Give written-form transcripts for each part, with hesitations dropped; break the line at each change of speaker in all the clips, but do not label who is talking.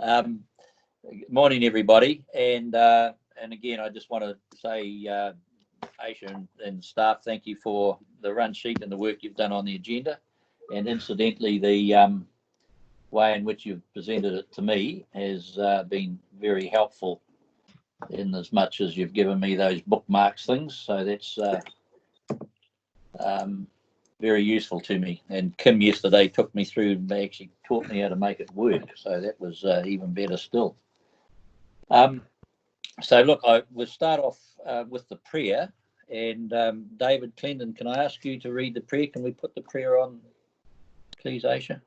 Morning, everybody, and again, I just want to say, Aisha and staff, thank you for the run sheet and the work you've done on the agenda, and incidentally, the way in which you've presented it to me has been very helpful, in as much as you've given me those bookmarks things. So that's very useful to me. And Kim yesterday took me through and actually taught me how to make it work. So that was even better still. So look, I will start off with the prayer. And David Clendon, can I ask you to read the prayer? Can we put the prayer on, please, Aisha?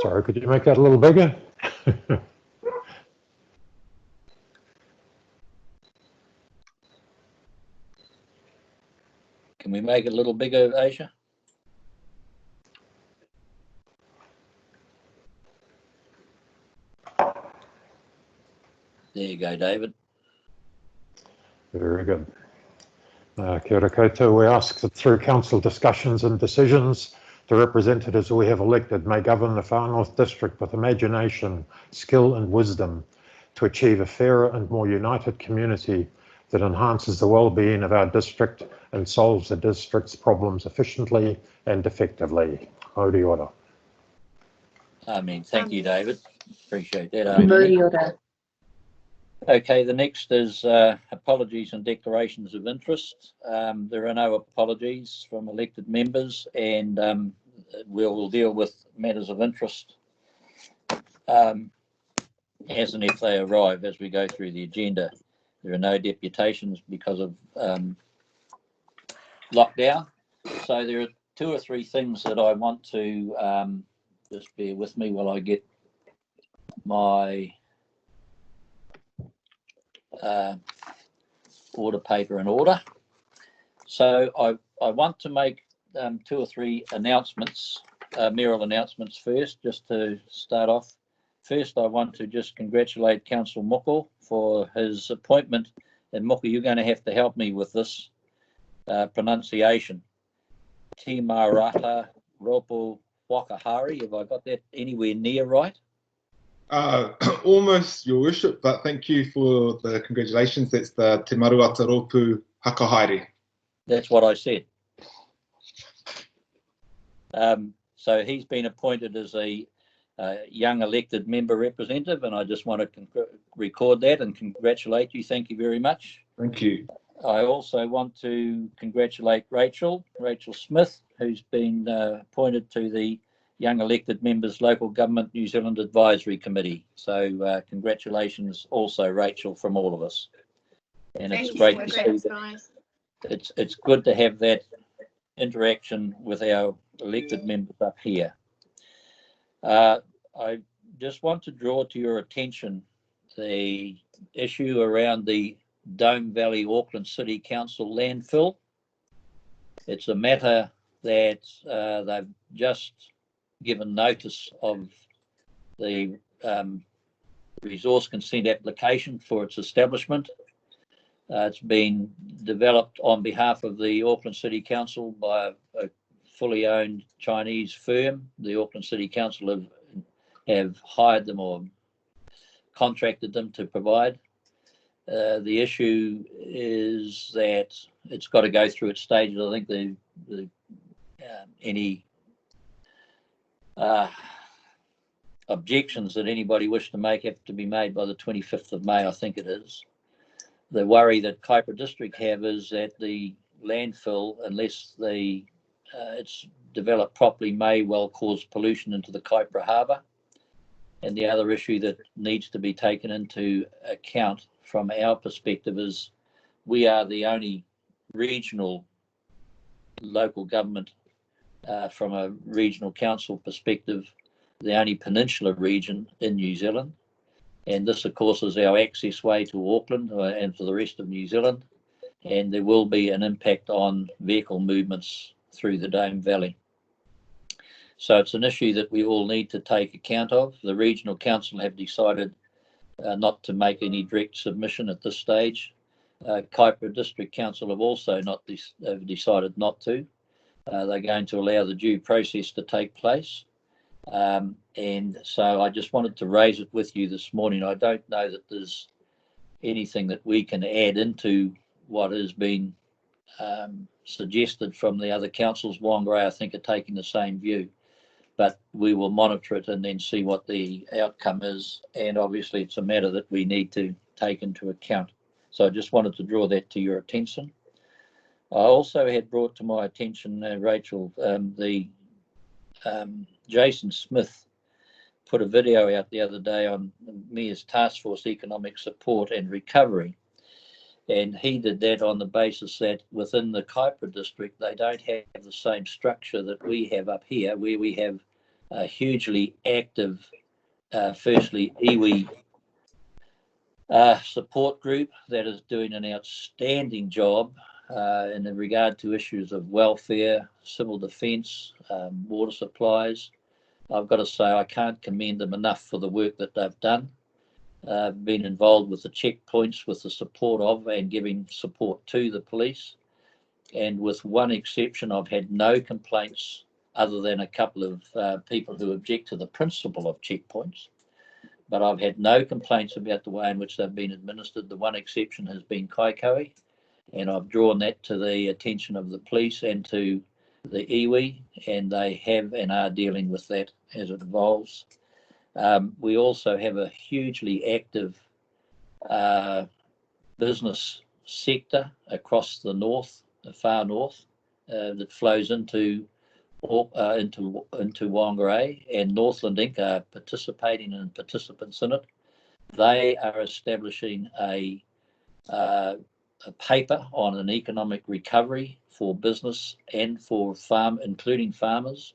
Sorry, could you make that a little bigger?
Can we make it a little bigger, Aisha? There you go, David.
Very good. Kia ora koutou. We ask that through council discussions and decisions, the representatives we have elected may govern the Far North District with imagination, skill and wisdom to achieve a fairer and more united community that enhances the well-being of our district and solves the district's problems efficiently and effectively. Mauri ora.
Amen. Thank you, David. Appreciate that.
Mauri ora.
Okay, the next is apologies and declarations of interest. There are no apologies from elected members, and we'll deal with matters of interest as and if they arrive as we go through the agenda. There are no deputations because of lockdown. So there are two or three things that I want to just bear with me while I get my order paper in order. So I want to make two or three announcements, mayoral announcements first, just to start off. First, I want to just congratulate Councillor Moko for his appointment. And Moko, you're going to have to help me with this pronunciation. Timarata Ropo Wakahari. Have I got that anywhere near right?
Almost, Your Worship, but thank you for the congratulations. That's the Te Maruata Ropu Hakahaere.
That's what I said. So he's been appointed as a young elected member representative, and I just want to record that and congratulate you. Thank you very much.
Thank you.
I also want to congratulate Rachel Smith, who's been appointed to the Young Elected Members Local Government New Zealand Advisory Committee. So congratulations also, Rachel, from all of us. And it's great to see that. It's good to have that interaction with our elected members up here. I just want to draw to your attention the issue around the Dome Valley Auckland City Council landfill. It's a matter that they've just given notice of the resource consent application for its establishment. It's been developed on behalf of the Auckland City Council by a fully owned Chinese firm. The Auckland City Council have hired them or contracted them to provide. The issue is that it's got to go through its stages. I think any objections that anybody wishes to make have to be made by the 25th of May, I think it is. The worry that Kaikohe District have is that the landfill, unless it's developed properly, may well cause pollution into the Kaikohe Harbour. And the other issue that needs to be taken into account from our perspective is we are the only regional local government from a regional council perspective, the only peninsula region in New Zealand. And this, of course, is our access way to Auckland and for the rest of New Zealand. And there will be an impact on vehicle movements through the Dome Valley. So it's an issue that we all need to take account of. The Regional Council have decided not to make any direct submission at this stage. Kaikohe District Council have also have decided not to. They're going to allow the due process to take place. And so I just wanted to raise it with you this morning. I don't know that there's anything that we can add into what has been suggested from the other councils. Whangarei, I think, are taking the same view, but we will monitor it and then see what the outcome is. And obviously it's a matter that we need to take into account. So I just wanted to draw that to your attention. I also had brought to my attention, Rachel, Jason Smith put a video out the other day on Mayor's Task Force Economic Support and Recovery. And he did that on the basis that within the Kaikohe district, they don't have the same structure that we have up here, where we have a hugely active, firstly, iwi support group that is doing an outstanding job in regard to issues of welfare, civil defence, water supplies. I've got to say I can't commend them enough for the work that they've done. Been involved with the checkpoints with the support of and giving support to the police. And with one exception, I've had no complaints other than a couple of people who object to the principle of checkpoints. But I've had no complaints about the way in which they've been administered. The one exception has been Kaikohe, and I've drawn that to the attention of the police and to the iwi, and they have and are dealing with that as it evolves. We also have a hugely active business sector across the north, the far north, that flows into Whangarei, and Northland Inc. are participating and participants in it. They are establishing a paper on an economic recovery for business and for farm, including farmers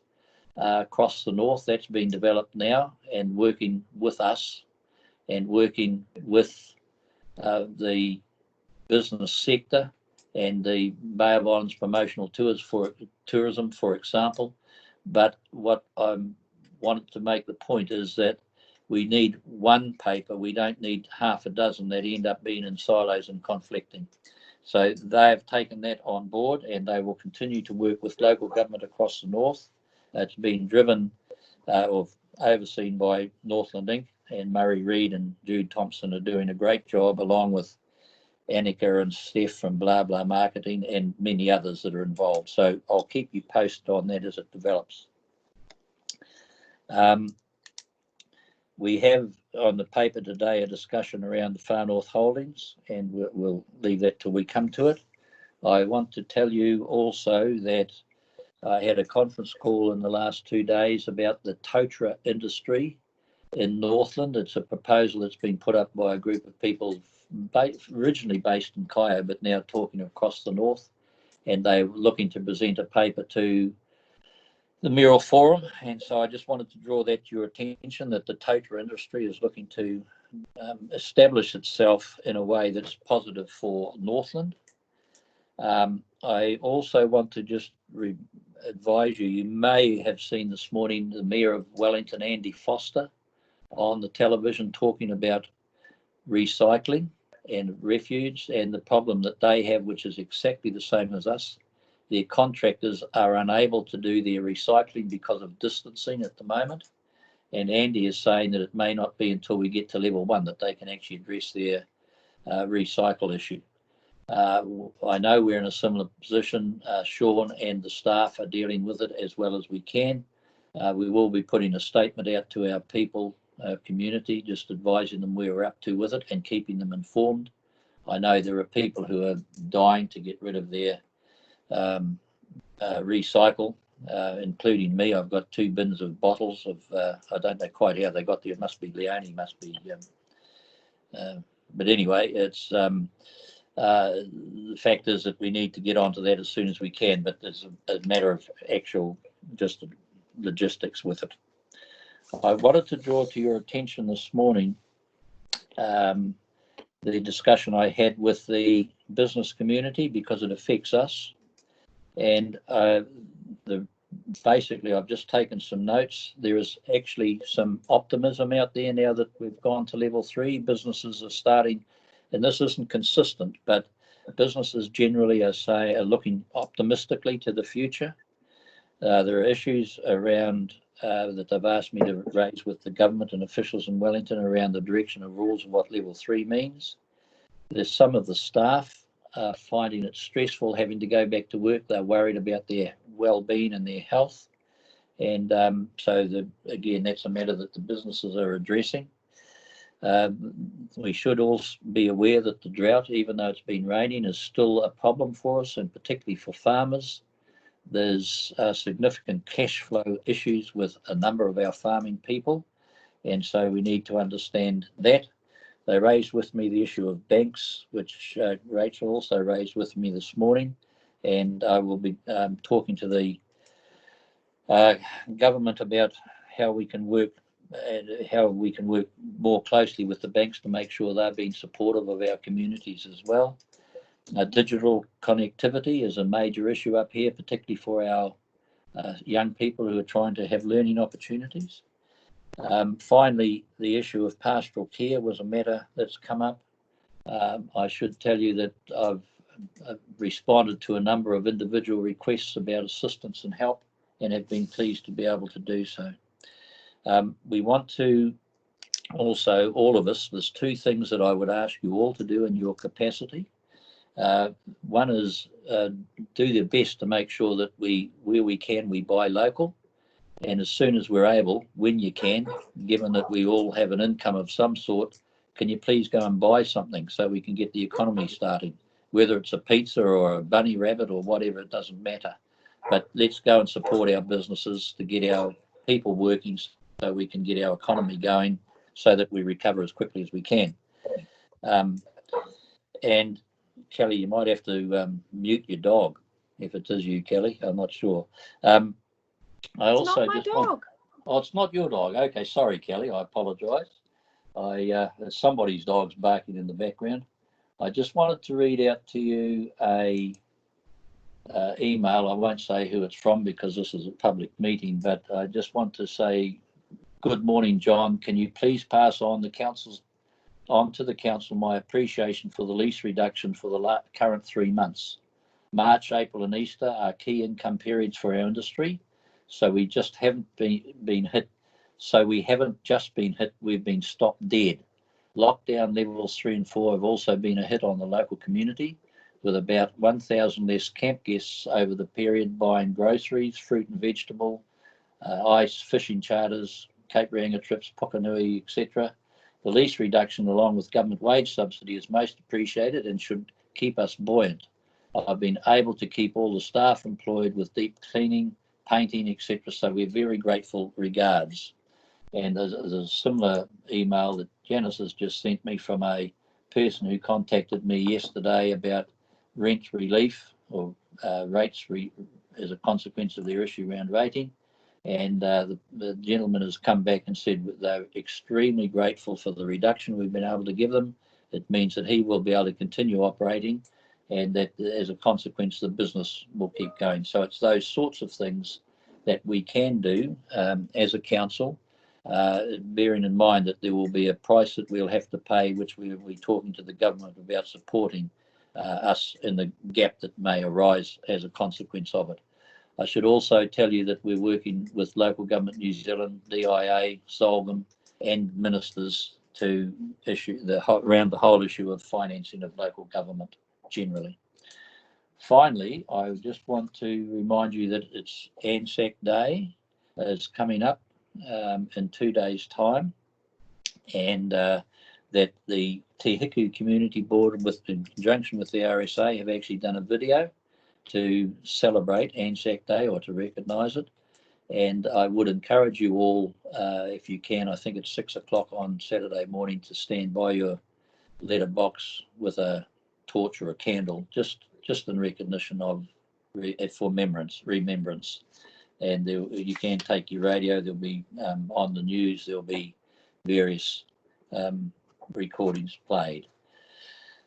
across the north. That's been developed now, and working with us and working with the business sector and the Bay of Islands promotional tourism, for example. But what I wanted to make the point is that we need one paper. We don't need half a dozen that end up being in silos and conflicting. So they have taken that on board, and they will continue to work with local government across the north. It's been driven or overseen by Northland Inc. and Murray Reid and Jude Thompson are doing a great job, along with Annika and Steph from Blah Blah Marketing and many others that are involved. So I'll keep you posted on that as it develops. We have on the paper today a discussion around the Far North holdings, and we'll leave that till we come to it. I want to tell you also that I had a conference call in the last 2 days about the totra industry in Northland. It's a proposal that's been put up by a group of people originally based in Kaikohe, but now talking across the north, and they're looking to present a paper to the Mayoral Forum. And so I just wanted to draw that to your attention, that the totra industry is looking to establish itself in a way that's positive for Northland. I also want to just advise you, you may have seen this morning the Mayor of Wellington, Andy Foster, on the television talking about recycling and refuge and the problem that they have, which is exactly the same as us. Their contractors are unable to do their recycling because of distancing at the moment. And Andy is saying that it may not be until we get to level 1 that they can actually address their recycle issue. I know we're in a similar position. Sean and the staff are dealing with it as well as we can. We will be putting a statement out to our people, community, just advising them where we're up to with it and keeping them informed. I know there are people who are dying to get rid of their recycle, including me. I've got 2 bins of bottles of, I don't know quite how they got there. It must be Leone, must be. But anyway, it's the fact is that we need to get onto that as soon as we can, but there's a matter of actual just logistics with it. I wanted to draw to your attention this morning the discussion I had with the business community, because it affects us. And basically, I've just taken some notes. There is actually some optimism out there now that we've gone to level 3. Businesses are starting and this isn't consistent, but businesses generally, I say, are looking optimistically to the future. There are issues around that they've asked me to raise with the government and officials in Wellington around the direction of rules of what level 3 means. There's some of the staff finding it stressful having to go back to work. They're worried about their well-being and their health. And again, that's a matter that the businesses are addressing. We should also be aware that the drought, even though it's been raining, is still a problem for us, and particularly for farmers. There's significant cash flow issues with a number of our farming people, and so we need to understand that. They raised with me the issue of banks, which Rachel also raised with me this morning, and I will be talking to the government about how we can work more closely with the banks to make sure they're being supportive of our communities as well. Digital connectivity is a major issue up here, particularly for our young people who are trying to have learning opportunities. Finally, the issue of pastoral care was a matter that's come up. I should tell you that I've responded to a number of individual requests about assistance and help, and have been pleased to be able to do so. We want to also, all of us, there's two things that I would ask you all to do in your capacity. One is do their best to make sure that where we can, we buy local. And as soon as we're able, when you can, given that we all have an income of some sort, can you please go and buy something so we can get the economy starting? Whether it's a pizza or a bunny rabbit or whatever, it doesn't matter. But let's go and support our businesses to get our people working so we can get our economy going so that we recover as quickly as we can. And Kelly, you might have to mute your dog if it is you, Kelly. I'm not sure. I also
it's not my dog.
Oh, it's not your dog. Okay, sorry, Kelly. I apologise. Somebody's dog's barking in the background. I just wanted to read out to you a email. I won't say who it's from because this is a public meeting, but I just want to say, good morning, John. Can you please pass on to the council my appreciation for the lease reduction for the current 3 months. March, April and Easter are key income periods for our industry. So we just haven't been hit. So we haven't just been hit, we've been stopped dead. Lockdown levels 3 and 4 have also been a hit on the local community, with about 1,000 less camp guests over the period buying groceries, fruit and vegetable, ice, fishing charters, Cape Reinga trips, Pokanui, etc. The lease reduction, along with government wage subsidy, is most appreciated and should keep us buoyant. I've been able to keep all the staff employed with deep cleaning, painting, etc. So we're very grateful. Regards. And there's a similar email that Janice has just sent me from a person who contacted me yesterday about rent relief or rates as a consequence of their issue around rating. And the gentleman has come back and said that they're extremely grateful for the reduction we've been able to give them. It means that he will be able to continue operating, and that as a consequence the business will keep going. So it's those sorts of things that we can do as a council, bearing in mind that there will be a price that we'll have to pay, which we'll be talking to the government about supporting us in the gap that may arise as a consequence of it. I should also tell you that we're working with Local Government New Zealand, DIA, Solvum and ministers to issue around the whole issue of financing of local government generally. Finally, I just want to remind you that it's Anzac Day is coming up in 2 days' time, and that the Te Hiku Community Board, in conjunction with the RSA, have actually done a video to celebrate Anzac Day or to recognise it. And I would encourage you all, if you can, I think it's 6 o'clock on Saturday morning, to stand by your letterbox with a torch or a candle, just in recognition of, for remembrance. And you can take your radio. There'll be on the news. There'll be various recordings played.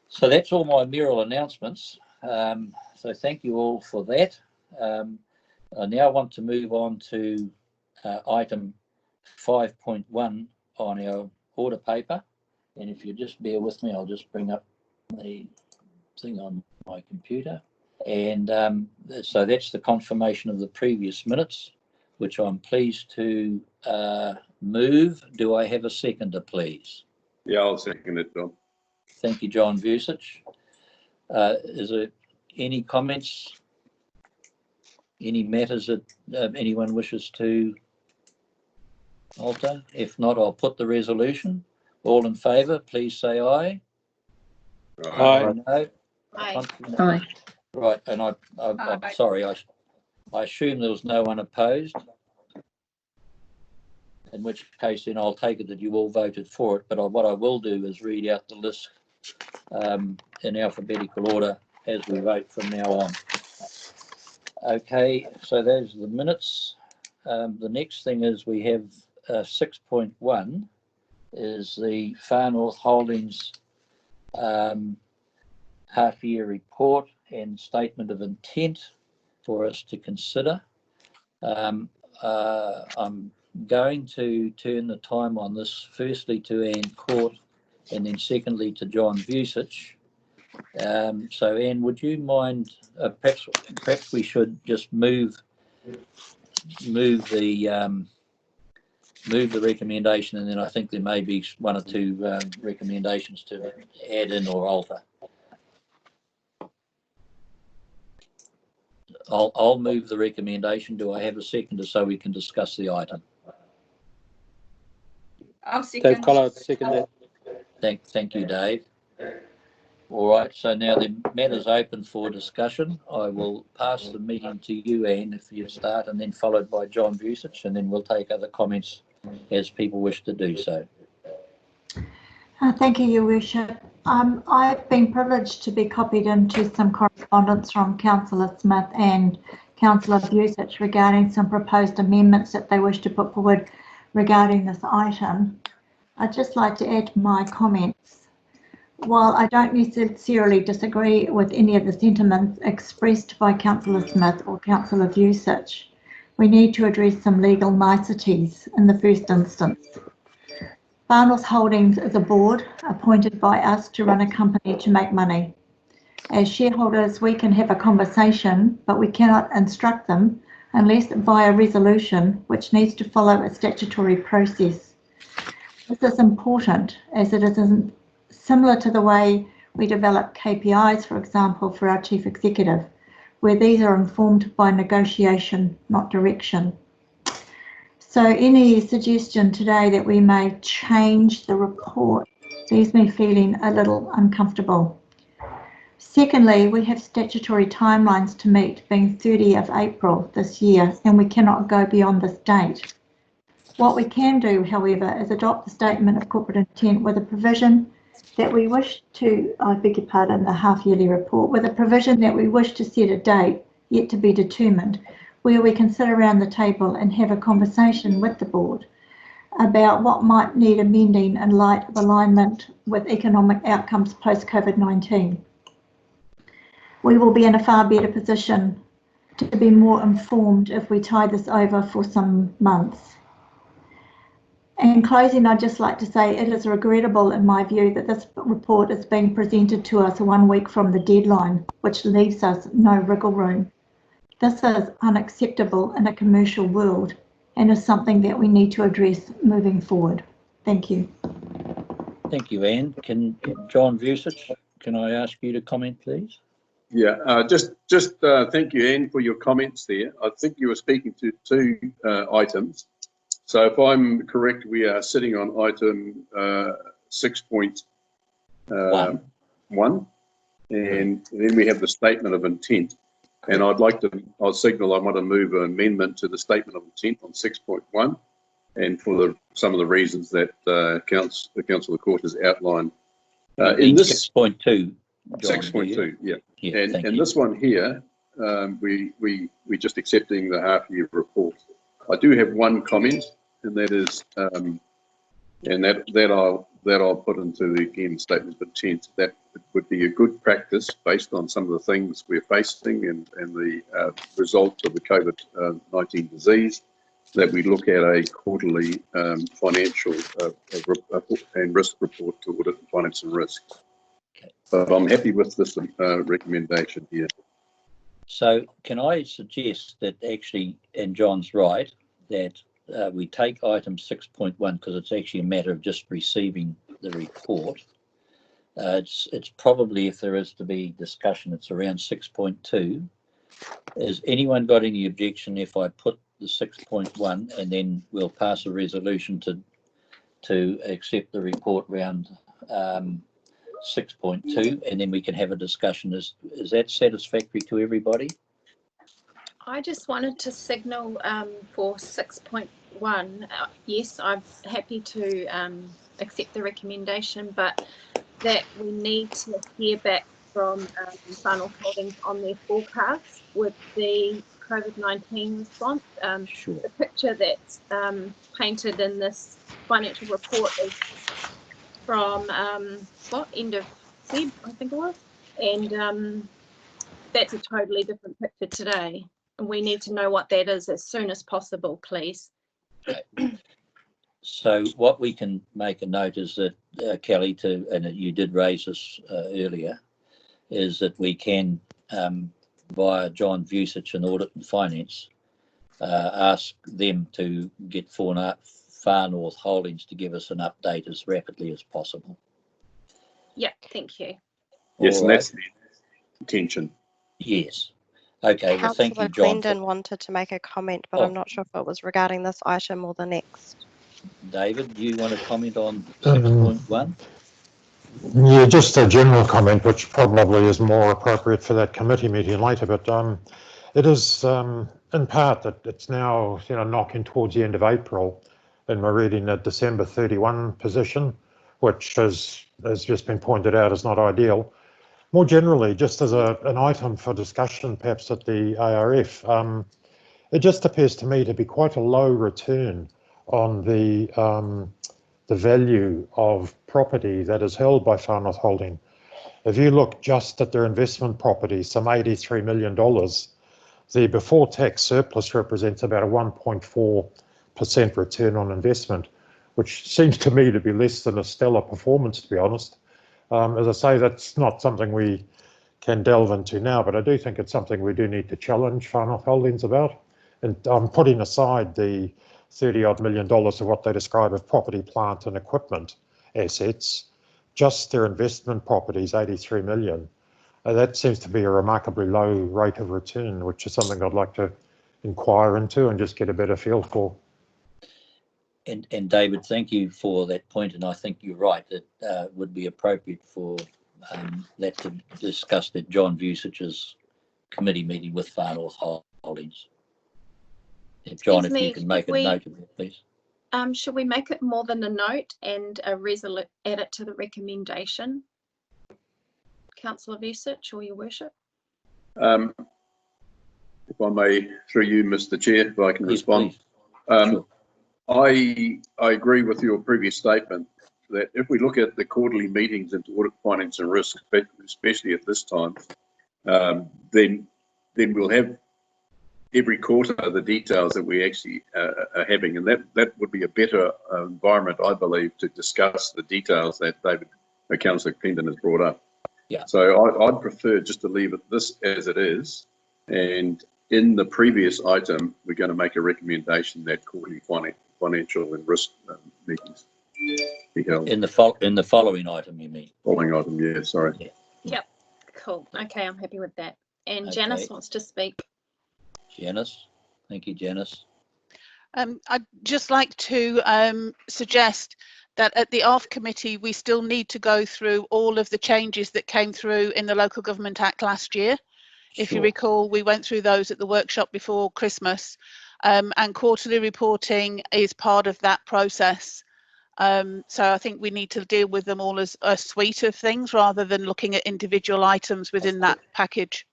So that's all my Mayoral announcements. So thank you all for that. I now want to move on to item 5.1 on our order paper. And if you just bear with me, I'll just bring up the thing on my computer. And so that's the confirmation of the previous minutes, which I'm pleased to move. Do I have a seconder, please?
Yeah, I'll second it, John.
Thank you, John Vucic. Is there any comments? Any matters that anyone wishes to alter? If not, I'll put the resolution. All in favour, please say aye.
Aye.
No.
Aye.
Aye.
Right, and I'm sorry, I assume there was no one opposed. In which case, then I'll take it that you all voted for it. But what I will do is read out the list in alphabetical order as we vote from now on. Okay, so those are the minutes. The next thing is we have 6.1 is the Far North Holdings half-year report and statement of intent for us to consider. I'm going to turn the time on this firstly to Anne Court and then secondly to John Vucic. So Anne, would you mind, perhaps we should just move the recommendation, and then I think there may be one or two recommendations to add in or alter. I'll move the recommendation. Do I have a seconder so we can discuss the item?
I'll second.
Dave Collard, second that.
Thank you, Dave. All right, so now the matter's open for discussion. I will pass the meeting to you, Anne, if you start, and then followed by John Vucic, and then we'll take other comments as people wish to do so.
Thank you, Your Worship. I've been privileged to be copied into some correspondence from Councillor Smith and Councillor Vucic regarding some proposed amendments that they wish to put forward regarding this item. I'd just like to add my comments. While I don't necessarily disagree with any of the sentiments expressed by Councillor Smith or Councillor Vucic, we need to address some legal niceties in the first instance. Far North Holdings is a board appointed by us to run a company to make money. As shareholders, we can have a conversation, but we cannot instruct them unless via resolution, which needs to follow a statutory process. This is important as it is similar to the way we develop KPIs, for example, for our chief executive, where these are informed by negotiation, not direction. So any suggestion today that we may change the report leaves me feeling a little uncomfortable. Secondly, we have statutory timelines to meet, being 30 of April this year, and we cannot go beyond this date. What we can do, however, is adopt the statement of corporate intent with a provision that we wish to, I beg your pardon, the half-yearly report, with a provision that we wish to set a date yet to be determined, where we can sit around the table and have a conversation with the board about what might need amending in light of alignment with economic outcomes post-COVID-19. We will be in a far better position to be more informed if we tie this over for some months. In closing, I'd just like to say it is regrettable in my view that this report is being presented to us 1 week from the deadline, which leaves us no wriggle room. This is unacceptable in a commercial world and is something that we need to address moving forward. Thank you.
Thank you, Anne. John Vucic, can I ask you to comment, please?
Yeah, just thank you, Anne, for your comments there. I think you were speaking to two items. So if I'm correct, we are sitting on item 6.1, and then we have the statement of intent. And I'll signal I want to move an amendment to the statement of intent on 6.1, and for some of the reasons that the Council of the Court has outlined. In this
6.2,
6.2, yeah.
Yeah,
and this one here, we're just accepting the half-year report. I do have one comment, and that is, and that I'll put into the again statement of intent. That it would be a good practice based on some of the things we're facing and the results of the COVID-19 disease, that we look at a quarterly financial and risk report to audit finance and risk. But I'm happy with this recommendation here.
So can I suggest that actually, and John's right, that we take item 6.1 because it's actually a matter of just receiving the report. It's probably, if there is to be discussion, it's around 6.2. Has anyone got any objection if I put the 6.1 and then we'll pass a resolution to accept the report round 6.2, and then we can have a discussion? Is that satisfactory to everybody?
I just wanted to signal for 6.1. Yes, I'm happy to accept the recommendation, but that we need to hear back from Whānau Holdings on their forecast with the COVID-19 response.
Sure.
The picture that's painted in this financial report is from end of Feb, I think it was, and that's a totally different picture today, and we need to know what that is as soon as possible, please.
So what we can make a note is that Kelly, and you did raise this earlier, is that we can via John Vucic in Audit and Finance ask them to get Far North Holdings to give us an update as rapidly as possible.
Yeah, thank you.
Yes,
All
and
right.
that's the intention.
Yes. Okay, well, thank you,
Councillor
John.
Glendon wanted to make a comment, but I'm not sure if it was regarding this item or the next.
David, do you want to comment on 6.1?
Yeah, just a general comment, which probably is more appropriate for that committee meeting later, but it is in part that it's now, knocking towards the end of April, and we're reading a December 31 position, which has just been pointed out is not ideal. More generally, just as an item for discussion, perhaps at the ARF, it just appears to me to be quite a low return on the value of property that is held by Whānau Holding. If you look just at their investment property, some $83 million, the before tax surplus represents about a 1.4% return on investment, which seems to me to be less than a stellar performance, to be honest. As I say, that's not something we can delve into now, but I do think it's something we do need to challenge Whānau Holdings about. And I'm putting aside the $30-odd million of what they describe as property, plant and equipment assets, just their investment properties, 83 million. That seems to be a remarkably low rate of return, which is something I'd like to inquire into and just get a better feel for.
And David, thank you for that point, and I think you're right that it would be appropriate for that to discuss at John Vucic's committee meeting with Far North Holdings. John, if you can make a note of that, please.
Should we make it more than a note and add it to the recommendation? Councillor Vucic, or your worship?
If I may, through you, Mr. Chair, if I can respond.
Sure.
I agree with your previous statement that if we look at the quarterly meetings into audit, finance and risk, especially at this time, then we'll have every quarter the details that we actually are having, and that would be a better environment, I believe, to discuss the details that Councillor Glendon has brought up.
Yeah.
So I'd prefer just to leave this as it is, and in the previous item, we're going to make a recommendation that quarterly financial and risk meetings be held.
In the following item, you mean?
Following item, yeah, sorry.
Yeah.
Yep, cool. Okay, I'm happy with that. And
Okay.
Janice wants to speak.
Janice, thank you, Janice.
I'd just like to suggest that at the ARF committee, we still need to go through all of the changes that came through in the Local Government Act last year. If you recall, we went through those at the workshop before Christmas, and quarterly reporting is part of that process. So I think we need to deal with them all as a suite of things rather than looking at individual items within that package.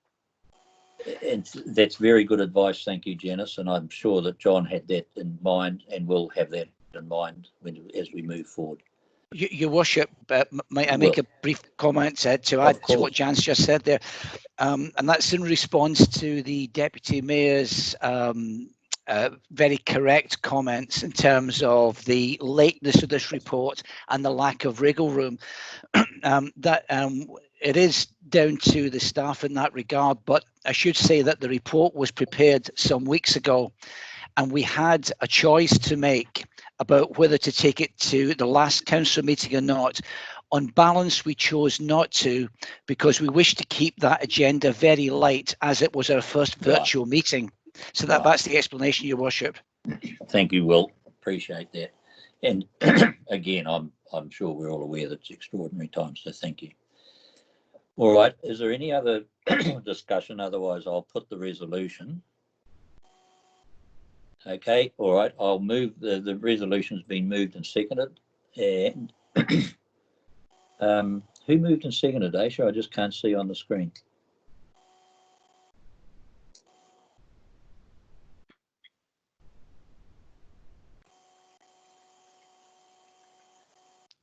And that's very good advice. Thank you, Janice. And I'm sure that John had that in mind and will have that in mind as we move forward.
Your worship, might I make a brief comment to add to what Janice just said there? And that's in response to the Deputy Mayor's very correct comments in terms of the lateness of this report and the lack of wriggle room. It is down to the staff in that regard, but I should say that the report was prepared some weeks ago, and we had a choice to make about whether to take it to the last council meeting or not. On balance, we chose not to, because we wish to keep that agenda very light, as it was our first virtual meeting. So that's the explanation, Your Worship.
Thank you, Will. Appreciate that. And again, I'm sure we're all aware that it's extraordinary times, so thank you. All right, is there any other discussion? Otherwise, I'll put the resolution. Okay, all right, I'll move, the resolution's been moved and seconded. And who moved and seconded, Aisha? I just can't see on the screen.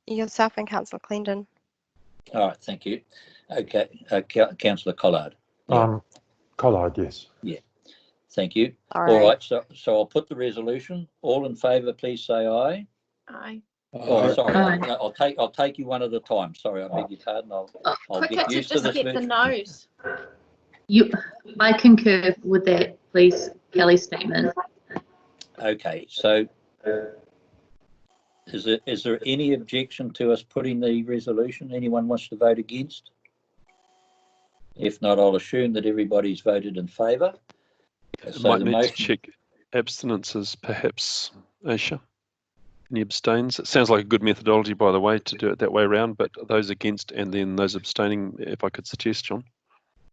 Yourself and Councillor Clendon.
All right, thank you. Okay, Councillor Collard.
Collard, yes.
Yeah, thank you.
Sorry.
All right, so I'll put the resolution. All in favour, please say aye.
Aye.
Oh, sorry,
Aye.
I'll take you one at a time. Sorry, I beg your pardon. I'll
Quicker
get
to
used to
just
this.
get the nose.
I concur with that, please, Kelly's statement.
Okay, so is there any objection to us putting the resolution? Anyone wants to vote against? If not, I'll assume that everybody's voted in favour. So
Might
the
need
motion,
to check abstinences, perhaps, Aisha. Any abstains? It sounds like a good methodology, by the way, to do it that way around, but those against and then those abstaining, if I could suggest, John.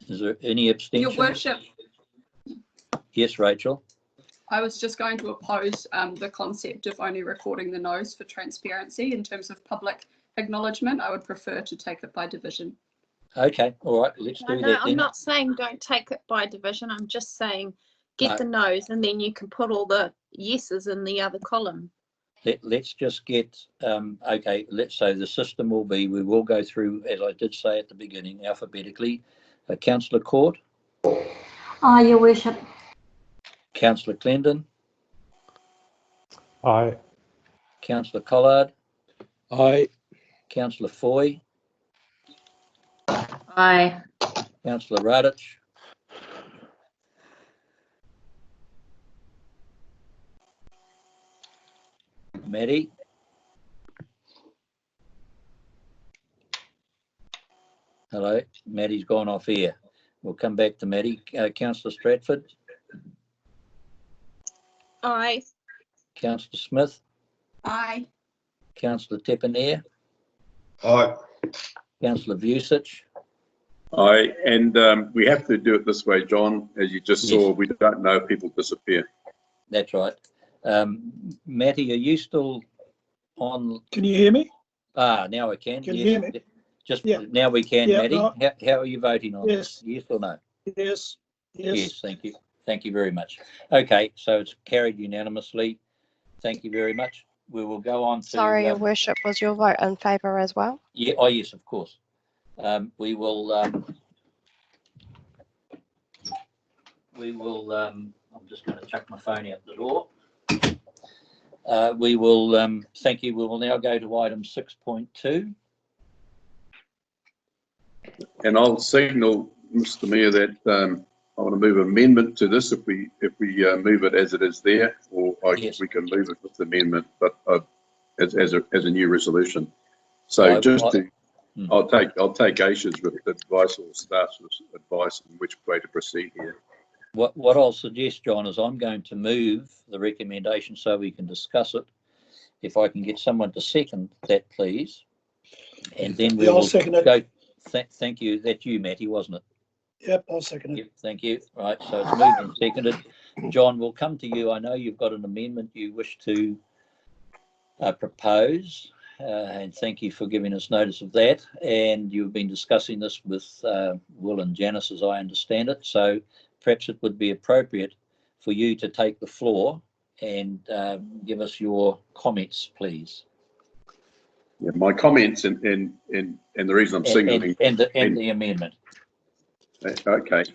Is there any abstention?
Your Worship,
Yes, Rachel.
I was just going to oppose the concept of only recording the noes for transparency in terms of public acknowledgement. I would prefer to take it by division.
Okay, all right, let's do that
I'm
then.
not saying don't take it by division. I'm just saying get the no's and then you can put all the yeses in the other column.
Let's just get, okay, so the system will be, we will go through, as I did say at the beginning, alphabetically. Councillor Court.
Aye, Your Worship.
Councillor Clendon.
Aye.
Councillor Collard.
Aye.
Councillor Foy.
Aye.
Councillor Radich. Maddie. Hello, Maddie's gone off here. We'll come back to Maddie. Councillor Stratford.
Aye.
Councillor Smith.
Aye.
Councillor Tepanier.
Aye.
Councillor Vucic.
Aye, and we have to do it this way, John. As you just saw, we don't know if people disappear.
That's right. Matty, are you still on?
Can you hear me?
Now I can.
Can
yes.
you hear me?
Just
yeah.
Now we can,
yeah,
Matty.
No.
How are you voting on
yes.
this? Yes or no?
Yes. Yes.
Yes, thank you. Thank you very much. Okay, so it's carried unanimously. Thank you very much. We will go on to...
Sorry, Your Worship, was your vote in favour as well?
Yeah, oh yes, of course. We will, I'm just going to chuck my phone out the door. We will, thank you. We will now go to item 6.2.
And I'll signal, Mr. Mayor, that I want to move amendment to this if we move it as it is there, or
Yes.
we can move it with the amendment, but as a new resolution. So I'll take Aisha's advice or staff's advice on which way to proceed here.
What I'll suggest, John, is I'm going to move the recommendation so we can discuss it. If I can get someone to second that, please, and then we will go. Thank you. That's you, Matty, wasn't it?
Yep, I'll second it.
Yep, thank you. Right, so it's moved and seconded. John, we'll come to you. I know you've got an amendment you wish to propose, and thank you for giving us notice of that. And you've been discussing this with Will and Janice, as I understand it. So perhaps it would be appropriate for you to take the floor and give us your comments, please.
Yeah, my comments and the reason I'm signaling
and the amendment.
Okay.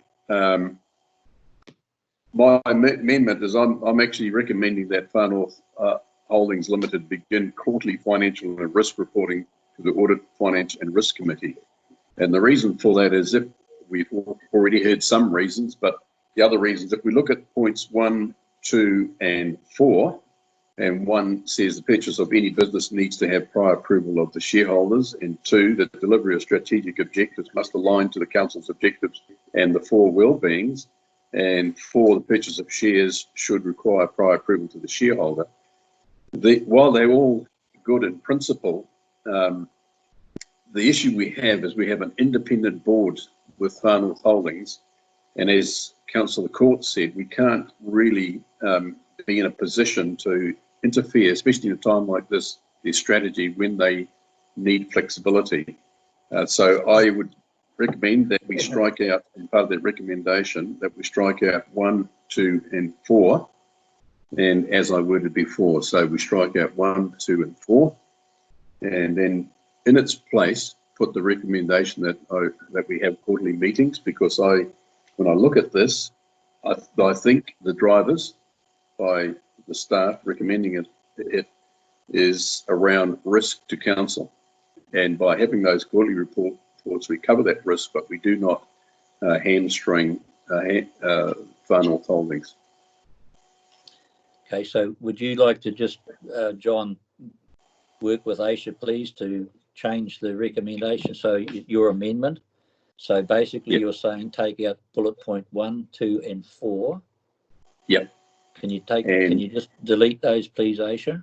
My amendment is I'm actually recommending that Far North Holdings Limited begin quarterly financial and risk reporting to the Audit, Finance and Risk Committee. And the reason for that is, if we've already heard some reasons, but the other reasons, if we look at points 1, 2 and 4, and 1 says the purchase of any business needs to have prior approval of the shareholders, and 2, the delivery of strategic objectives must align to the council's objectives and the 4 well-beings, and 4, the purchase of shares should require prior approval to the shareholder. While they're all good in principle, the issue we have is we have an independent board with Far North Holdings, and as Councillor Court said, we can't really be in a position to interfere, especially in a time like this, their strategy when they need flexibility. So I would recommend that we strike out, in part of that recommendation, that we strike out 1, 2 and 4, and as I worded before, so we strike out 1, 2 and 4, and then in its place put the recommendation that we have quarterly meetings, because when I look at this, I think the drivers by the staff recommending it is around risk to council, and by having those quarterly reports we cover that risk, but we do not hamstring Far North Holdings.
Okay, so would you like to just, John, work with Aisha, please, to change the recommendation, so your amendment? So basically, yep, you're saying take out bullet point 1, 2 and 4.
Yep.
Can you just delete those, please, Aisha?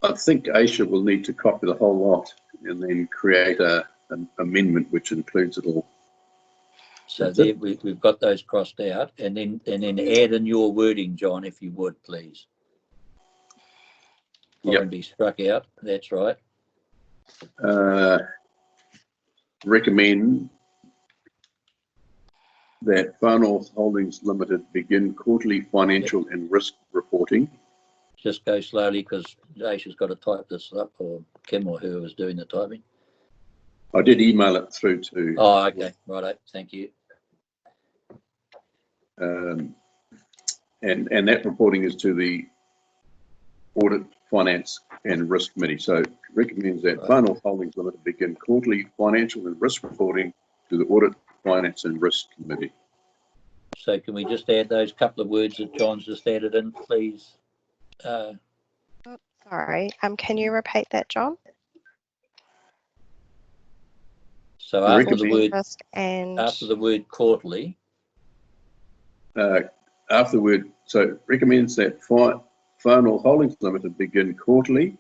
I think Aisha will need to copy the whole lot and then create an amendment which includes it all.
So there we've got those crossed out, and then add in your wording, John, if you would, please.
Yep.
Be struck out. That's right.
Recommend that Far North Holdings Limited begin quarterly financial and risk reporting.
Just go slowly, because Aisha's got to type this up, or Kim or whoever was doing the typing.
I did email it through to.
Oh, okay, righto. Thank you.
And that reporting is to the Audit, Finance and Risk Committee. So it recommends that Far North Holdings Limited begin quarterly financial and risk reporting to the Audit, Finance and Risk Committee.
So can we just add those couple of words that John's just added in, please?
Sorry, can you repeat that, John?
So after the word quarterly.
After the word, so recommends that Far North Holdings Limited begin quarterly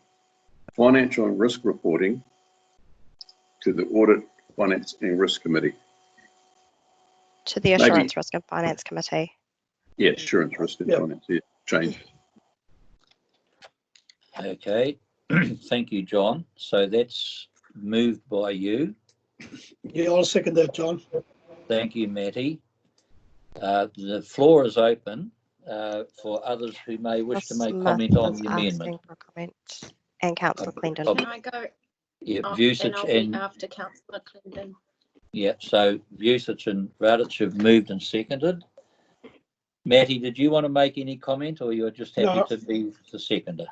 financial and risk reporting to the Audit, Finance and Risk Committee.
To the Assurance, Risk and Finance Committee.
Yeah, Assurance, Risk and Finance, yeah, change.
Okay, thank you, John. So that's moved by you.
Yeah, I'll second that, John.
Thank you, Matty. The floor is open for others who may wish to make comment on the amendment.
For comment. And Councillor Clendon.
Can I go?
Yeah,
Vucic and after Councillor Clendon.
Yeah, so Vucic and Radic have moved and seconded. Matty, did you want to make any comment, or you're just happy to be the seconder?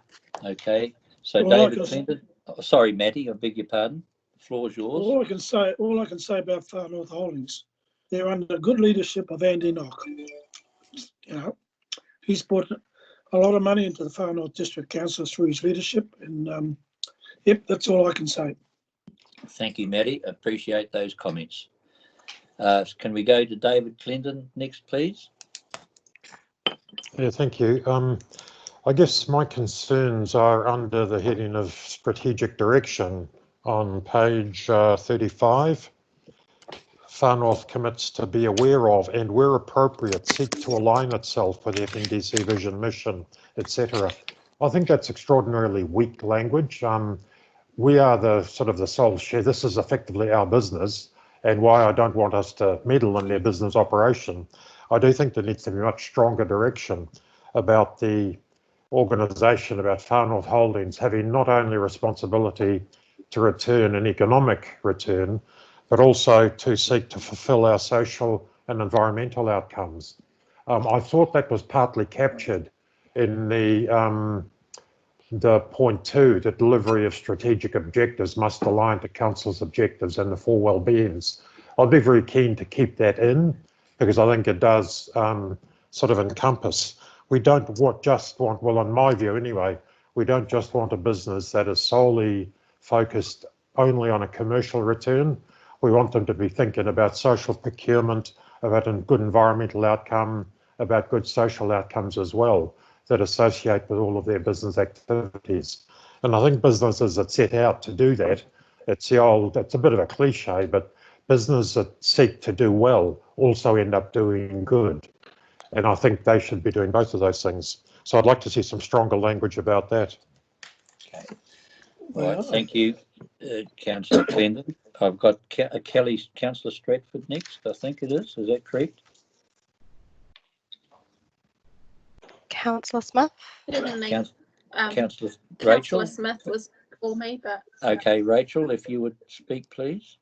Okay, so well, David Clendon. Oh, sorry, Matty, I beg your pardon. The floor is yours.
All I can say about Far North Holdings, they're under good leadership of Andy Knock. You know, he's put a lot of money into the Far North District Council through his leadership, and yep, that's all I can say.
Thank you, Matty. Appreciate those comments. Can we go to David Clendon next, please?
Yeah, thank you. I guess my concerns are under the heading of strategic direction on page 35. Far North commits to be aware of and, where appropriate, seek to align itself with FNDC vision, mission, etc. I think that's extraordinarily weak language. We are the sole share. This is effectively our business, and why I don't want us to meddle in their business operation. I do think there needs to be much stronger direction about the organisation, about Far North Holdings having not only responsibility to return an economic return, but also to seek to fulfil our social and environmental outcomes. I thought that was partly captured in the point 2, the delivery of strategic objectives must align to Council's objectives and the 4 well-beings. I'd be very keen to keep that in, because I think it does sort of encompass. We don't just want, well, in my view anyway, we don't just want a business that is solely focused only on a commercial return. We want them to be thinking about social procurement, about a good environmental outcome, about good social outcomes as well, that associate with all of their business activities. And I think businesses that set out to do that, it's a bit of a cliche, but businesses that seek to do well also end up doing good. And I think they should be doing both of those things. So I'd like to see some stronger language about that.
Okay. Right, thank you, Councillor Clendon. I've got Councillor Stratford next, I think it is. Is that correct?
Councillor Smith.
Councillor Rachel.
Councillor Smith was for me, but
okay, Rachel, if you would speak, please.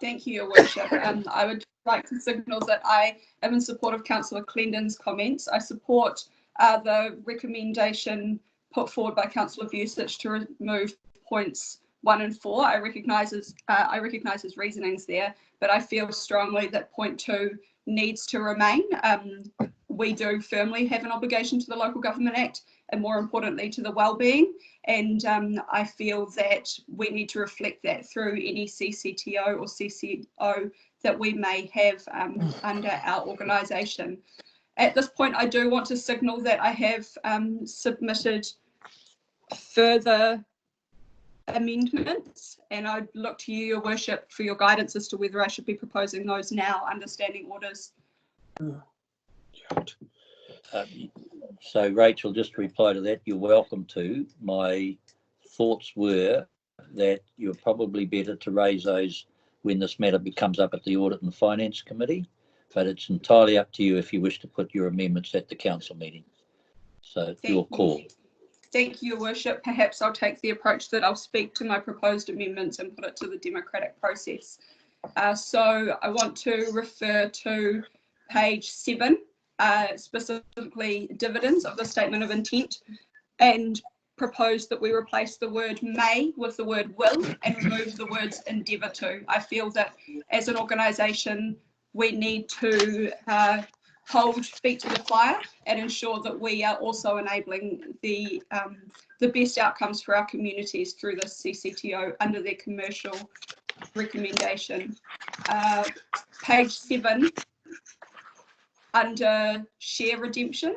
Thank you, Your Worship. I would like to signal that I am in support of Councillor Clendon's comments. I support the recommendation put forward by Councillor Vucic to remove points 1 and 4. I recognise his reasonings there, but I feel strongly that point 2 needs to remain. We do firmly have an obligation to the Local Government Act, and more importantly to the wellbeing, and I feel that we need to reflect that through any CCTO or CCO that we may have under our organisation. At this point, I do want to signal that I have submitted further amendments, and I'd look to you, Your Worship, for your guidance as to whether I should be proposing those now under standing orders.
So Rachel, just to reply to that, you're welcome to. My thoughts were that you're probably better to raise those when this matter becomes up at the Audit and Finance Committee, but it's entirely up to you if you wish to put your amendments at the council meeting. So it's your call.
Thank you, Your Worship. Perhaps I'll take the approach that I'll speak to my proposed amendments and put it to the democratic process. So I want to refer to page 7, specifically dividends of the statement of intent, and propose that we replace the word may with the word will and remove the words endeavour to. I feel that as an organisation we need to hold feet to the fire and ensure that we are also enabling the best outcomes for our communities through the CCTO under their commercial recommendation. Page 7, under share redemption,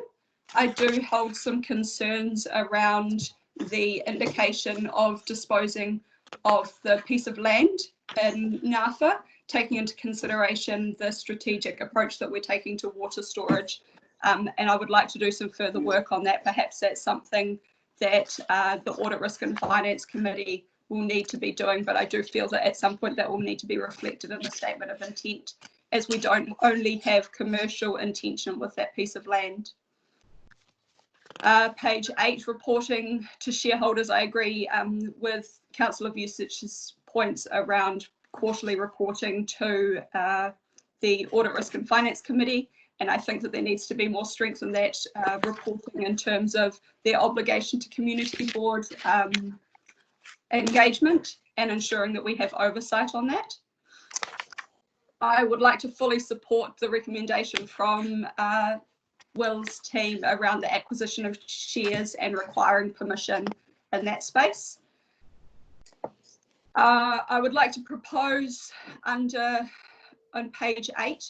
I do hold some concerns around the indication of disposing of the piece of land in Ngāwha, taking into consideration the strategic approach that we're taking to water storage. And I would like to do some further work on that. Perhaps that's something that the Audit, Risk and Finance Committee will need to be doing, but I do feel that at some point that will need to be reflected in the statement of intent, as we don't only have commercial intention with that piece of land. Page 8, reporting to shareholders. I agree with Councillor Vucic's points around quarterly reporting to the Audit, Risk and Finance Committee, and I think that there needs to be more strength in that reporting in terms of their obligation to community board engagement and ensuring that we have oversight on that. I would like to fully support the recommendation from Will's team around the acquisition of shares and requiring permission in that space. I would like to propose on page 8,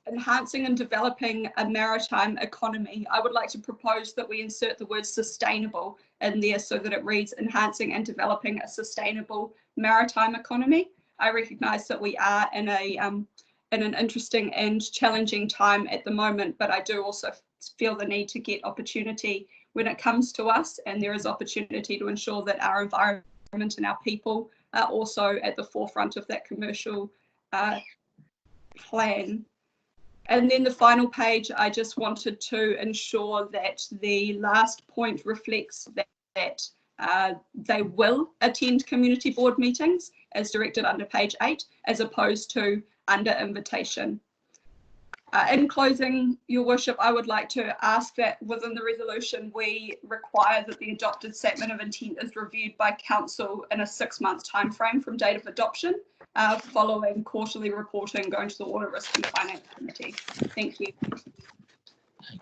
enhancing and developing a maritime economy. I would like to propose that we insert the word sustainable in there so that it reads enhancing and developing a sustainable maritime economy. I recognise that we are in an interesting and challenging time at the moment, but I do also feel the need to get opportunity when it comes to us, and there is opportunity to ensure that our environment and our people are also at the forefront of that commercial plan. And then the final page, I just wanted to ensure that the last point reflects that they will attend community board meetings as directed under page 8, as opposed to under invitation. In closing, Your Worship, I would like to ask that within the resolution we require that the adopted statement of intent is reviewed by Council in a 6-month time frame from date of adoption, following quarterly reporting going to the Audit, Risk and Finance Committee. Thank you.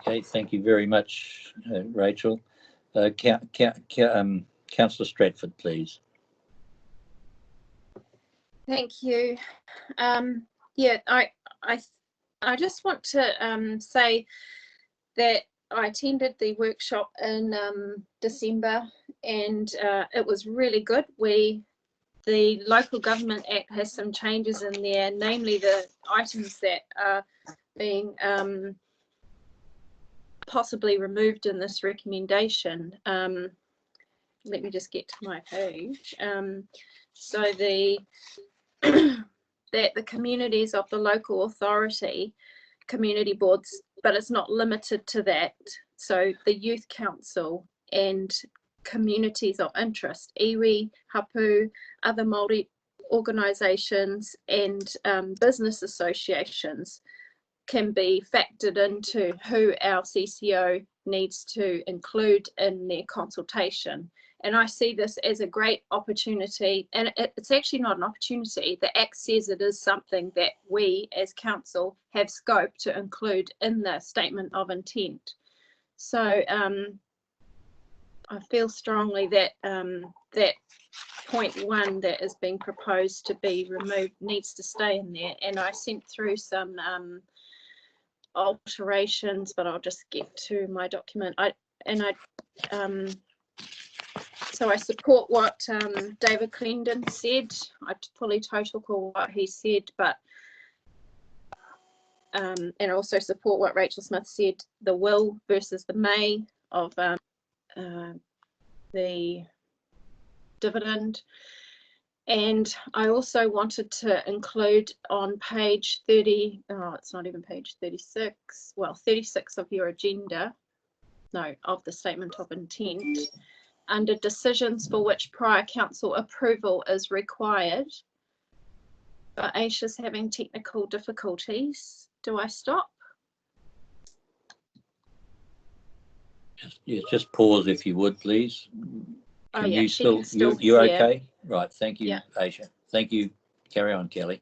Okay, thank you very much, Rachel. Councillor Stratford, please.
Thank you. Yeah, I just want to say that I attended the workshop in December, and it was really good. The Local Government Act has some changes in there, namely the items that are being possibly removed in this recommendation. Let me just get to my page. So that the communities of the local authority, community boards, but it's not limited to that. So the Youth Council and communities of interest, iwi, hapu, other Māori organisations and business associations can be factored into who our CCO needs to include in their consultation. And I see this as a great opportunity, and it's actually not an opportunity. The Act says it is something that we as council have scope to include in the statement of intent. So I feel strongly that that point 1 that is being proposed to be removed needs to stay in there. And I sent through some alterations, but I'll just get to my document. So I support what David Clendon said. I fully total call what he said, but and also support what Rachel Smith said, the will versus the may of the dividend. And I also wanted to include on page 30, oh, it's not even page 36, well, 36 of your agenda, no, of the statement of intent, under decisions for which prior council approval is required. But Aisha's having technical difficulties. Do I stop?
Just pause if you would, please.
Oh,
Can
yeah,
you still you're okay? Right, thank you,
yeah.
Aisha. Thank you. Carry on, Kelly.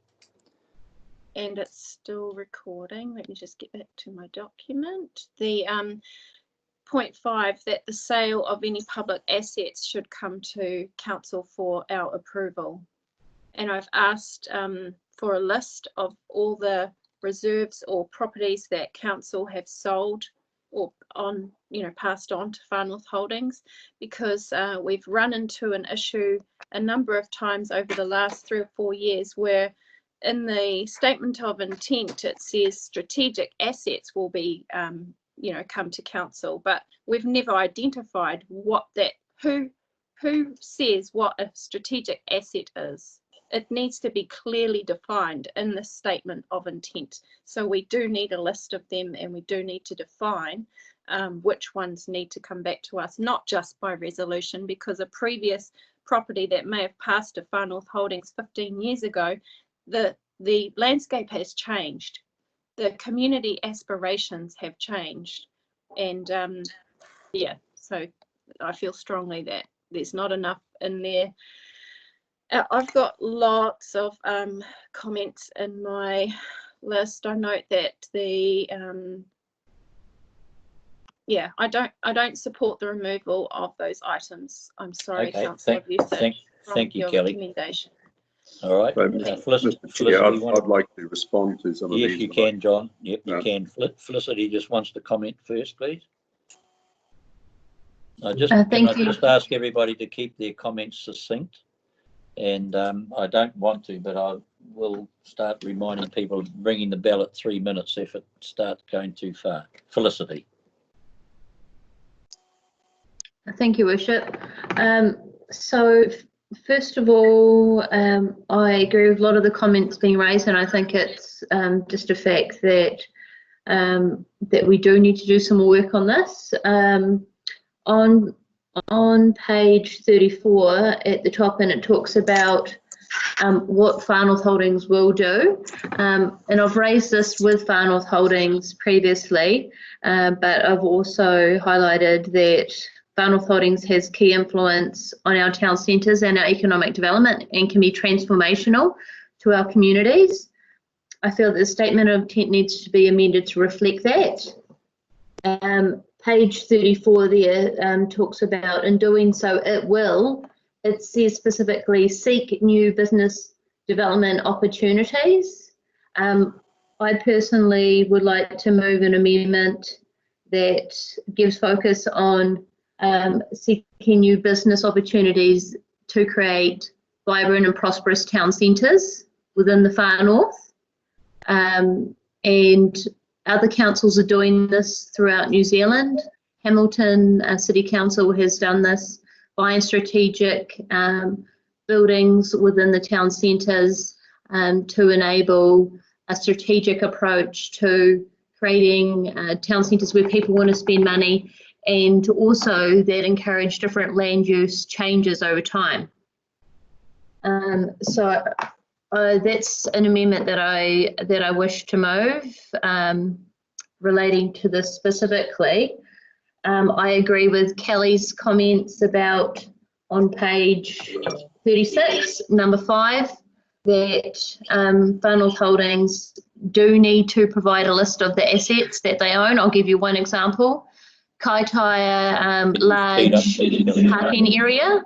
And it's still recording. Let me just get back to my document. The point 5, that the sale of any public assets should come to council for our approval. And I've asked for a list of all the reserves or properties that council have sold or on, passed on to Farnworth Holdings, because we've run into an issue a number of times over the last 3 or 4 years where in the statement of intent it says strategic assets will be come to council, but we've never identified what that, who says what a strategic asset is. It needs to be clearly defined in the statement of intent. So we do need a list of them, and we do need to define which ones need to come back to us, not just by resolution, because a previous property that may have passed to Farnworth Holdings 15 years ago, the landscape has changed. The community aspirations have changed. And yeah, so I feel strongly that there's not enough in there. I've got lots of comments in my list. I note that the yeah, I don't support the removal of those items. I'm sorry,
Okay,
Councillor Busich,
thank you, Kelly.
Recommendation.
All right,
Felicity, I'd like to respond to some of these.
Yes, you can, John. Yep, you can. Felicity just wants to comment first, please. I just ask everybody to keep their comments succinct, and I don't want to, but I will start reminding people of ringing the bell at 3 minutes if it starts going too far. Felicity.
Thank you, Worship. So first of all, I agree with a lot of the comments being raised, and I think it's just a fact that that we do need to do some more work on this. On on page 34 at the top, and it talks about what Far North Holdings will do. And I've raised this with Far North Holdings previously, but I've also highlighted that Far North Holdings has key influence on our town centres and our economic development and can be transformational to our communities. I feel that the statement of intent needs to be amended to reflect that. Page 34 there talks about, in doing so, it says specifically seek new business development opportunities. I personally would like to move an amendment that gives focus on seeking new business opportunities to create vibrant and prosperous town centres within the Far North. And other councils are doing this throughout New Zealand. Hamilton City Council has done this, buying strategic buildings within the town centres to enable a strategic approach to creating town centres where people want to spend money, and also that encourage different land use changes over time. So that's an amendment that I wish to move relating to this specifically. I agree with Kelly's comments about on page 36, number 5, that Far North Holdings do need to provide a list of the assets that they own. I'll give you one example. Kaikohe large parking area,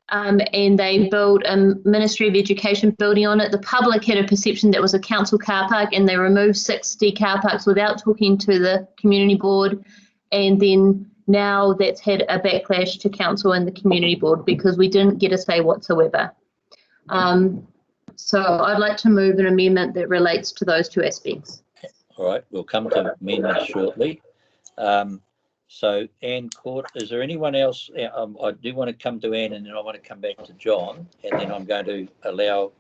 and they built a Ministry of Education building on it. The public had a perception that was a council car park, and they removed 60 car parks without talking to the community board. And then now that's had a backlash to council and the community board because we didn't get a say whatsoever. So I'd like to move an amendment that relates to those two aspects.
All right, we'll come to amendments shortly. So Anne Court, is there anyone else? I do want to come to Anne, and then I want to come back to John, and then I'm going to allow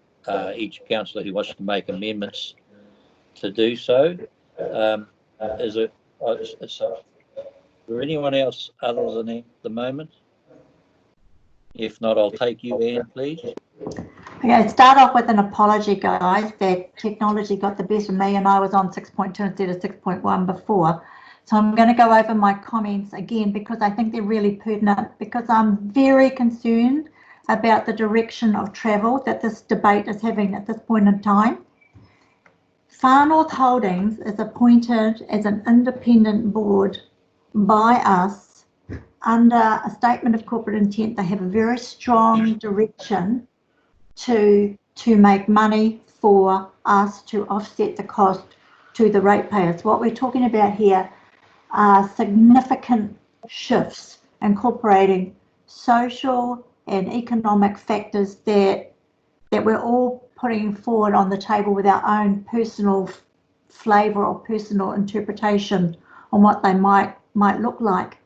each councillor who wants to make amendments to do so. Is there anyone else other than Anne at the moment? If not, I'll take you, Anne, please.
Okay, start off with an apology, guys, that technology got the better of me and I was on 6.2 instead of 6.1 before. So I'm going to go over my comments again because I think they're really pertinent, because I'm very concerned about the direction of travel that this debate is having at this point in time. Far North Holdings is appointed as an independent board by us under a statement of corporate intent. They have a very strong direction to make money for us to offset the cost to the ratepayers. What we're talking about here are significant shifts incorporating social and economic factors that we're all putting forward on the table with our own personal flavour or personal interpretation on what they might look like.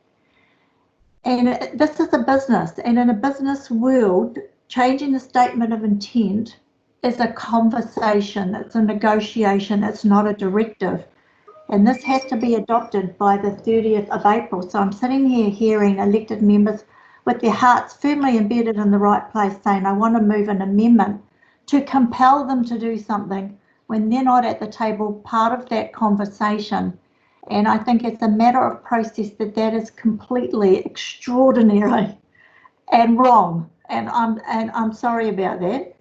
And this is a business, and in a business world, changing the statement of intent is a conversation, it's a negotiation, it's not a directive. And this has to be adopted by the 30th of April. So I'm sitting here hearing elected members with their hearts firmly embedded in the right place saying, I want to move an amendment to compel them to do something when they're not at the table, part of that conversation. And I think it's a matter of process that is completely extraordinary and wrong. And I'm sorry about that.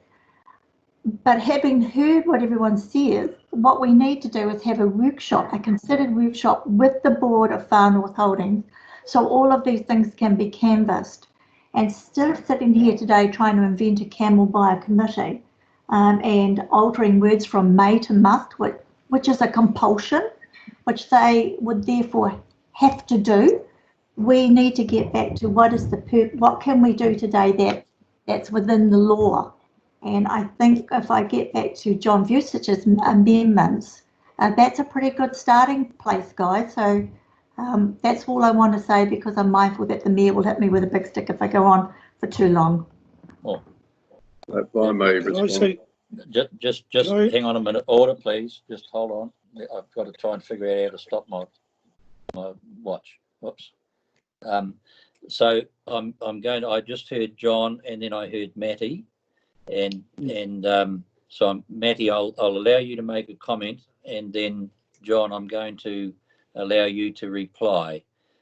But having heard what everyone says, what we need to do is have a workshop, a considered workshop with the board of Far North Holdings, so all of these things can be canvassed. And instead of sitting here today trying to invent a camel by a committee and altering words from may to must, which is a compulsion, which they would therefore have to do, we need to get back to what can we do today that's within the law. And I think if I get back to John Vucic's amendments, that's a pretty good starting place, guys. So that's all I want to say, because I'm mindful that the mayor will hit me with a big stick if I go on for too long.
Well,
if I may respond.
Just hang on a minute. Order, please. Just hold on. I've got to try and figure out how to stop my watch. Whoops. So I just heard John, and then I heard Matty, and so Matty, I'll allow you to make a comment, and then John, I'm going to allow you to reply,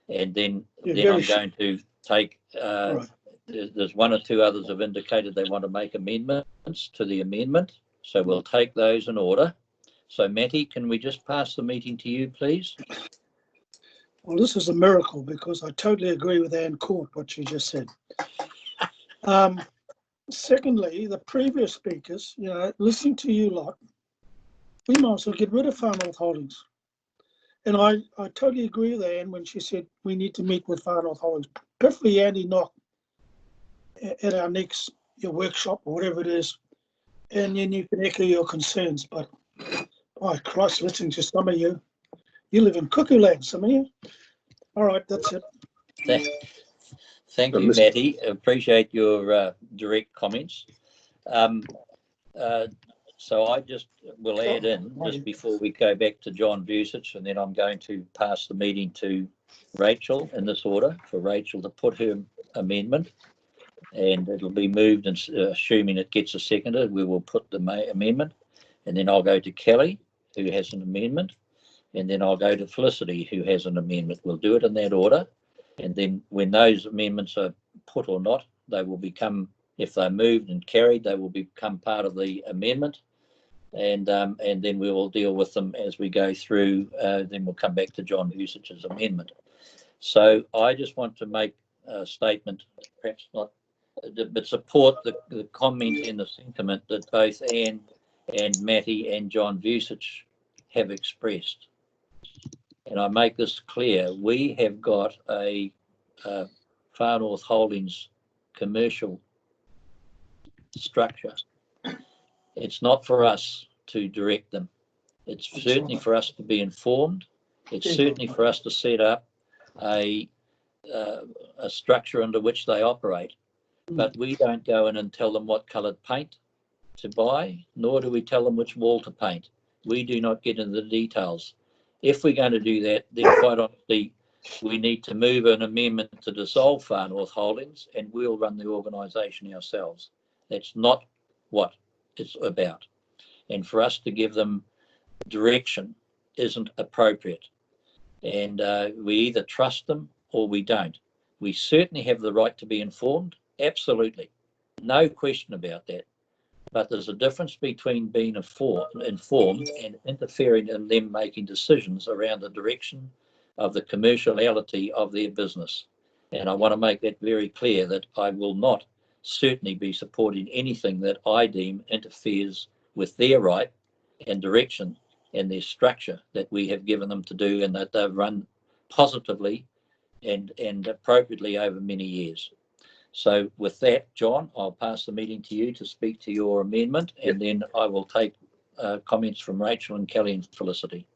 and then I'm going to take.
Right.
There's one or two others have indicated they want to make amendments to the amendment, so we'll take those in order. So Matty, can we just pass the meeting to you, please?
Well, this is a miracle because I totally agree with Ann Court, what she just said. Secondly, the previous speakers, you know, listening to you lot, we might as well get rid of Far North Holdings. And I totally agree with Ann when she said we need to meet with Far North Holdings, preferably Andy Knock at our next workshop or whatever it is, and then you can echo your concerns. But by Christ, listening to some of you, you live in cuckoo land, some of you. All right, that's it.
Thank you, Matty. Appreciate your direct comments. So I just will add in, just before we go back to John Vucic, and then I'm going to pass the meeting to Rachel in this order, for Rachel to put her amendment, and it'll be moved, and assuming it gets a seconder, we will put the amendment, and then I'll go to Kelly, who has an amendment, and then I'll go to Felicity, who has an amendment. We'll do it in that order, and then when those amendments are put or not, they will become, if they're moved and carried, they will become part of the amendment, and then we will deal with them as we go through. Then we'll come back to John Vucic's amendment. So I just want to make a statement, perhaps not, but support the comment and the sentiment that both Anne and Matty and John Vucic have expressed. And I make this clear, we have got a Far North Holdings commercial structure. It's not for us to direct them. It's certainly for us to be informed. It's certainly for us to set up a structure under which they operate. But we don't go in and tell them what coloured paint to buy, nor do we tell them which wall to paint. We do not get into the details. If we're going to do that, then quite honestly, we need to move an amendment to dissolve Far North Holdings, and we'll run the organisation ourselves. That's not what it's about. And for us to give them direction isn't appropriate. And we either trust them or we don't. We certainly have the right to be informed, absolutely. No question about that. But there's a difference between being informed and interfering in them making decisions around the direction of the commerciality of their business. And I want to make that very clear, that I will not certainly be supporting anything that I deem interferes with their right and direction and their structure that we have given them to do, and that they've run positively and appropriately over many years. So with that, John, I'll pass the meeting to you to speak to your amendment, and then I will take comments from Rachel and Kelly and Felicity.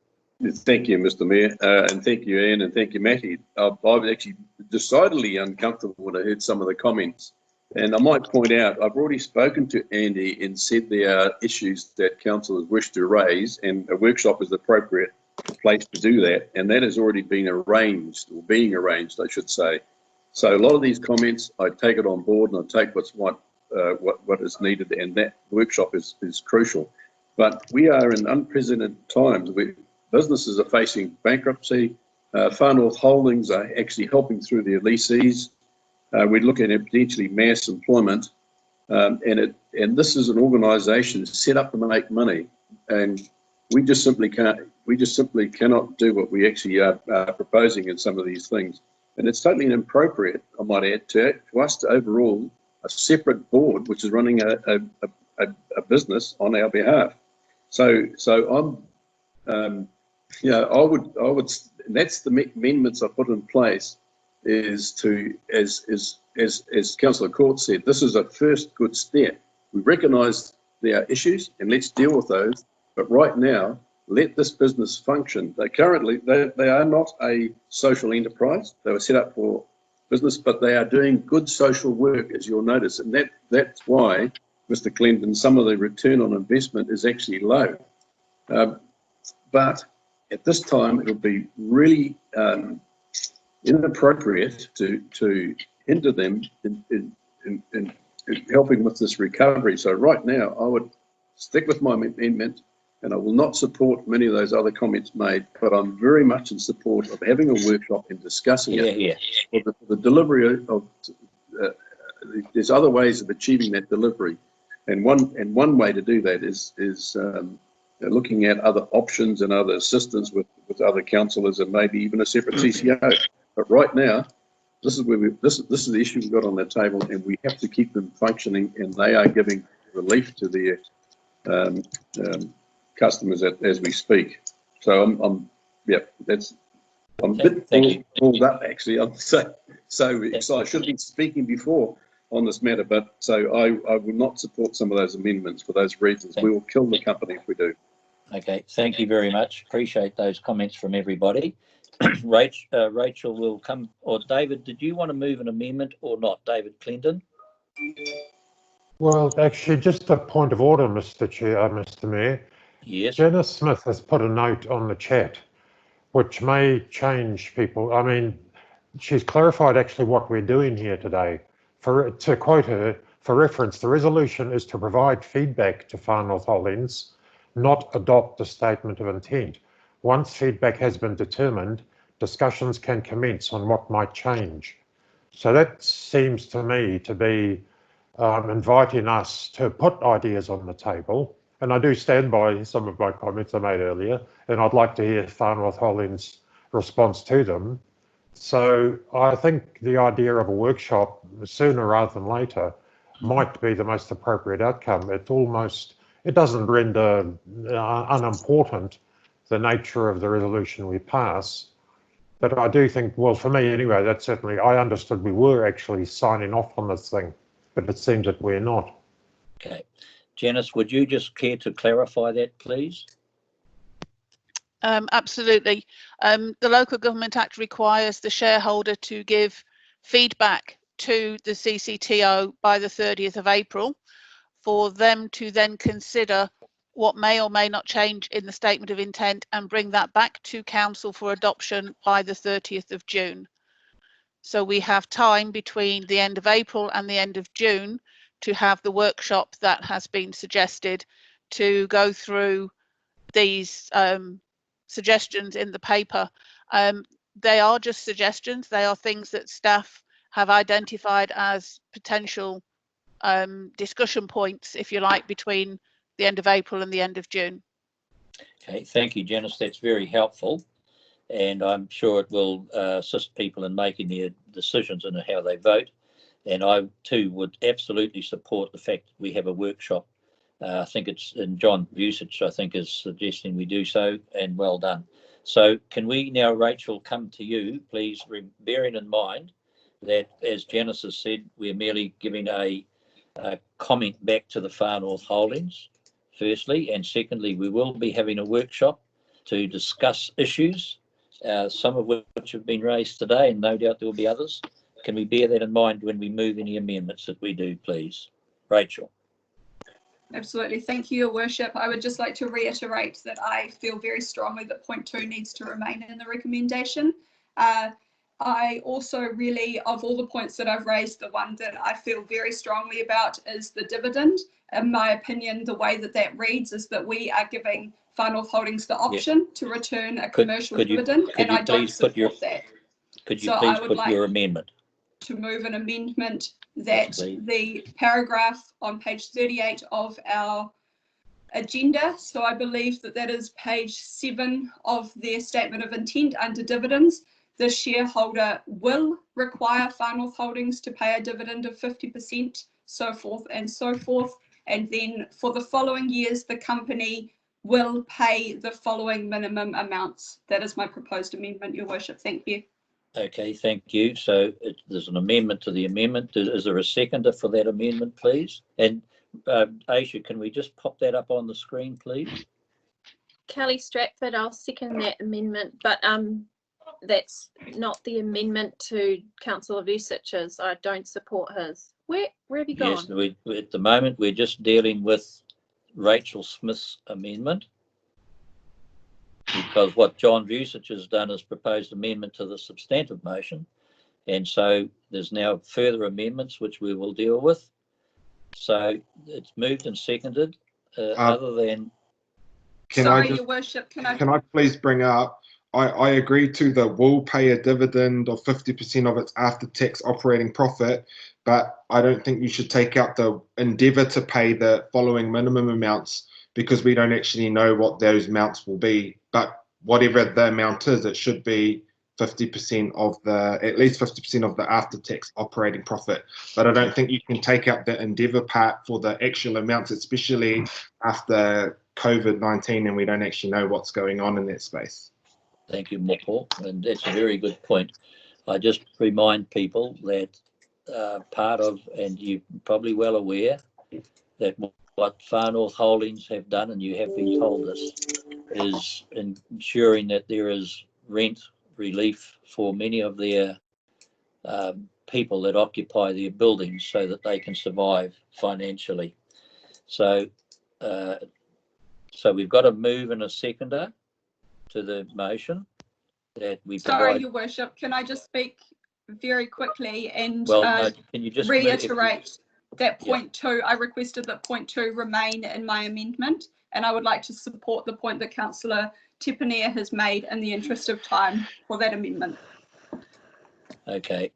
Thank you, Mr. Mayor, and thank you, Anne, and thank you, Matty. I was actually decidedly uncomfortable when I heard some of the comments. And I might point out, I've already spoken to Andy and said there are issues that councillors wish to raise, and a workshop is the appropriate place to do that. And that has already been arranged, or being arranged, I should say. So a lot of these comments, I take it on board, and I take what is needed, and that workshop is crucial. But we are in unprecedented times. Businesses are facing bankruptcy. Far North Holdings are actually helping through their lessees. We're looking at potentially mass employment, and this is an organisation set up to make money, and we just simply cannot do what we actually are proposing in some of these things. And it's totally inappropriate, I might add, to us to overrule a separate board which is running a business on our behalf. So I'm, I would. That's the amendments I put in place. Is to, as Councillor Court said, this is a first good step. We recognise there are issues, and let's deal with those. But right now, let this business function. They are not a social enterprise. They were set up for business, but they are doing good social work, as you'll notice, and that's why, Mr. Clendon, some of the return on investment is actually low. But at this time, it'll be really inappropriate to hinder them in helping with this recovery. So right now, I would stick with my amendment, and I will not support many of those other comments made, but I'm very much in support of having a workshop and discussing it. For the delivery of, there's other ways of achieving that delivery. And one way to do that is looking at other options and other assistance with other councillors and maybe even a separate CCO. But right now, this is where this is the issue we've got on the table, and we have to keep them functioning, and they are giving relief to their customers as we speak. So I'm a bit pulled up actually. I'm so excited. I should have been speaking before on this matter, but so I will not support some of those amendments for those reasons. We will kill the company if we do.
Okay, thank you very much. Appreciate those comments from everybody. Rachel will come, or David, did you want to move an amendment or not? David Clinton?
Well, actually, just a point of order, Mr. Chair, Mr. Mayor.
Yes.
Janice Smith has put a note on the chat, which may change people. I mean, she's clarified actually what we're doing here today. To quote her, for reference, the resolution is to provide feedback to Far North Holdings, not adopt a statement of intent. Once feedback has been determined, discussions can commence on what might change. So that seems to me to be inviting us to put ideas on the table. And I do stand by some of my comments I made earlier, and I'd like to hear Far North Holdings' response to them. So I think the idea of a workshop sooner rather than later might be the most appropriate outcome. It doesn't render unimportant the nature of the resolution we pass. But I do think, well, for me anyway, that's certainly, I understood we were actually signing off on this thing, but it seems that we're not.
Okay. Janice, would you just care to clarify that, please?
Absolutely. The Local Government Act requires the shareholder to give feedback to the CCTO by the 30th of April for them to then consider what may or may not change in the statement of intent and bring that back to council for adoption by the 30th of June. So we have time between the end of April and the end of June to have the workshop that has been suggested to go through these suggestions in the paper. They are just suggestions. They are things that staff have identified as potential discussion points, if you like, between the end of April and the end of June.
Okay, thank you, Janice. That's very helpful, and I'm sure it will assist people in making their decisions and how they vote. And I too would absolutely support the fact that we have a workshop. I think it's in John Vucic, I think, is suggesting we do so, and well done. So can we now, Rachel, come to you, please, bearing in mind that, as Janice has said, we're merely giving a comment back to the Far North Holdings, firstly, and secondly, we will be having a workshop to discuss issues, some of which have been raised today, and no doubt there will be others. Can we bear that in mind when we move any amendments that we do, please? Rachel.
Absolutely. Thank you, Your Worship. I would just like to reiterate that I feel very strongly that point 2 needs to remain in the recommendation. I also really, of all the points that I've raised, the one that I feel very strongly about is the dividend. In my opinion, the way that that reads is that we are giving Far North Holdings the option to return a commercial dividend, and I don't support that.
Could you please put your amendment?
To move an amendment that the paragraph on page 38 of our agenda, so I believe that that is page 7 of their statement of intent under dividends, the shareholder will require Far North Holdings to pay a dividend of 50%, so forth and so forth. And then for the following years, the company will pay the following minimum amounts. That is my proposed amendment, Your Worship. Thank you.
Okay, thank you. So there's an amendment to the amendment. Is there a seconder for that amendment, please? And Aisha, can we just pop that up on the screen, please?
Kelly Stratford, I'll second that amendment, but that's not the amendment to Councillor Vusic's. I don't support his. Where have you gone?
Yes, at the moment we're just dealing with Rachel Smith's amendment. because what John Vucic has done is proposed amendment to the substantive motion. And so there's now further amendments which we will deal with. So it's moved and seconded. Other than
Sorry, Your Worship, can
I please bring up, I agree to the will pay a dividend of 50% of its after-tax operating profit, but I don't think you should take out the endeavour to pay the following minimum amounts, because we don't actually know what those amounts will be. But whatever the amount is, it should be 50% of at least 50% of the after-tax operating profit. But I don't think you can take out the endeavour part for the actual amounts, especially after COVID-19, and we don't actually know what's going on in that space.
Thank you, Paul, and that's a very good point. I just remind people that part of, and you're probably well aware, that what Far North Holdings have done, and you have been told this, is ensuring that there is rent relief for many of their people that occupy their buildings so that they can survive financially. So, so we've got a move and a seconder to the motion that we provide.
Sorry, Your Worship, can I just speak very quickly and
no, can you just
reiterate that point 2, I requested that point 2 remain in my amendment, and I would like to support the point that Councillor Tepanea has made in the interest of time for that amendment.
Okay.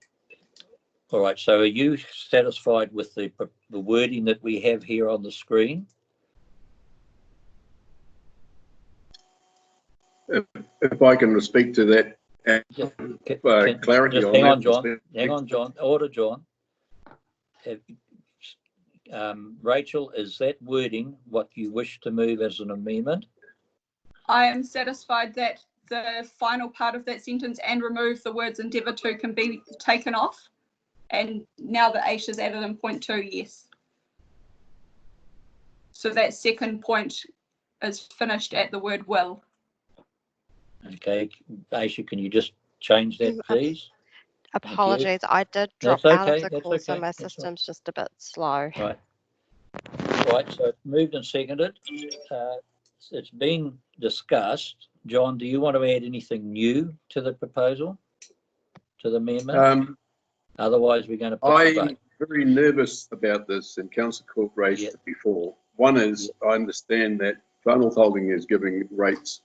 All right, so are you satisfied with the wording that we have here on the screen?
If I can speak to that, clarity
just
on
hang
that.
on, John. Hang on, John. Order, John. Rachel, is that wording what you wish to move as an amendment?
I am satisfied that the final part of that sentence, and remove the words endeavour to, can be taken off. And now that Aisha's added in point 2, yes. So that second point is finished at the word will.
Okay, Aisha, can you just change that, please?
Apologies, I did drop out of the call, so my system's just a bit slow.
Right. Right, so it's moved and seconded. It's been discussed. John, do you want to add anything new to the proposal, to the amendment? Otherwise, we're going to put the vote.
I'm very nervous about this, and Councillor Cook raised it before. One is, I understand that Far North Holding is giving rates,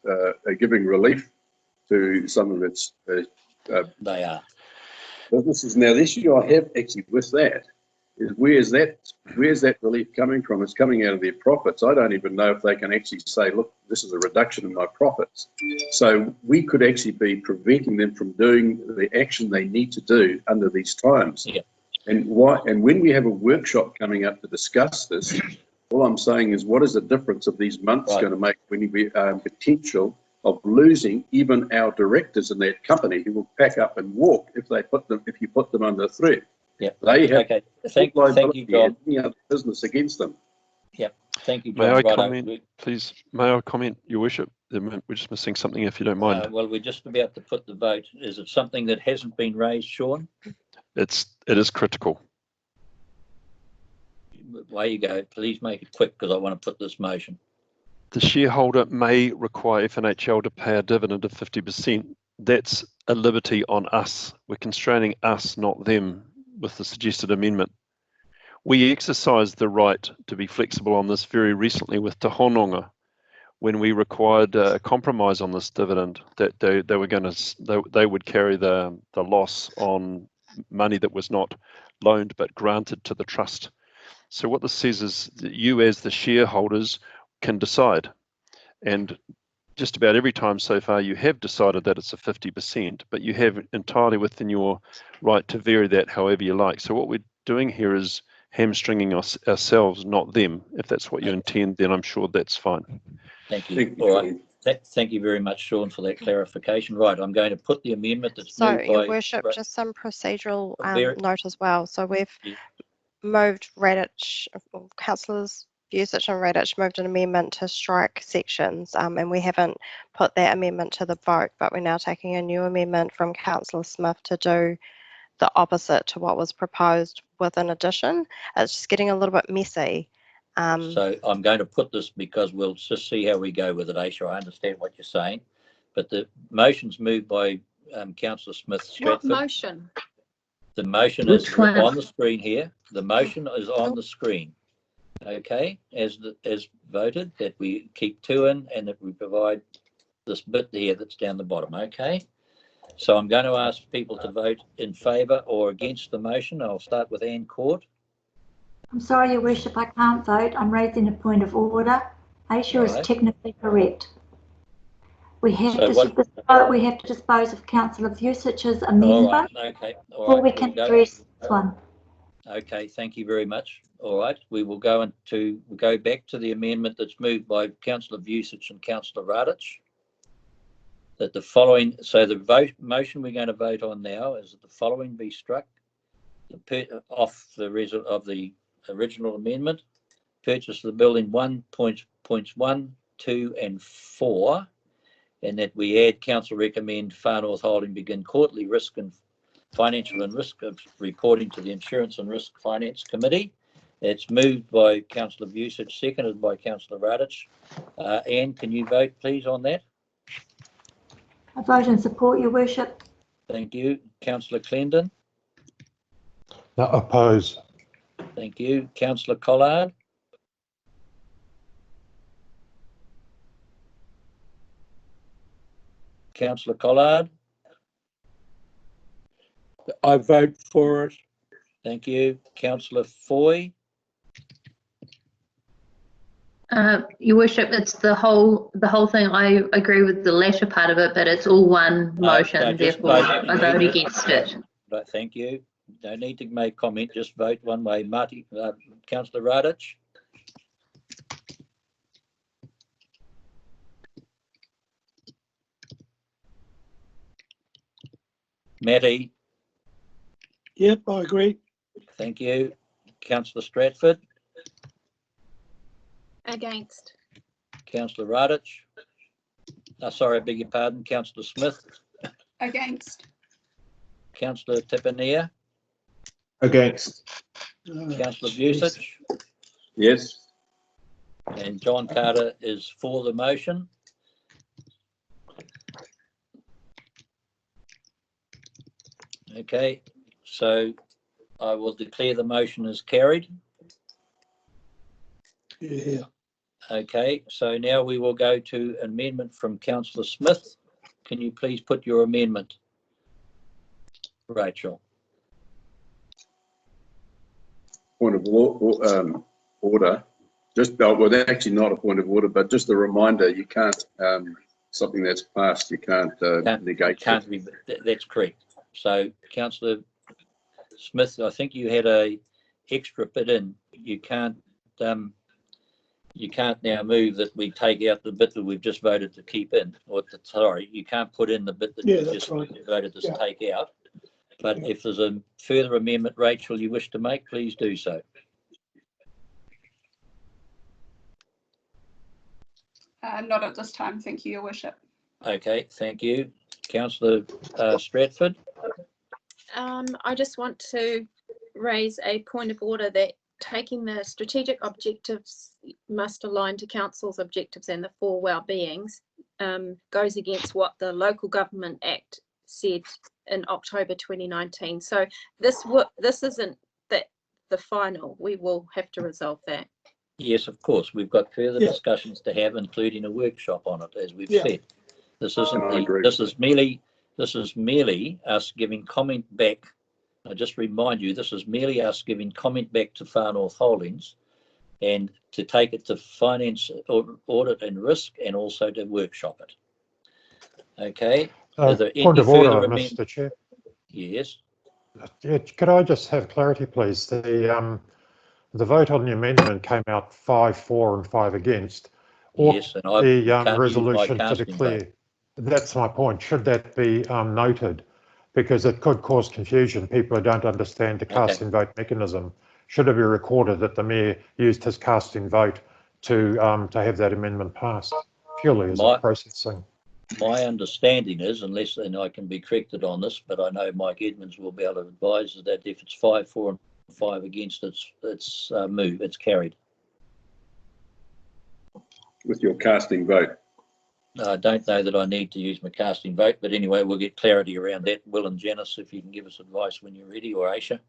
giving relief to some of its
they are
businesses. Now, the issue I have actually with that is where's that relief coming from? It's coming out of their profits. I don't even know if they can actually say, look, this is a reduction in my profits. So we could actually be preventing them from doing the action they need to do under these times.
Yeah.
And when we have a workshop coming up to discuss this, all I'm saying is, what is the difference of these months going to make when we potential of losing even our directors in that company who will pack up and walk if you put them under threat?
Yeah.
They have
Thank you, John.
any other business against them.
Yep. Thank you, John.
May I comment, please? May I comment, Your Worship? We're just missing something, if you don't mind.
Well, we're just about to put the vote. Is it something that hasn't been raised, Sean?
It is critical.
Away you go. Please make it quick, because I want to put this motion.
The shareholder may require FNHL to pay a dividend of 50%. That's a liberty on us. We're constraining us, not them, with the suggested amendment. We exercised the right to be flexible on this very recently with Te Hononga, when we required a compromise on this dividend, that they would carry the loss on money that was not loaned but granted to the trust. So what this says is that you, as the shareholders, can decide. And just about every time so far you have decided that it's a 50%, but you have entirely within your right to vary that however you like. So what we're doing here is hamstringing ourselves, not them. If that's what you intend, then I'm sure that's fine.
Thank you. All right. Thank you very much, Sean, for that clarification. Right, I'm going to put the amendment that's moved by...
So, Your Worship, just some procedural note as well. So we've moved Radich, councillors Vucic and Radich moved an amendment to strike sections, and we haven't put that amendment to the vote, but we're now taking a new amendment from Councillor Smith to do the opposite to what was proposed with an addition. It's just getting a little bit messy.
So I'm going to put this, because we'll just see how we go with it, Aisha. I understand what you're saying. but the motion's moved by Councillor Smith
What
Stratford.
motion?
The motion is
Which one?
on the screen here. The motion is on the screen. Okay, as voted, that we keep 2 in and that we provide this bit here that's down the bottom. Okay, so I'm going to ask people to vote in favour or against the motion. I'll start with Anne Court.
I'm sorry, Your Worship, I can't vote. I'm raising a point of order. Aisha is technically correct. We have to dispose of Councillor Vucic's amendment before we can address this one.
Okay, thank you very much. All right, we will go back to the amendment that's moved by Councillor Vucic and Councillor Radich. That the following, so the motion we're going to vote on now is that the following be struck off the original amendment: purchase of the building 1.1, 2 and 4, and that we add council recommend Far North Holding begin quarterly risk and financial and risk of reporting to the Insurance and Risk Finance Committee. It's moved by Councillor Vucic, seconded by Councillor Radich. Anne, can you vote please on that?
I vote in support, Your Worship.
Thank you. Councillor Clendon?
No, oppose.
Thank you. Councillor Collard? Councillor Collard?
I vote for it.
Thank you. Councillor Foy?
Your Worship, it's the whole thing. I agree with the latter part of it, but it's all one motion, therefore I vote against it.
But thank you. Don't need to make comment, just vote one way. Marty, Councillor Radich? Matty?
Yep, I agree.
Thank you. Councillor Stratford?
Against.
Councillor Radich? Sorry, I beg your pardon. Councillor Smith?
Against.
Councillor Tipania?
Against.
Councillor Vucic?
Yes.
And John Carter is for the motion. Okay, so I will declare the motion as carried.
Yeah.
Okay, so now we will go to amendment from Councillor Smith. Can you please put your amendment, Rachel?
Point of order. Well, actually not a point of order, but just a reminder, you can't, something that's passed, you can't negate.
That's correct. So Councillor Smith, I think you had a extra bit in. You can't now move that we take out the bit that we've just voted to keep in, or sorry, you can't put in the bit that you just voted to take out. But if there's a further amendment, Rachel, you wish to make, please do so.
Not at this time, thank you, Your Worship.
Okay, thank you. Councillor Stratford?
I just want to raise a point of order that taking the strategic objectives must align to council's objectives and the 4 well-beings goes against what the Local Government Act said in October 2019. So this isn't the final. We will have to resolve that.
Yes, of course. We've got further discussions to have, including a workshop on it, as we've said. This isn't. This is merely us giving comment back. I just remind you, this is merely us giving comment back to Far North Holdings, and to take it to finance, audit and risk, and also to workshop it. Okay.
Point of order, Mr. Chair.
Yes.
Could I just have clarity, please? The vote on the amendment came out 5 for and 5 against. Or
yes, and the
resolution to declare. Vote. That's my point. Should that be noted? Because it could cause confusion. People who don't understand the casting vote mechanism. Should it be recorded that the Mayor used his casting vote to have that amendment passed? Purely as a processing.
My understanding is, and I can be corrected on this, but I know Mike Edmonds will be able to advise, is that if it's 5 for and 5 against, it's carried.
With your casting vote.
I don't know that I need to use my casting vote, but anyway, we'll get clarity around that. Will and Janice, if you can give us advice when you're ready, or Aisha.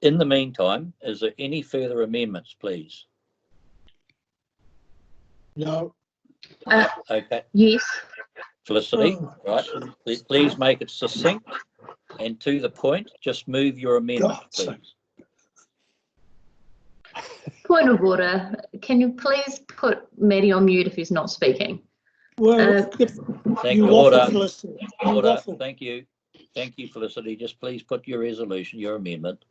In the meantime, is there any further amendments, please?
No.
Okay.
Yes.
Felicity, right. Please make it succinct and to the point. Just move your amendment, please.
Point of order. Can you please put Maddie on mute if he's not speaking?
Well,
Thank you. Order. Order. Thank you. Thank you, Felicity. Just please put your resolution, your amendment.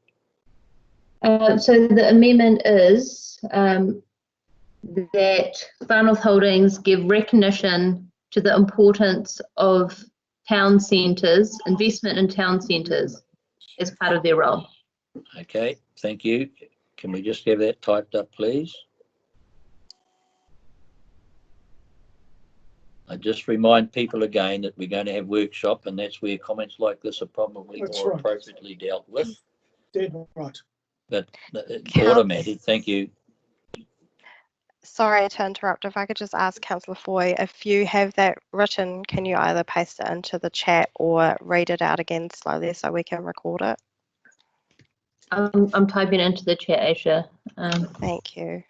So the amendment is that Far North Holdings give recognition to the importance of town centres, investment in town centres as part of their role.
Okay, thank you. Can we just have that typed up, please? I just remind people again that we're going to have workshop, and that's where comments like this are probably more appropriately dealt with.
Dead right.
But automatic, thank you.
Sorry to interrupt. If I could just ask Councillor Foy, if you have that written, can you either paste it into the chat or read it out again slowly so we can record it?
I'm typing into the chat, Aisha.
Thank you.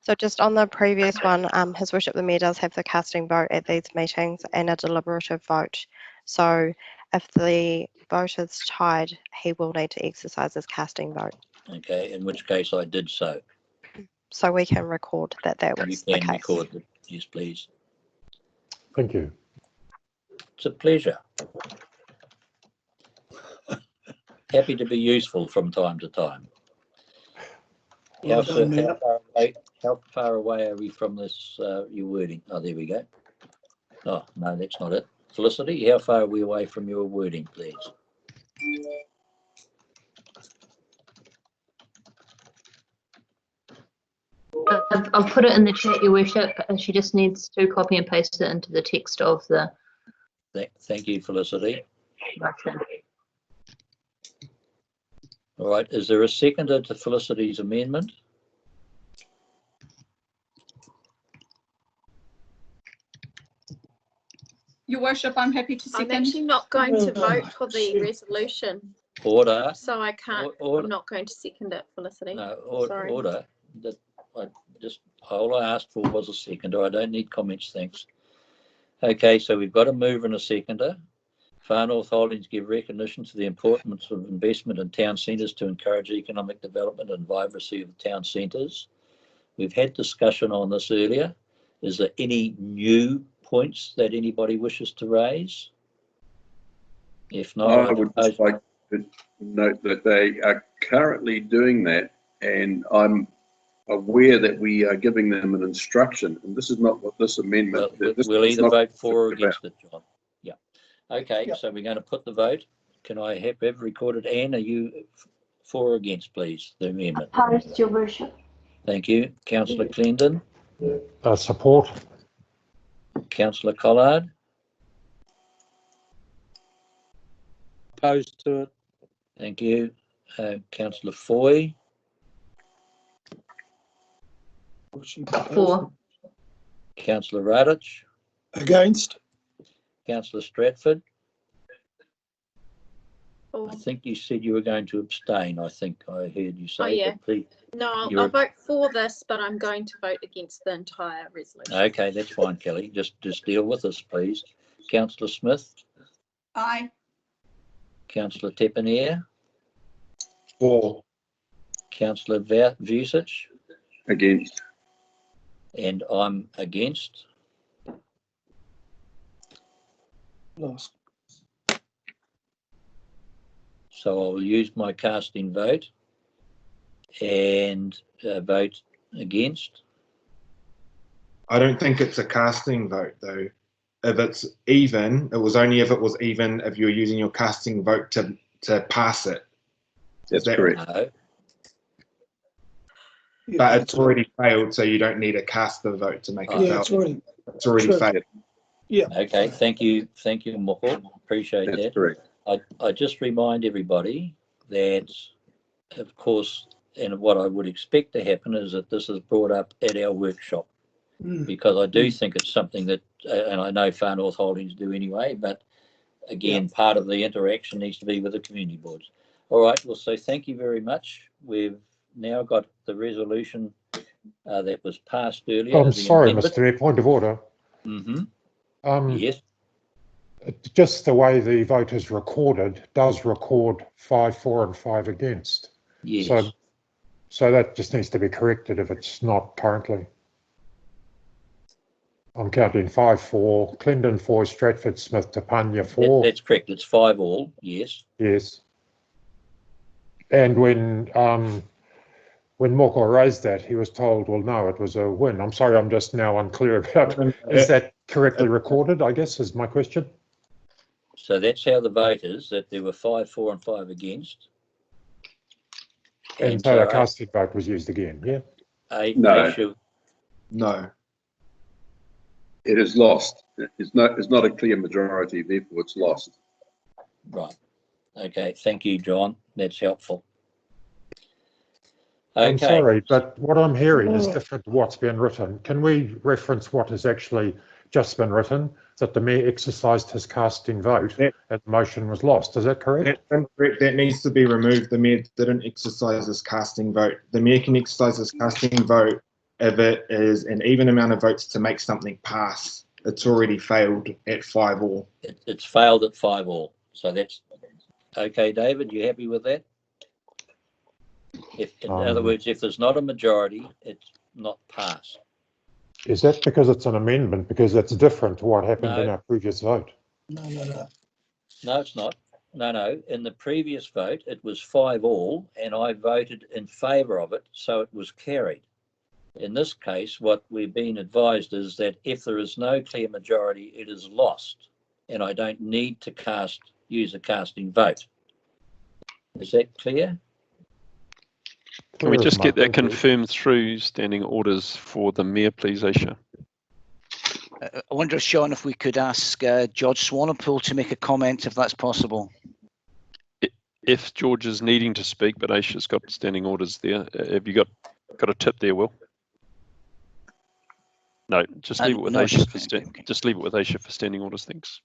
So just on the previous one, His Worship the Mayor does have the casting vote at these meetings and a deliberative vote. So if the vote is tied, he will need to exercise his casting vote.
Okay, in which case I did so.
So we can record that that was the case.
You can record it, yes, please.
Thank you.
It's a pleasure. Happy to be useful from time to time. How far away are we from this, your wording? Oh, there we go. Oh, no, that's not it. Felicity, how far are we away from your wording, please?
I've put it in the chat, Your Worship. She just needs to copy and paste it into the text of the.
Thank you, Felicity.
Motion.
All right, is there a seconder to Felicity's amendment?
Your Worship, I'm happy to second.
I'm actually not going to vote for the resolution.
Order.
So I can't, I'm not going to second it, Felicity.
No,
Sorry.
order. All I asked for was a seconder. I don't need comments, thanks. Okay, so we've got a mover and a seconder. Far North Holdings give recognition to the importance of investment in town centres to encourage economic development and vibrancy of town centres. We've had discussion on this earlier. Is there any new points that anybody wishes to raise? If not,
I would just like to note that they are currently doing that, and I'm aware that we are giving them an instruction, and this is not what this amendment.
We'll either vote for or against it, John. Yeah. Okay, so we're going to put the vote. Can I have recorded? Anne, are you for or against, please, the amendment?
Opposed, Your Worship.
Thank you. Councillor Clendon?
Support.
Councillor Collard?
Opposed to it.
Thank you. Councillor Foy?
For.
Councillor Radich?
Against.
Councillor Stratford?
Oh.
I think you said you were going to abstain. I think I heard you say.
Oh, yeah.
Please,
no, I'll vote for this, but I'm going to vote against the entire resolution.
Okay, that's fine, Kelly. Just deal with this, please. Councillor Smith?
Aye.
Councillor Tepanier?
For.
Councillor Vucic?
Against.
And I'm against.
Lost.
So I will use my casting vote and vote against.
I don't think it's a casting vote though. If it's even, it was only if it was even if you're using your casting vote to pass it.
That's correct.
No.
But it's already failed, so you don't need a cast the vote to make it fail.
Yeah, it's already
failed.
Yeah.
Okay, thank you, Moko. Appreciate
That's
that.
correct.
I just remind everybody that, of course, and what I would expect to happen is that this is brought up at our workshop, because I do think it's something that, and I know Far North Holdings do anyway, but again, part of the interaction needs to be with the community boards. All right, well, so thank you very much. We've now got the resolution that was passed earlier.
I'm
the
sorry,
amendment.
Mr. Mayor, point of order.
Yes.
Just the way the vote is recorded does record 5 for and 5 against.
Yes.
So that just needs to be corrected if it's not currently. I'm counting 5 for, Clendon 4, Stratford, Smith, Tapanya 4.
That's correct. It's 5-all. Yes.
Yes. And when Moko raised that, he was told, well, no, it was a win. I'm sorry, I'm just now unclear about, is that correctly recorded, I guess, is my question.
So that's how the vote is, that there were 5 for and 5 against.
And so a casting vote was used again, yeah?
No. No. It is lost. It's not a clear majority, therefore it's lost.
Right. Okay. Thank you, John. That's helpful. Okay.
I'm sorry, but what I'm hearing is different to what's been written. Can we reference what has actually just been written, that the mayor exercised his casting vote and the motion was lost? Is that correct?
That's incorrect. That needs to be removed. The mayor didn't exercise his casting vote. The mayor can exercise his casting vote if it is an even amount of votes to make something pass. It's already failed at 5-all.
It's failed at 5-all. So that's okay, David. You happy with that? If, in other words, if there's not a majority, it's not passed.
Is that because it's an amendment? Because that's different to what happened in our previous vote.
No, it's not. No. In the previous vote, it was 5-all, and I voted in favour of it, so it was carried. In this case, what we've been advised is that if there is no clear majority, it is lost, and I don't need to use a casting vote. Is that clear?
Can we just get that confirmed through standing orders for the mayor, please, Aisha?
I wonder, Sean, if we could ask George Swanepoel to make a comment, if that's possible.
If George is needing to speak, but Aisha's got standing orders there. Have you got a tip there, Will? No, just leave it with Aisha for just leave it with Aisha for standing orders. Thanks.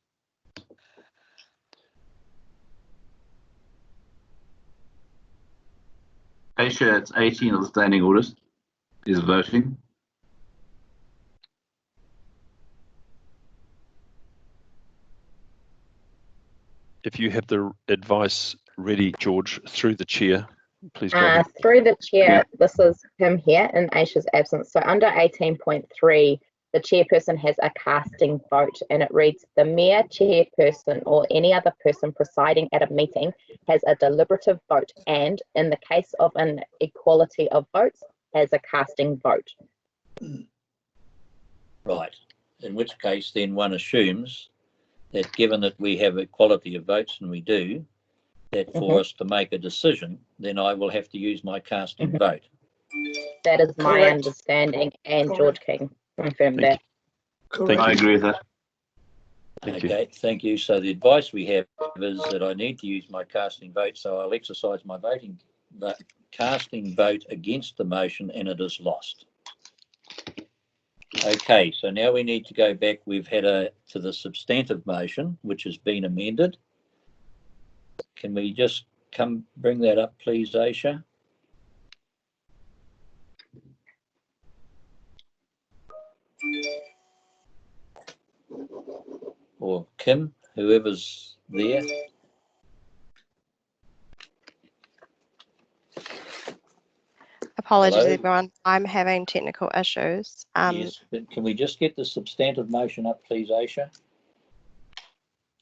Aisha, it's 18 of the standing orders is voting.
If you have the advice ready, George, through the chair, please go ahead.
Through the chair, this is him here in Aisha's absence. So under 18.3, the chairperson has a casting vote, and it reads, the mayor, chairperson, or any other person presiding at a meeting has a deliberative vote, and in the case of an equality of votes, has a casting vote.
Right. In which case, then one assumes that given that we have equality of votes, and we do, that for us to make a decision, then I will have to use my casting vote.
That is my understanding, and George King confirmed that.
I agree with that.
Okay, thank you. So the advice we have is that I need to use my casting vote, so I'll exercise my casting vote against the motion, and it is lost. Okay, so now we need to go back. We've had to the substantive motion, which has been amended. Can we just bring that up, please, Aisha? Or Kim, whoever's there.
Apologies,
Hello?
everyone. I'm having technical issues.
Yes, but can we just get the substantive motion up, please, Aisha?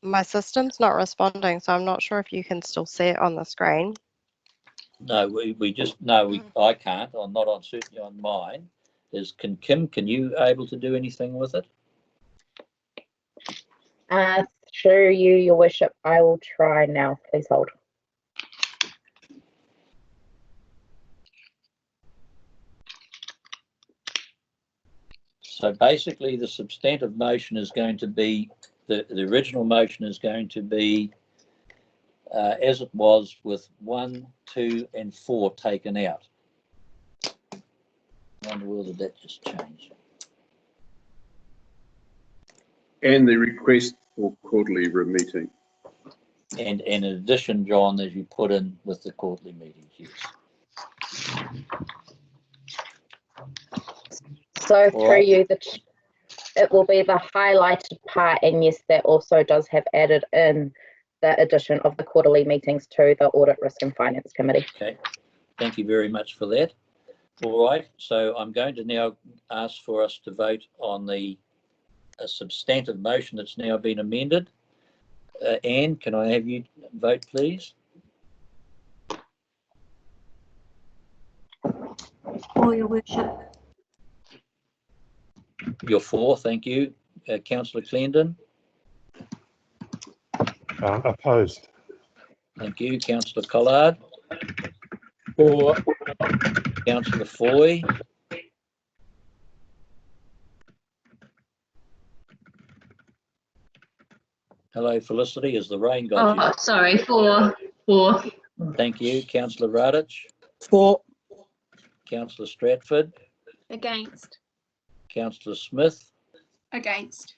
My system's not responding, so I'm not sure if you can still see it on the screen.
No, I can't. I'm not on, certainly on mine. Can you able to do anything with it?
Through you, your worship, I will try now. Please hold.
So basically, the substantive motion is going to be, the original motion is going to be as it was, with 1, 2, and 4 taken out. I wonder whether that just changed.
And the request for quarterly meeting.
And in addition, John, as you put in with the quarterly meetings, yes.
So through you, it will be the highlighted part, and yes, that also does have added in the addition of the quarterly meetings to the Audit, Risk and Finance Committee.
Okay, thank you very much for that. All right, so I'm going to now ask for us to vote on a substantive motion that's now been amended. Anne, can I have you vote, please?
For your worship.
You're for, thank you. Councillor Clendon?
Opposed.
Thank you. Councillor Collard?
For.
Councillor Foy? Hello, Felicity. Has the rain got you?
Oh, sorry, for.
Thank you. Councillor Radich?
For.
Councillor Stratford?
Against.
Councillor Smith?
Against.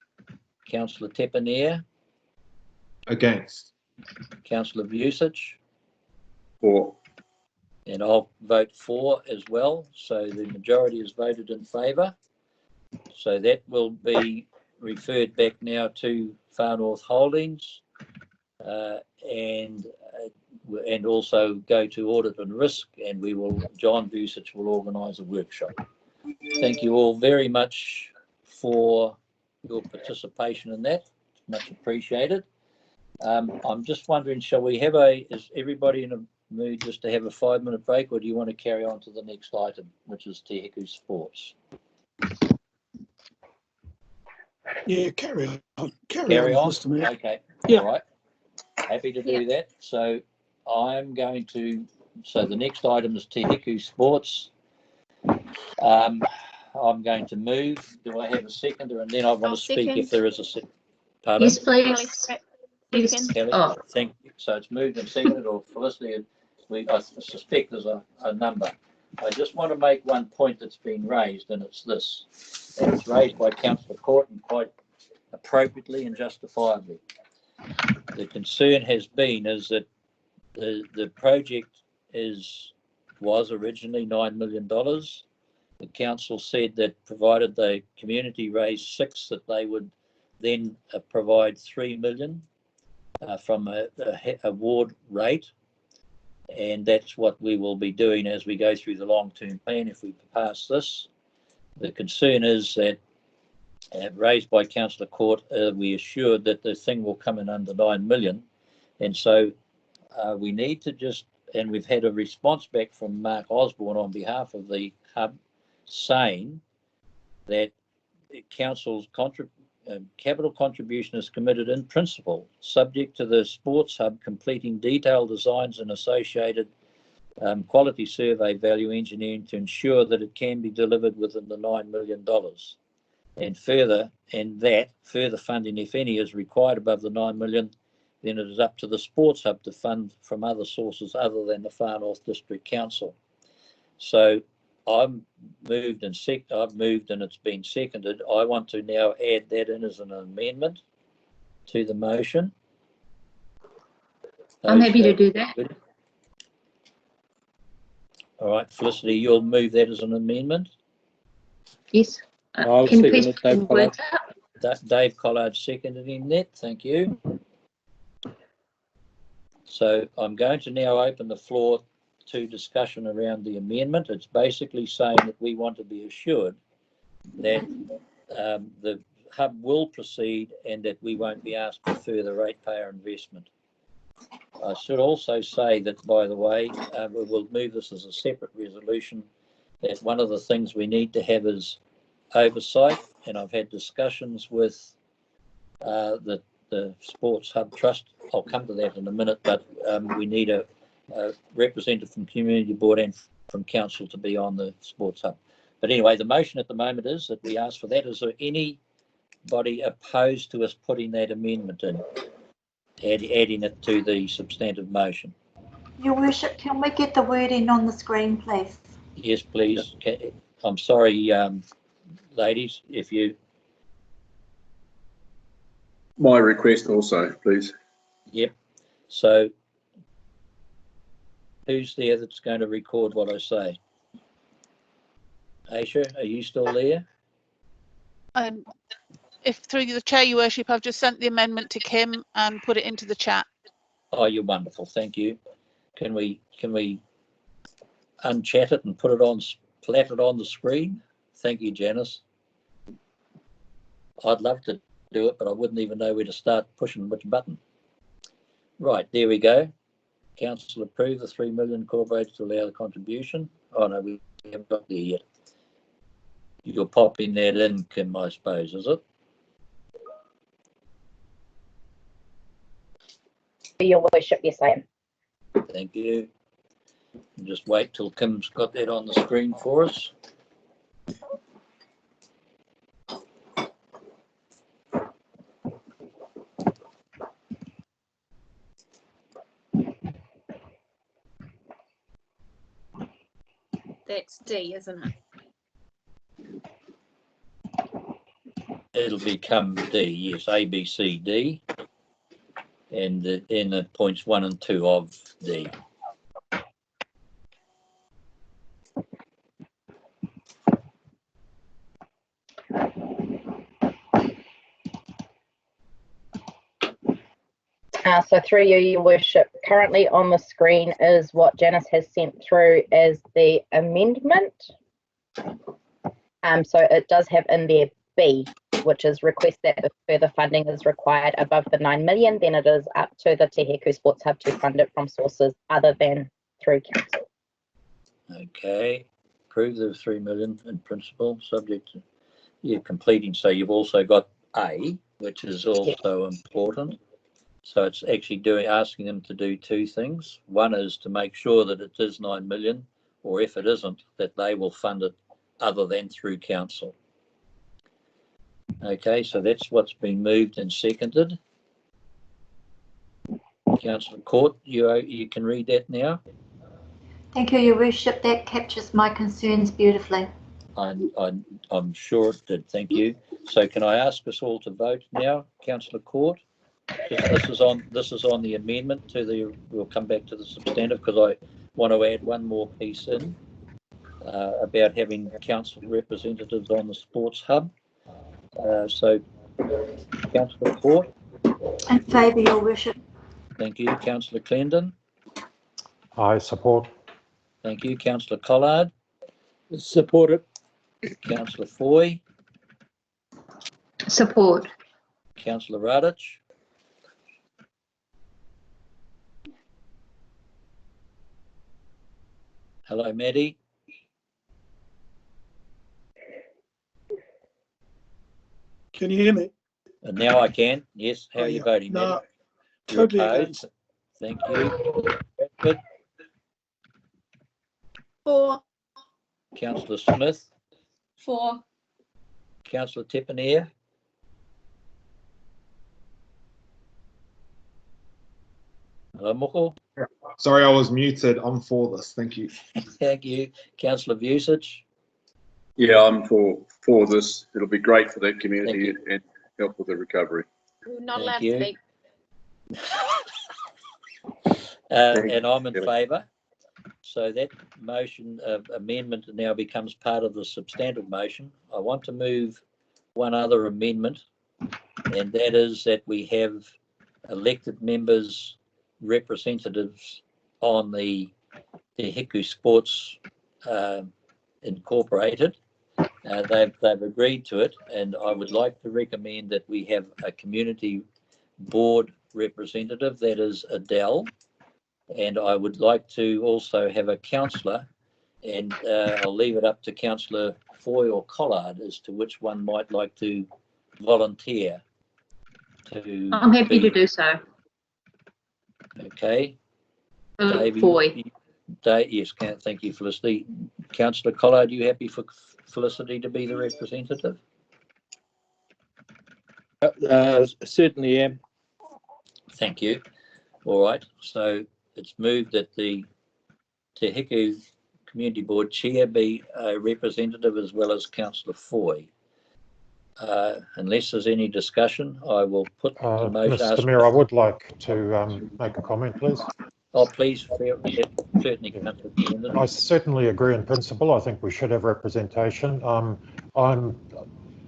Councillor Tepanier?
Against.
Councillor Vucic?
For.
And I'll vote for as well. So the majority has voted in favour. So that will be referred back now to Far North Holdings and also go to Audit and Risk, and John Vucic will organise a workshop. Thank you all very much for your participation in that. Much appreciated. I'm just wondering, shall we have is everybody in a mood just to have a 5-minute break, or do you want to carry on to the next item, which is Te Ahu Sports?
Yeah, carry on.
Carry on?
Mr. Mayor.
Okay,
Yeah.
all right. Happy to do that. So I'm going to, so the next item is Te Ahu Sports. I'm going to move. Do I have a seconder? And then I want to speak if there is a second. Pardon?
Yes, please. Yes.
Kelly,
Oh,
thank you. So it's moved and seconded, or Felicity, I suspect there's a number. I just want to make one point that's been raised, and it's this. And it's raised by Councillor Courtin quite appropriately and justifiably. The concern has been is that the project was originally $9 million. The council said that provided the community raised 6, that they would then provide 3 million from a award rate, and that's what we will be doing as we go through the long-term plan if we pass this. The concern is that raised by Councillor Court, we assured that the thing will come in under 9 million, and so we need to just, and we've had a response back from Mark Osborne on behalf of the hub saying that the council's capital contribution is committed in principle, subject to the sports hub completing detailed designs and associated quality survey value engineering to ensure that it can be delivered within the $9 million. And further funding, if any, is required above the 9 million, then it is up to the sports hub to fund from other sources other than the Far North District Council. So I've moved and it's been seconded. I want to now add that in as an amendment to the motion.
I'm happy to do that.
Good. All right, Felicity, you'll move that as an amendment?
Yes.
I'll
Can you
second
please
it, Dave
put the words out?
Dave Collard seconded in that. Thank you. So I'm going to now open the floor to discussion around the amendment. It's basically saying that we want to be assured that the hub will proceed and that we won't be asked for further ratepayer investment. I should also say that, by the way, we will move this as a separate resolution, that one of the things we need to have is oversight, and I've had discussions with the Sports Hub Trust. I'll come to that in a minute, but we need a representative from Community Board and from Council to be on the Sports Hub. But anyway, the motion at the moment is that we ask for that. Is there anybody opposed to us putting that amendment in, adding it to the substantive motion?
Your Worship, can we get the wording on the screen, please?
Yes, please. I'm sorry, ladies, if you...
My request also, please.
Yep. So who's there that's going to record what I say? Aisha, are you still there?
If through the chair, Your Worship, I've just sent the amendment to Kim and put it into the chat.
Oh, you're wonderful. Thank you. Can we unchat it and put it on, flat it on the screen? Thank you, Janice. I'd love to do it, but I wouldn't even know where to start pushing which button. Right, there we go. Council approved the 3 million incorporated to allow the contribution. Oh no, we haven't got there yet. You're popping that in, Kim, I suppose, is it?
Your Worship, yes, I am.
Thank you. And just wait till Kim's got that on the screen for us.
That's D, isn't it?
It'll become D, yes, A, B, C, D. And then the points 1 and 2 of D.
So through you, Your Worship, currently on the screen is what Janice has sent through as the amendment. So it does have in there B, which is request that if further funding is required above the 9 million, then it is up to the Te Heku Sports Hub to fund it from sources other than through council.
Okay, approve the 3 million in principle, subject to you completing. So you've also got A, which is also important. So it's actually asking them to do two things. One is to make sure that it is 9 million, or if it isn't, that they will fund it other than through council. Okay, so that's what's been moved and seconded. Councillor Court, you can read that now.
Thank you, Your Worship. That captures my concerns beautifully.
I'm sure it did. Thank you. So can I ask us all to vote now, Councillor Court? This is on the amendment to the. We'll come back to the substantive because I want to add one more piece in about having council representatives on the sports hub. So, Councillor Court.
In favour, Your Worship.
Thank you, Councillor Clendon.
I support.
Thank you, Councillor Collard. Support it. Councillor Foy.
Support.
Councillor Radich. Hello, Maddie.
Can you hear me?
And now I can. Yes. How are you voting,
No,
Maddie?
totally against.
Thank you. Bradford.
For.
Councillor Smith.
For.
Councillor Tepanier. Hello, Moko.
Sorry, I was muted. I'm for this. Thank you.
Thank you. Councillor Vusic.
Yeah, I'm for this. It'll be great for that community and help with the recovery.
We're not allowed to speak.
And I'm in favour. So that motion of amendment now becomes part of the substantive motion. I want to move one other amendment, and that is that we have elected members, representatives on the Hiku Sports Incorporated. They've agreed to it, and I would like to recommend that we have a community board representative, that is Adele, and I would like to also have a councillor, and I'll leave it up to Councillor Foy or Collard as to which one might like to volunteer to.
I'm happy to do so.
Okay.
Foy.
Yes, thank you, Felicity. Councillor Collard, are you happy for Felicity to be the representative?
Certainly am.
Thank you. All right, so it's moved that the Te Hiku Community Board Chair be a representative as well as Councillor Foy. Unless there's any discussion, I will put the motion.
Mr. Mayor, I would like to make a comment, please.
Oh, please, certainly, Councillor Clinton.
I certainly agree in principle. I think we should have representation.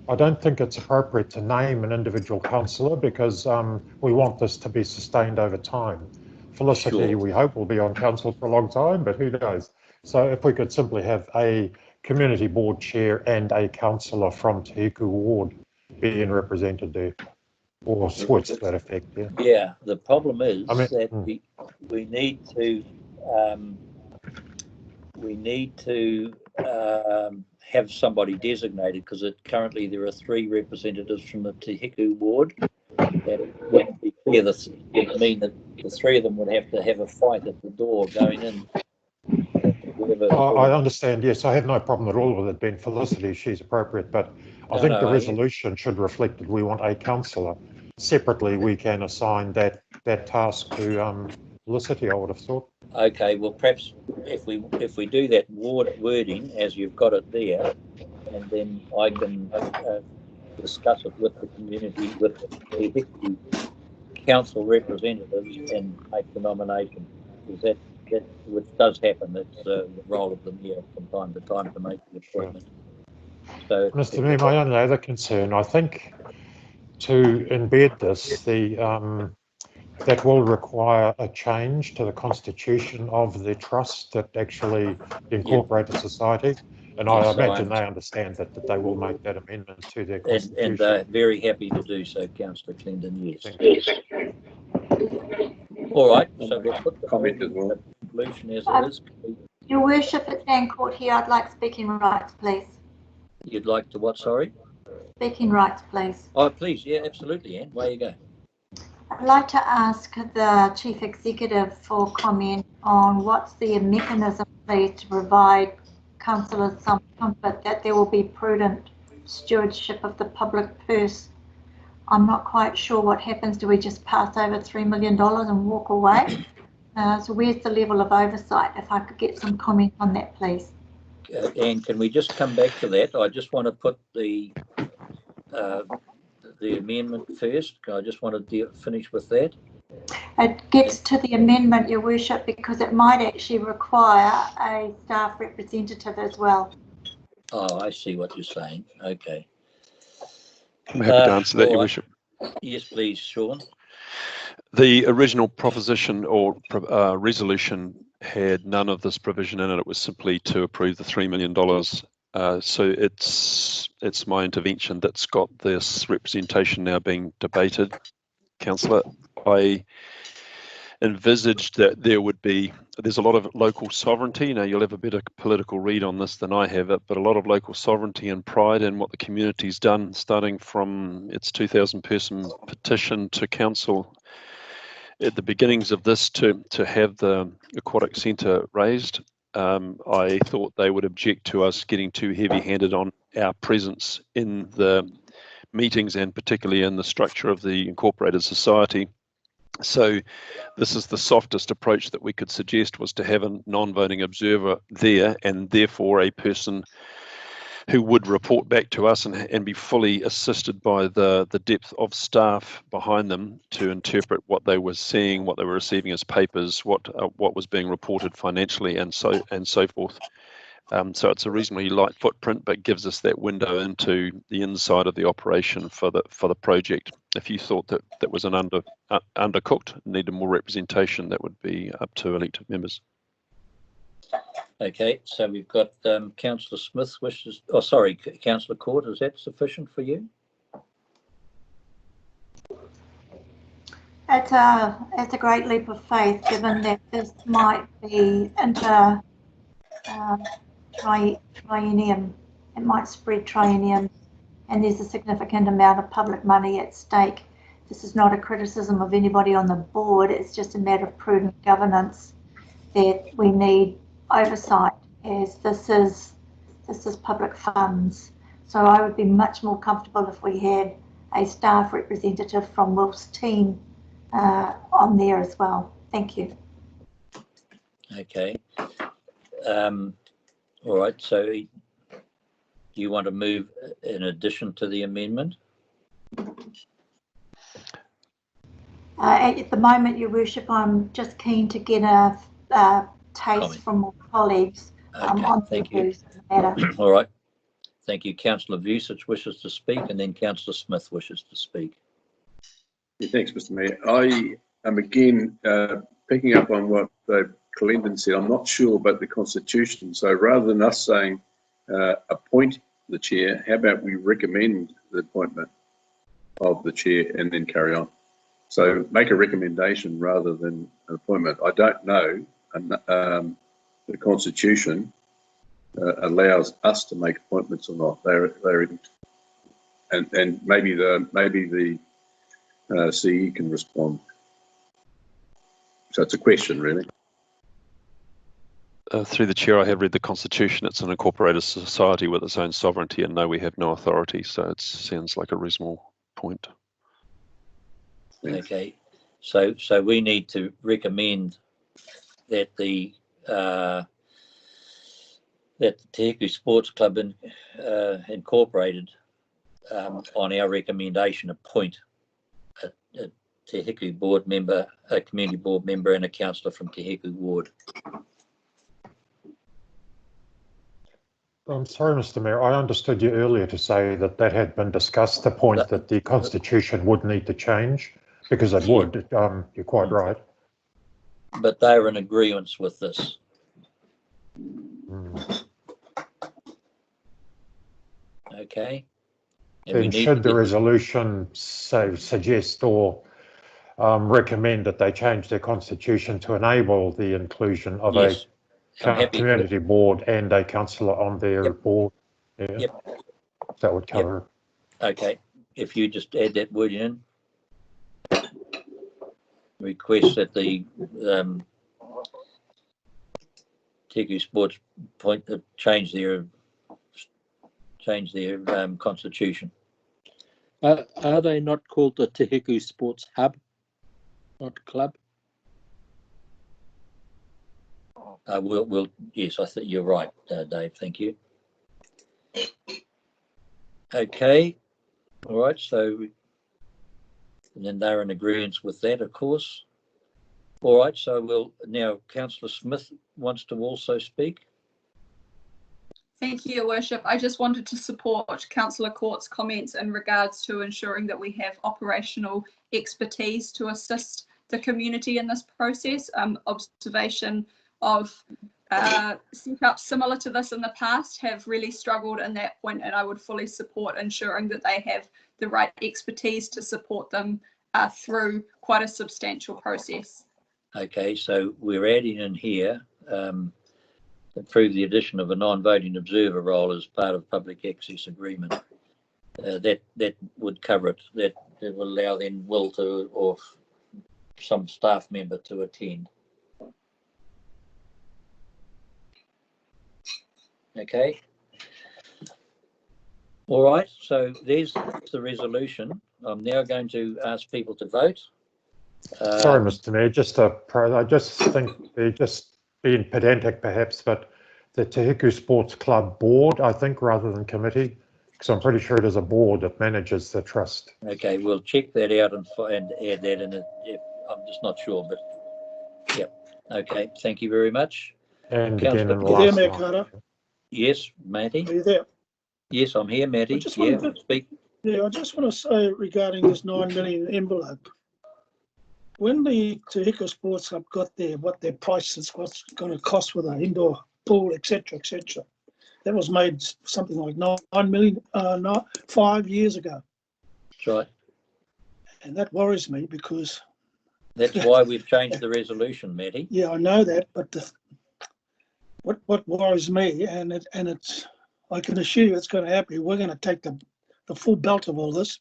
I don't think it's appropriate to name an individual councillor because we want this to be sustained over time. Felicity,
Sure.
we hope, will be on council for a long time, but who knows? So if we could simply have a community board chair and a councillor from Te Hiku ward being represented there, or switch to that effect. Yeah.
Yeah. The problem is that we need to have somebody designated because currently there are 3 representatives from the Te Hiku ward. That would be clear. This would mean that the 3 of them would have to have a fight at the door going in.
I understand. Yes, I have no problem at all with it being Felicity. She's appropriate, but I think the resolution should reflect that we want a councillor. Separately, we can assign that task to Felicity, I would have thought.
Okay, well, perhaps if we do that wording as you've got it there, and then I can discuss it with the community, with the council representatives, and make the nomination. Is that which does happen? It's the role of the mayor from time to time to make the appointment. So,
Mr. Mayor, my only other concern, I think, to embed this, that will require a change to the constitution of the trust that actually incorporated society. And I imagine they understand that they will make that amendment to their constitution.
And they're very happy to do so, Councillor Clendon, yes. All right, so we'll put the comment as well. Conclusion as it is.
Your Worship, it's Anne Court here. I'd like speaking rights, please.
You'd like to what, sorry?
Speaking rights, please.
Oh, please, yeah, absolutely, Anne. Way you go.
I'd like to ask the Chief Executive for comment on what's the mechanism, please, to provide councillors some comfort that there will be prudent stewardship of the public purse. I'm not quite sure what happens. Do we just pass over $3 million and walk away? So where's the level of oversight? If I could get some comment on that, please.
Anne, can we just come back to that? I just want to put the amendment first. I just want to finish with that.
It gets to the amendment, Your Worship, because it might actually require a staff representative as well.
Oh, I see what you're saying. Okay.
I'm happy to answer that, Your Worship.
Yes, please, Sean.
The original proposition or resolution had none of this provision in it. It was simply to approve the $3 million. So it's my intervention that's got this representation now being debated. Councillor, I envisaged that there's a lot of local sovereignty. Now, you'll have a better political read on this than I have it, but a lot of local sovereignty and pride in what the community's done, starting from its 2,000 person petition to council at the beginnings of this to have the aquatic centre raised. I thought they would object to us getting too heavy-handed on our presence in the meetings and particularly in the structure of the incorporated society. So this is the softest approach that we could suggest, was to have a non-voting observer there, and therefore a person who would report back to us and be fully assisted by the depth of staff behind them to interpret what they were seeing, what they were receiving as papers, what was being reported financially, and so forth. So it's a reasonably light footprint, but gives us that window into the inside of the operation for the project. If you thought that was an undercooked, needed more representation, that would be up to elected members.
Okay, so we've got Councillor Smith wishes. Oh, sorry, Councillor Court. Is that sufficient for you?
It's a great leap of faith, given that this might be into triennium. It might spread triennium, and there's a significant amount of public money at stake. This is not a criticism of anybody on the board. It's just a matter of prudent governance that we need oversight, as this this is public funds. So I would be much more comfortable if we had a staff representative from Wolf's team on there as well. Thank you.
Okay. All right. So do you want to move in addition to the amendment?
At the moment, Your Worship, I'm just keen to get a taste from more colleagues on the views of the matter.
All right. Thank you. Councillor Vucic wishes to speak, and then Councillor Smith wishes to speak.
Yeah, thanks, Mr. Mayor. I am again picking up on what Dave Clendon said. I'm not sure about the Constitution. So rather than us saying appoint the chair, how about we recommend the appointment of the chair and then carry on? So make a recommendation rather than an appointment. I don't know. The Constitution allows us to make appointments or not. And maybe the CE can respond. So it's a question, really.
Through the chair, I have read the Constitution. It's an incorporated society with its own sovereignty, and no, we have no authority. So it sounds like a reasonable point.
Okay, so we need to recommend that the Te Heku Sports Club Incorporated, on our recommendation, appoint a Te Heku board member, a community board member, and a councillor from Te Heku ward.
I'm sorry, Mr. Mayor. I understood you earlier to say that that had been discussed, the point that the Constitution would need to change, because it would. You're quite right.
But they're in agreement with this. Okay.
And then should the resolution suggest or recommend that they change their Constitution to enable the inclusion of a community board and a councillor on their board? Yeah.
Yep.
That would cover it.
Okay. If you just add that word in. Request that the Te Heku Sports point change their constitution.
Are they not called the Te Heku Sports Hub, not club?
Yes, I think you're right, Dave. Thank you. Okay. All right. So. And then they're in agreement with that, of course. All right, so we'll now, Councillor Smith wants to also speak.
Thank you, Your Worship. I just wanted to support Councillor Court's comments in regards to ensuring that we have operational expertise to assist the community in this process. Observation of setups similar to this in the past have really struggled in that point, and I would fully support ensuring that they have the right expertise to support them through quite a substantial process. Okay, so we're adding in here approve the addition of a non-voting observer role as part of public access agreement. That would cover it. That will allow then Will to or some staff member to attend. Okay. All right, so there's the resolution. I'm now going to ask people to vote.
Sorry, Mr. Mayor, I just think they're just being pedantic perhaps, but the Te Heku Sports Club board, I think, rather than committee, because I'm pretty sure it is a board that manages the trust.
Okay, we'll check that out and add that in. I'm just not sure, but yeah. Okay, thank you very much.
And again, in the
last there, Carter?
Yes, Matty.
Are you there?
Yes, I'm here, Matty. Speak.
Yeah, I just want to say regarding this 9 million envelope. When the Te Heku Sports Hub got there, what their prices, what's going to cost with an indoor pool, etc., that was made something like 9 million 5 years ago.
That's right.
And that worries me because
that's why we've changed the resolution, Matty.
Yeah, I know that, but what worries me, and it's I can assure you it's going to happen. We're going to take the full belt of all this,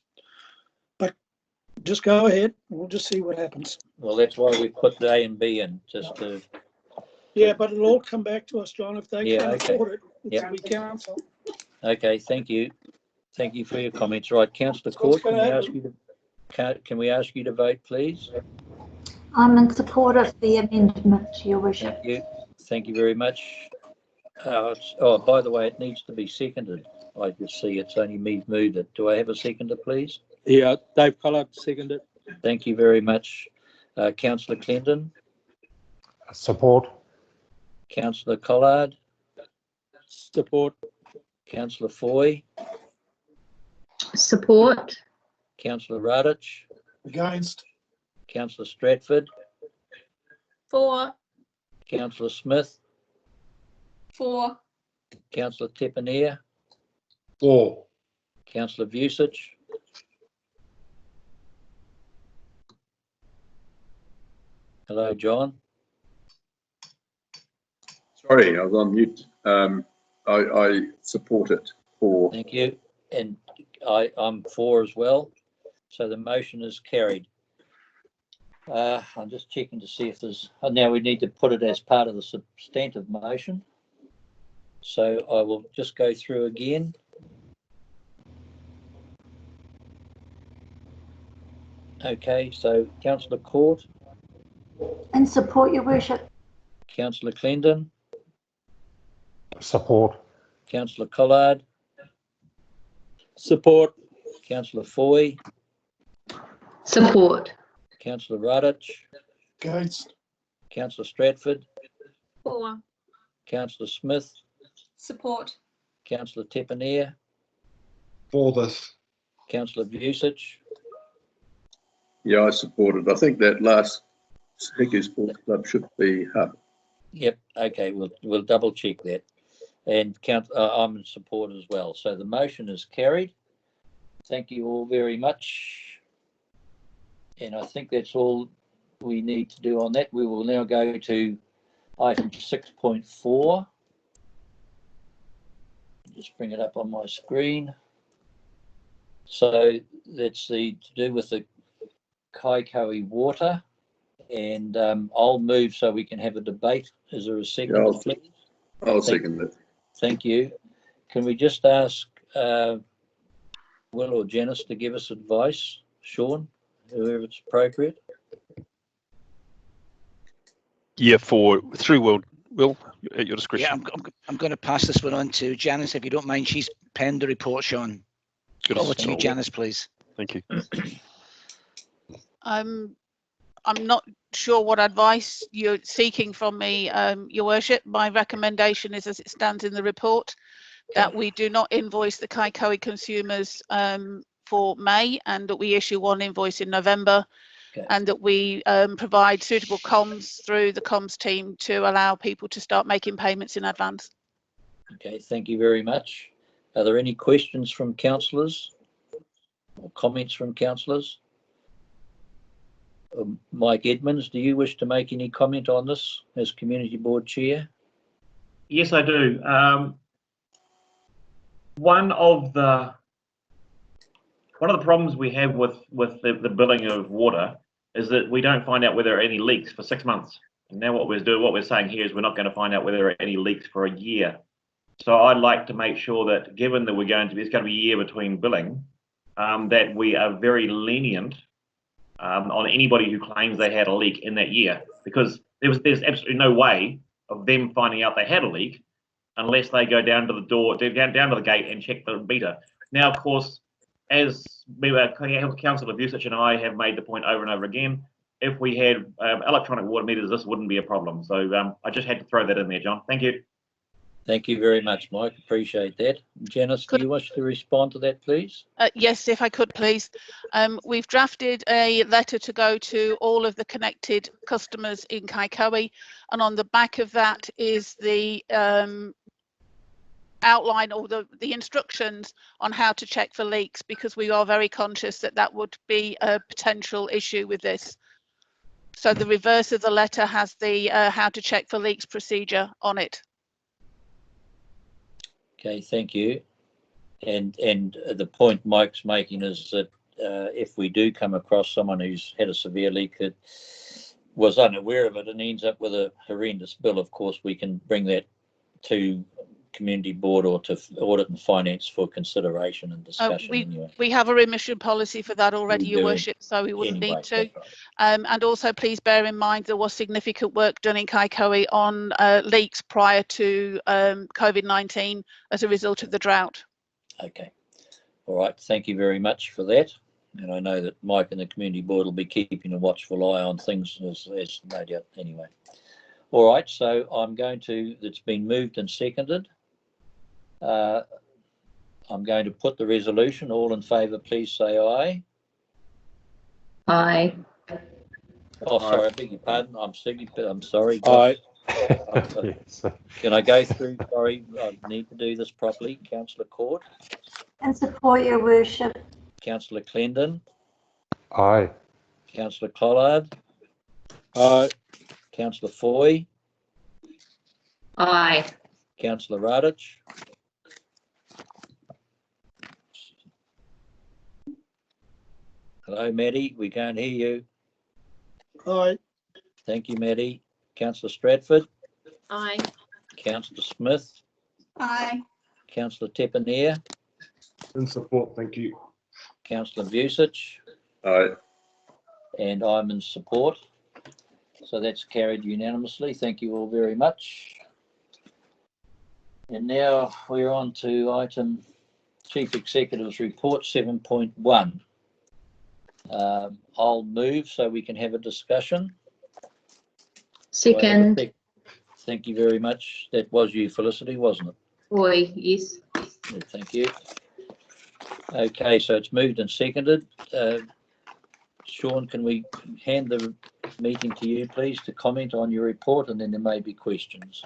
but just go ahead. We'll just see what happens.
Well, that's why we put the A and B in, just to.
Yeah, but it'll all come back to us, John, if they can't afford it.
Yep.
We council.
Okay, thank you. Thank you for your comments. Right, Councillor Court, can we ask you to vote, please?
I'm in support of the amendment, Your Worship.
Thank you. Thank you very much. Oh, by the way, it needs to be seconded. I just see it's only me moved it. Do I have a seconder, please?
Yeah, Dave Collard, seconded.
Thank you very much. Councillor Clendon.
Support.
Councillor Collard.
Support.
Councillor Foy.
Support.
Councillor Radich.
Against.
Councillor Stratford.
For.
Councillor Smith.
For.
Councillor Tepaneer.
For.
Councillor Vucic. Hello, John.
Sorry, I was on mute. I support it. For.
Thank you. And I'm for as well. So the motion is carried. I'm just checking to see if there's, now we need to put it as part of the substantive motion. So I will just go through again. Okay, so Councillor Court.
In support, Your Worship.
Councillor Clendon.
Support.
Councillor Collard.
Support.
Councillor Foy.
Support.
Councillor Radich.
Against.
Councillor Stratford.
For.
Councillor Smith.
Support.
Councillor Tepaneer.
For this.
Councillor Vucic.
Yeah, I support it. I think that last Hiku Sports Club should be Hub.
Yep. Okay. We'll double check that. And I'm in support as well. So the motion is carried. Thank you all very much. And I think that's all we need to do on that. We will now go to item 6.4. Just bring it up on my screen. So that's to do with the Kaikohe water. And I'll move so we can have a debate. Is there a second, please?
I'll second that.
Thank you. Can we just ask Will or Janice to give us advice? Sean, whoever it's appropriate.
Yeah, through Will, at your discretion.
Yeah, I'm going to pass this one on to Janice, if you don't mind. She's penned the report, Sean. Over to you, Janice, please.
Thank you.
I'm not sure what advice you're seeking from me, Your Worship. My recommendation is, as it stands in the report, that we do not invoice the Kaikohe consumers for May, and that we issue one invoice in November, and that we provide suitable comms through the comms team to allow people to start making payments in advance.
Okay, thank you very much. Are there any questions from councillors or comments from councillors? Mike Edmonds, do you wish to make any comment on this as Community Board Chair?
Yes, I do. One of the problems we have with the billing of water is that we don't find out whether there are any leaks for 6 months. And now what we're saying here is we're not going to find out whether there are any leaks for a year. So I'd like to make sure that, given that it's going to be a year between billing, that we are very lenient on anybody who claims they had a leak in that year, because there's absolutely no way of them finding out they had a leak unless they go down to the door, down to the gate and check the meter. Now, of course, as Councillor Vucic and I have made the point over and over again, if we had electronic water meters, this wouldn't be a problem. So I just had to throw that in there, John. Thank you.
Thank you very much, Mike. Appreciate that. Janice, do you wish to respond to that, please?
Yes, if I could, please. We've drafted a letter to go to all of the connected customers in Kaikohe, and on the back of that is the outline or the instructions on how to check for leaks, because we are very conscious that that would be a potential issue with this. So the reverse of the letter has the how to check for leaks procedure on it.
Okay, thank you. And the point Mike's making is that if we do come across someone who's had a severe leak that was unaware of it and ends up with a horrendous bill, of course, we can bring that to community board or to audit and finance for consideration and discussion anyway.
We have a remission policy for that already, Your Worship, so we wouldn't need to.
That's right.
And also please bear in mind there was significant work done in Kaikohe on leaks prior to COVID-19 as a result of the drought.
Okay. All right. Thank you very much for that. And I know that Mike and the community board will be keeping a watchful eye on things as no doubt anyway. All right. So I'm going to, it's been moved and seconded. I'm going to put the resolution. All in favour, please say aye.
Aye.
Oh, sorry, I beg your pardon. I'm sorry.
Aye.
Can I go through? Sorry, I need to do this properly. Councillor Court.
And support, Your Worship.
Councillor Clendon.
Aye.
Councillor Collard.
Aye.
Councillor Foy.
Aye.
Councillor Radich. Hello, Maddie. We can't hear you.
Aye.
Thank you, Maddie. Councillor Stratford.
Aye.
Councillor Smith.
Aye.
Councillor Tepanier.
In support, thank you.
Councillor Vucic.
Aye.
And I'm in support. So that's carried unanimously. Thank you all very much. And now we're on to item Chief Executive's Report 7.1. I'll move so we can have a discussion.
Second.
Thank you very much. That was you, Felicity, wasn't it?
Boy, yes.
Yeah, thank you. Okay, so it's moved and seconded. Sean, can we hand the meeting to you, please, to comment on your report, and then there may be questions.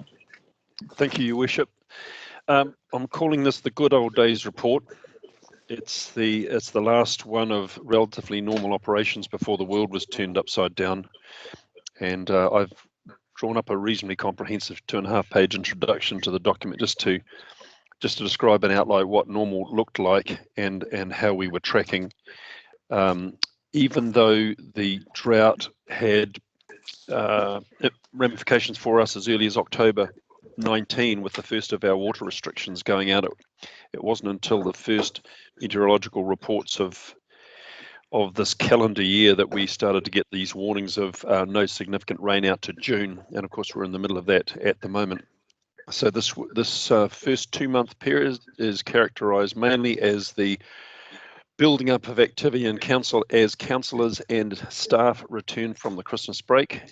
Thank you, Your Worship. I'm calling this the good old days report. It's the last one of relatively normal operations before the world was turned upside down, and I've drawn up a reasonably comprehensive 2.5-page introduction to the document just to describe and outline what normal looked like and how we were tracking. Even though the drought had ramifications for us as early as October 19 with the first of our water restrictions going out, it wasn't until the first meteorological reports of this calendar year that we started to get these warnings of no significant rain out to June, and of course we're in the middle of that at the moment. So this first 2-month period is characterised mainly as the building up of activity in council as councillors and staff return from the Christmas break,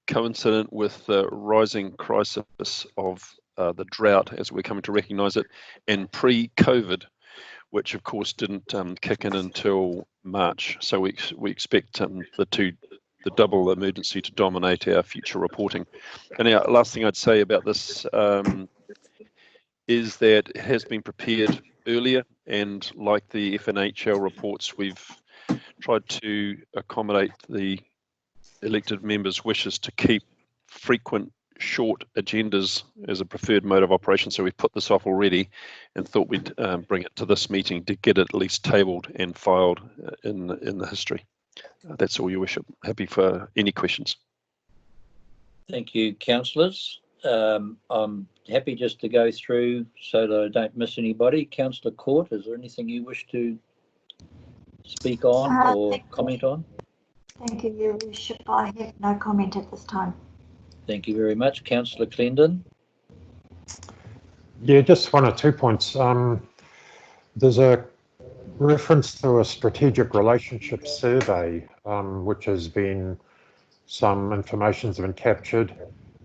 coincident with the rising crisis of the drought as we're coming to recognise it, and pre-COVID, which of course didn't kick in until March. So we expect the double emergency to dominate our future reporting. And our last thing I'd say about this is that it has been prepared earlier, and like the FNHL reports, we've tried to accommodate the elected members' wishes to keep frequent short agendas as a preferred mode of operation. So we've put this off already and thought we'd bring it to this meeting to get it at least tabled and filed in the history. That's all, Your Worship. Happy for any questions.
Thank you, councillors. I'm happy just to go through so that I don't miss anybody. Councillor Court, is there anything you wish to speak on or comment on?
Thank you, Your Worship. I have no comment at this time.
Thank you very much. Councillor Clendon.
Yeah, just 1 or 2 points. There's a reference to a strategic relationship survey, which has been, some information's been captured.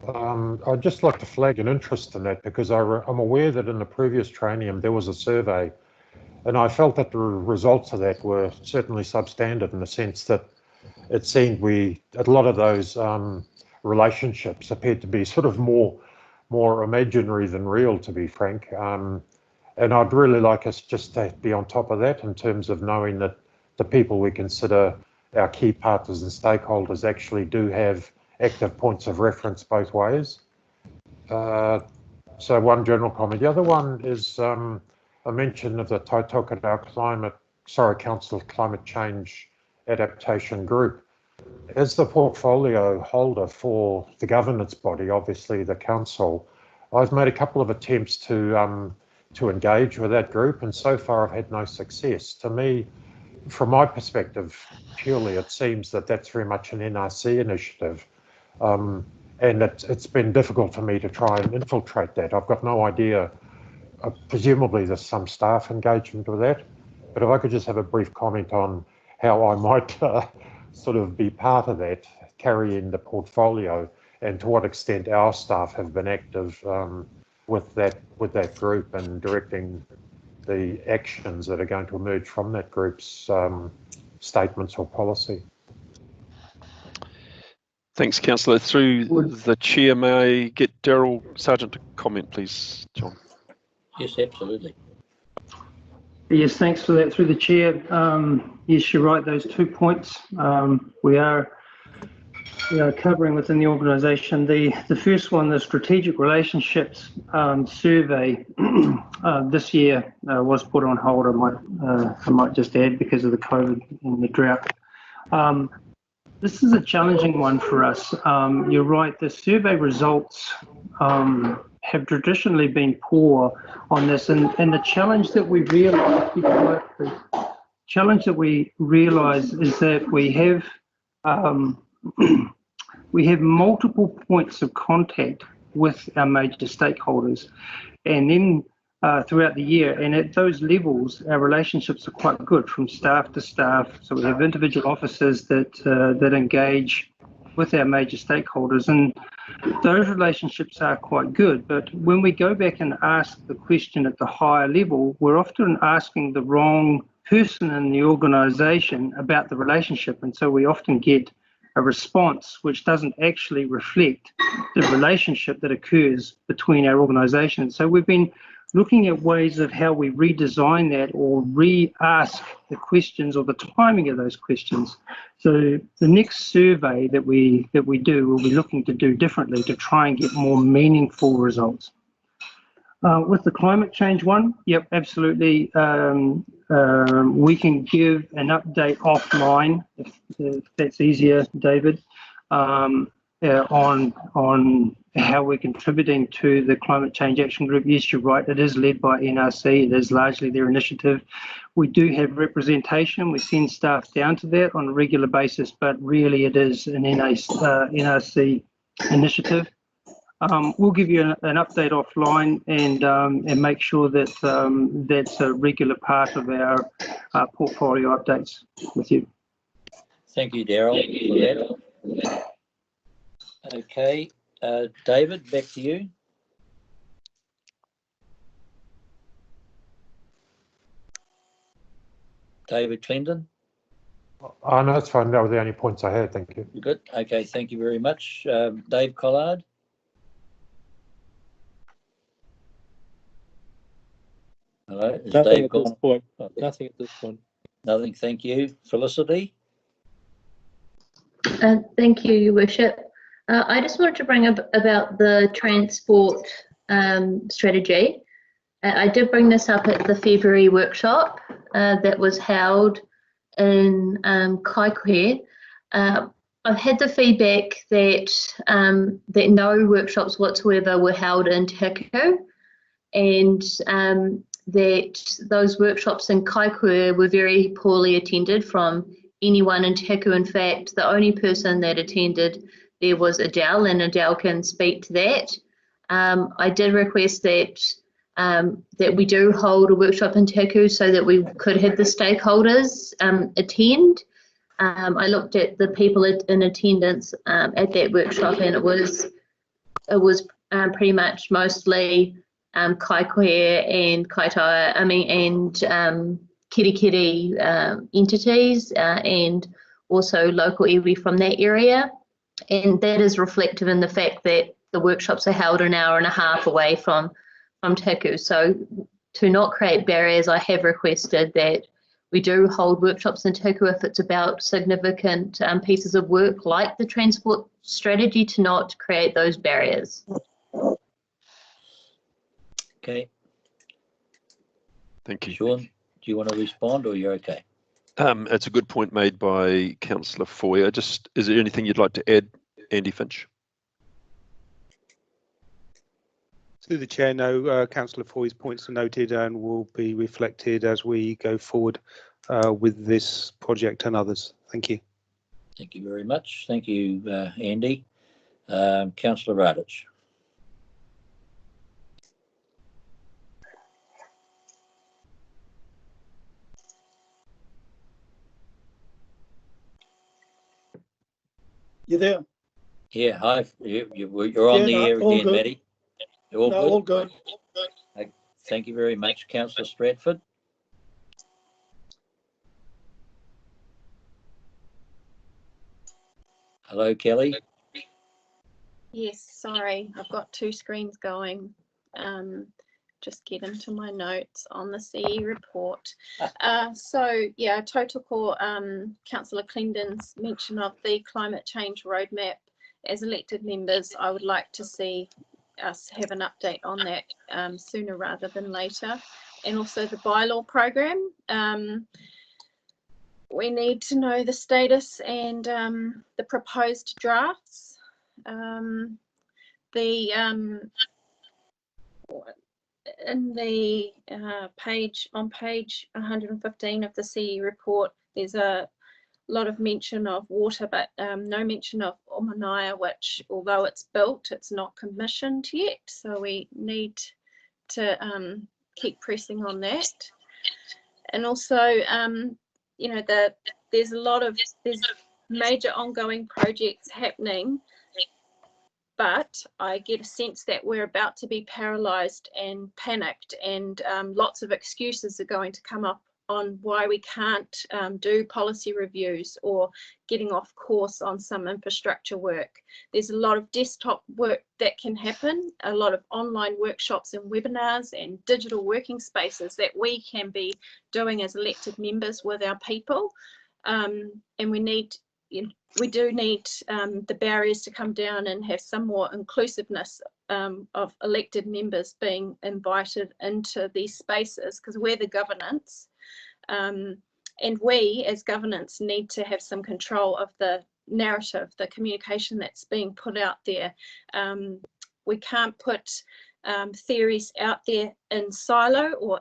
I'd just like to flag an interest in that because I'm aware that in the previous training there was a survey, and I felt that the results of that were certainly substandard in the sense that it seemed a lot of those relationships appeared to be sort of more imaginary than real, to be frank. And I'd really like us just to be on top of that in terms of knowing that the people we consider our key partners and stakeholders actually do have active points of reference both ways. So one general comment. The other one is a mention of the Tautokatau Council Climate Change Adaptation Group. As the portfolio holder for the governance body, obviously the council, I've made a couple of attempts to engage with that group, and so far I've had no success. To me, from my perspective, purely, it seems that that's very much an NRC initiative. And it's been difficult for me to try and infiltrate that. I've got no idea. Presumably there's some staff engagement with that, but if I could just have a brief comment on how I might sort of be part of that, carrying the portfolio, and to what extent our staff have been active with that group and directing the actions that are going to emerge from that group's statements or policy.
Thanks, Councillor. Through the chair, may I get Daryl Sargent to comment, please, John?
Yes, absolutely.
Yes, thanks for that. Through the chair, yes, you're right. Those 2 points we are covering within the organisation. The first one, the strategic relationships survey this year was put on hold. I might just add, because of the COVID and the drought. This is a challenging one for us. You're right. The survey results have traditionally been poor on this, and the challenge that we realise is that we have multiple points of contact with our major stakeholders, and then throughout the year, and at those levels, our relationships are quite good from staff to staff. So we have individual officers that engage with our major stakeholders, and those relationships are quite good. But when we go back and ask the question at the higher level, we're often asking the wrong person in the organisation about the relationship, and so we often get a response which doesn't actually reflect the relationship that occurs between our organisation. So we've been looking at ways of how we redesign that or re-ask the questions or the timing of those questions. So the next survey that we do, we'll be looking to do differently to try and get more meaningful results. With the climate change one, yep, absolutely. We can give an update offline if that's easier, David, on how we're contributing to the Climate Change Action Group. Yes, you're right. It is led by NRC. It is largely their initiative. We do have representation. We send staff down to that on a regular basis, but really it is an NRC initiative. We'll give you an update offline and make sure that that's a regular part of our portfolio updates with you.
Thank you, Daryl, for that. Okay, David, back to you. David Clendon.
Oh, no, that's fine. That were the only points I had. Thank you.
Good. Okay, thank you very much. Dave Collard. Hello, is
Nothing
Dave
at this
gone?
point. Nothing at this point.
Nothing, thank you. Felicity?
Thank you, Your Worship. I just wanted to bring up about the transport strategy. I did bring this up at the February workshop that was held in Kaikohe. I've had the feedback that that no workshops whatsoever were held in Te Haku, and that those workshops in Kaikohe were very poorly attended from anyone in Te Haku. In fact, the only person that attended there was Adele, and Adele can speak to that. I did request that that we do hold a workshop in Te Haku so that we could have the stakeholders attend. I looked at the people in attendance at that workshop, and it was pretty much mostly Kaikohe and Kaitaia, and Kirikiri entities, and also local iwi from that area. And that is reflective in the fact that the workshops are held an hour and a half away from Te Haku. So to not create barriers, I have requested that we do hold workshops in Te Haku if it's about significant pieces of work like the transport strategy, to not create those barriers.
Okay.
Thank you.
Sean, do you want to respond, or you're okay?
It's a good point made by Councillor Foy. Is there anything you'd like to add, Andy Finch?
Through the chair, no, Councillor Foy's points are noted and will be reflected as we go forward with this project and others. Thank you.
Thank you very much. Thank you, Andy. Councillor Radich.
You there?
Yeah, hi. You're on the air again, Matty. All good?
All good.
Thank you very much, Councillor Stratford. Hello, Kelly.
Yes, sorry, I've got two screens going. Just get into my notes on the CE report. So yeah, total Councillor Clendon's mention of the climate change roadmap. As elected members, I would like to see us have an update on that sooner rather than later. And also the bylaw program. We need to know the status and the proposed drafts. In the page 115 of the CE report, there's a lot of mention of water, but no mention of Omanaya, which, although it's built, it's not commissioned yet. So we need to keep pressing on that. And also, you know, there's major ongoing projects happening, but I get a sense that we're about to be paralysed and panicked, and lots of excuses are going to come up on why we can't do policy reviews or getting off course on some infrastructure work. There's a lot of desktop work that can happen, a lot of online workshops and webinars and digital working spaces that we can be doing as elected members with our people, and we do need the barriers to come down and have some more inclusiveness of elected members being invited into these spaces, because we're the governance, and we as governance need to have some control of the narrative, the communication that's being put out there. We can't put theories out there in silo, or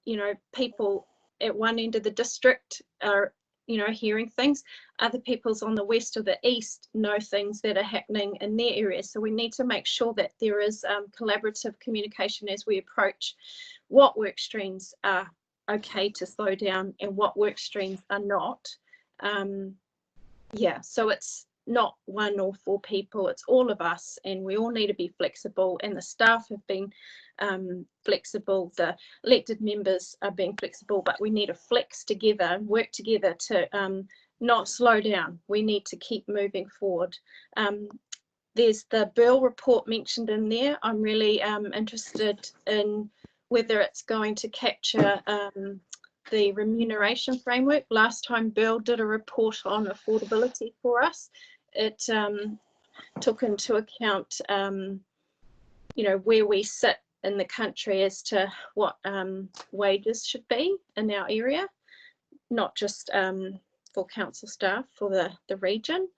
you know, people at one end of the district are, you know, hearing things. Other people's on the west or the east know things that are happening in their areas. So we need to make sure that there is collaborative communication as we approach what work streams are okay to slow down and what work streams are not. Yeah, so it's not one or four people, it's all of us, and we all need to be flexible, and the staff have been flexible, the elected members are being flexible, but we need to flex together and work together to not slow down. We need to keep moving forward. There's the Burl report mentioned in there. I'm really interested in whether it's going to capture the remuneration framework. Last time Burl did a report on affordability for us, it took into account you know, where we sit in the country as to what wages should be in our area, not just for council staff, for the region.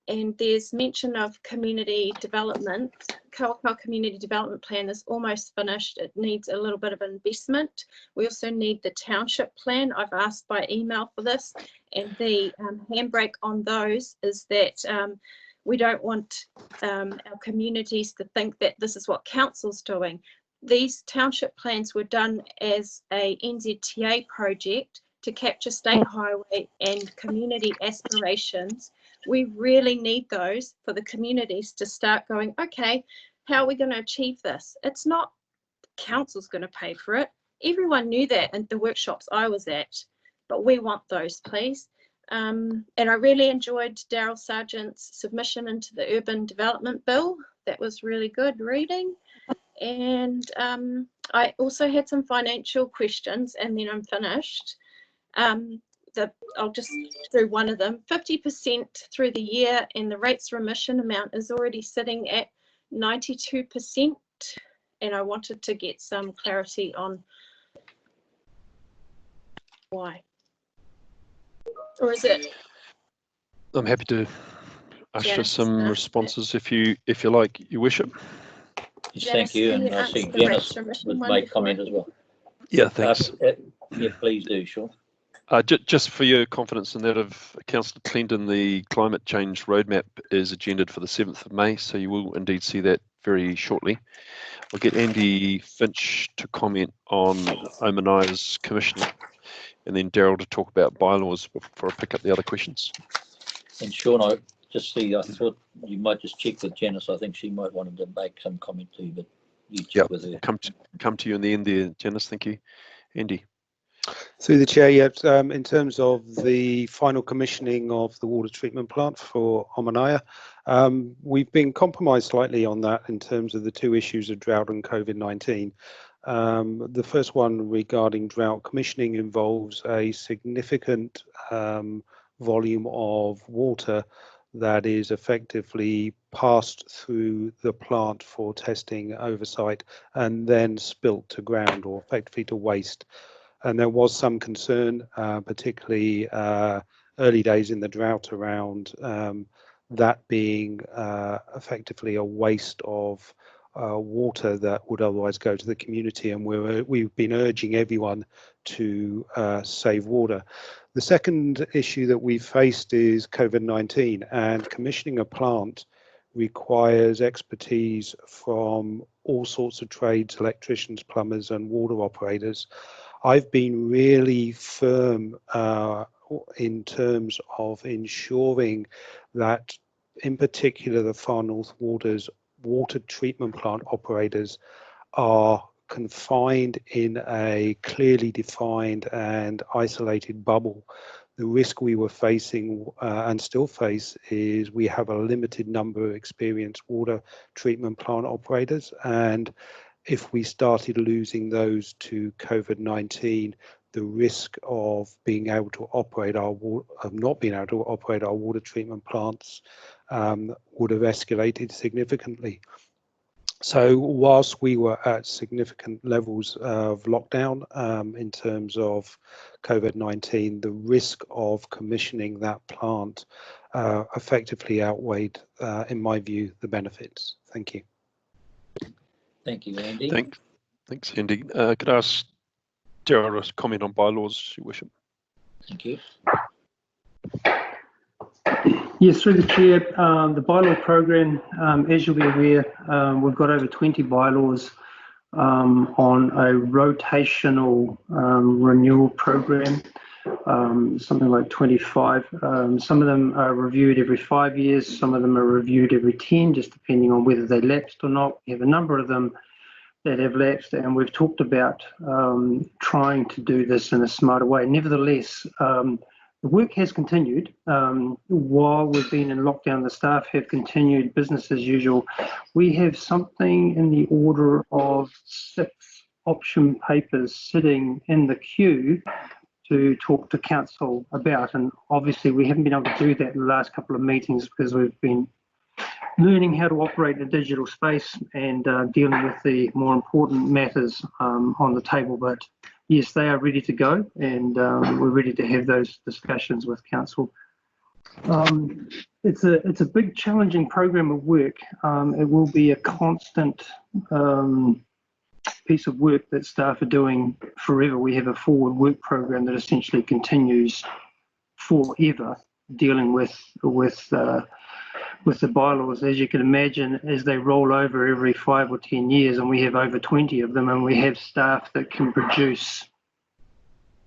And there's mention of community development. Kaikohe Community Development Plan is almost finished. It needs a little bit of investment. We also need the township plan. I've asked by email for this, and the handbrake on those is that we don't want our communities to think that this is what council's doing. These township plans were done as a NZTA project to capture state highway and community aspirations. We really need those for the communities to start going, okay, how are we going to achieve this? It's not council's going to pay for it. Everyone knew that in the workshops I was at, but we want those, please. And I really enjoyed Daryl Sargent's submission into the Urban Development Bill. That was really good reading. And I also had some financial questions, and then I'm finished. I'll just do one of them. 50% through the year, and the rates remission amount is already sitting at 92%. And I wanted to get some clarity on why. Or is it?
I'm happy to usher some responses if you like, Your Worship.
Thank you, and I see Janice would make comment as well.
Yeah, thanks.
Yeah, please do, Sean.
Just for your confidence in that of Councillor Clendon, the climate change roadmap is agended for the 7th of May, so you will indeed see that very shortly. I'll get Andy Finch to comment on Omania's commissioning, and then Daryl to talk about bylaws before I pick up the other questions.
And Sean, I thought you might just check with Janice. I think she might want to make some comment too, but you check with her.
Come to you in the end there, Janice. Thank you. Andy.
Through the chair, yeah, in terms of the final commissioning of the water treatment plant for Omania, we've been compromised slightly on that in terms of the two issues of drought and COVID-19. The first one regarding drought commissioning involves a significant volume of water that is effectively passed through the plant for testing oversight and then spilt to ground or effectively to waste. And there was some concern, particularly early days in the drought, around that being effectively a waste of water that would otherwise go to the community. And we've been urging everyone to save water. The second issue that we've faced is COVID-19, and commissioning a plant requires expertise from all sorts of trades, electricians, plumbers, and water operators. I've been really firm in terms of ensuring that, in particular, the Far North Waters water treatment plant operators are confined in a clearly defined and isolated bubble. The risk we were facing and still face is we have a limited number of experienced water treatment plant operators, and if we started losing those to COVID-19, the risk of being able to operate not being able to operate our water treatment plants would have escalated significantly. So whilst we were at significant levels of lockdown in terms of COVID-19, the risk of commissioning that plant effectively outweighed, in my view, the benefits. Thank you.
Thank you, Andy.
Thanks, Andy. Could I ask Daryl to comment on bylaws, Your Worship?
Thank you.
Yes, through the chair, the bylaw program, as you'll be aware, we've got over 20 bylaws on a rotational renewal program, something like 25. Some of them are reviewed every 5 years, some of them are reviewed every 10, just depending on whether they lapsed or not. We have a number of them that have lapsed, and we've talked about trying to do this in a smarter way. Nevertheless, the work has continued. While we've been in lockdown, the staff have continued business as usual. We have something in the order of 6 option papers sitting in the queue to talk to council about, and obviously we haven't been able to do that in the last couple of meetings because we've been learning how to operate in a digital space and dealing with the more important matters on the table. But yes, they are ready to go, and we're ready to have those discussions with council. It's a big, challenging program of work. It will be a constant piece of work that staff are doing forever. We have a forward work program that essentially continues forever, dealing with the bylaws, as you can imagine, as they roll over every 5 or 10 years, and we have over 20 of them, and we have staff that can produce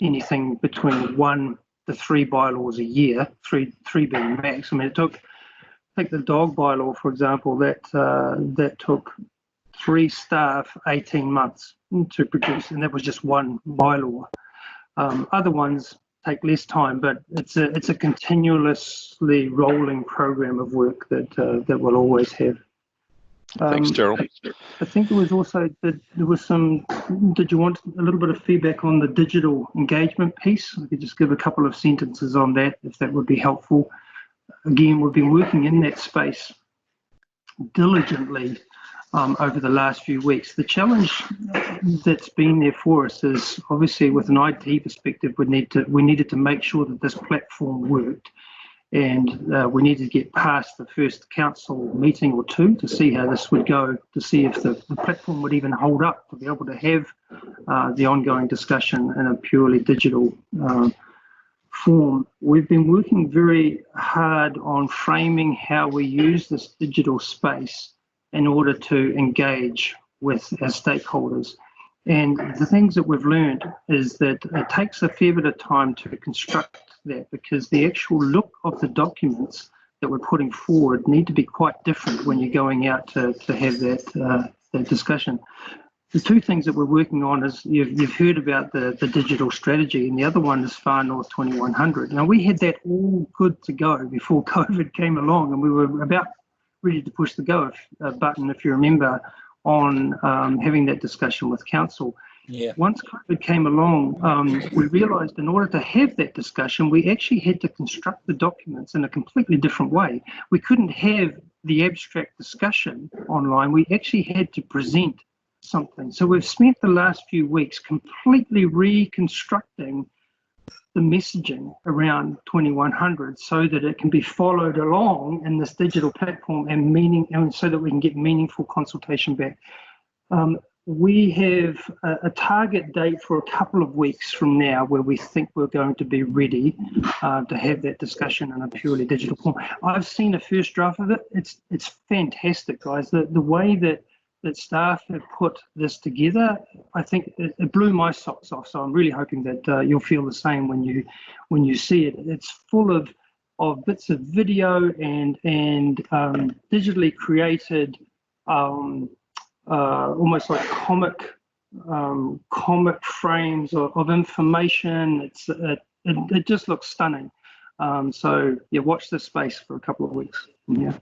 anything between 1 to 3 bylaws a year, three being max. I mean, take the dog bylaw, for example, that took 3 staff 18 months to produce, and that was just one bylaw. Other ones take less time, but it's a continuously rolling program of work that we'll always have.
Thanks, Daryl.
I think there was also did you want a little bit of feedback on the digital engagement piece? I could just give a couple of sentences on that, if that would be helpful. Again, we've been working in that space diligently over the last few weeks. The challenge that's been there for us is obviously with an IT perspective, we needed to make sure that this platform worked. and we needed to get past the first council meeting or two to see how this would go, to see if the platform would even hold up to be able to have the ongoing discussion in a purely digital form. We've been working very hard on framing how we use this digital space in order to engage with our stakeholders. And the things that we've learned is that it takes a fair bit of time to construct that, because the actual look of the documents that we're putting forward need to be quite different when you're going out to have that discussion. The two things that we're working on is, you've heard about the digital strategy, and the other one is Far North 2100. Now, we had that all good to go before COVID came along, and we were about ready to push the go button, if you remember, on having that discussion with council.
Yeah.
Once COVID came along, we realised in order to have that discussion, we actually had to construct the documents in a completely different way. We couldn't have the abstract discussion online. We actually had to present something. So we've spent the last few weeks completely reconstructing the messaging around 2100 so that it can be followed along in this digital platform and so that we can get meaningful consultation back. We have a target date for a couple of weeks from now where we think we're going to be ready to have that discussion in a purely digital form. I've seen a first draft of it. It's fantastic, guys. The way that staff have put this together, I think it blew my socks off. So I'm really hoping that you'll feel the same when you see it. It's full of bits of video and digitally created, almost like comic frames of information. It just looks stunning. So yeah, watch this space for a couple of weeks. Yeah.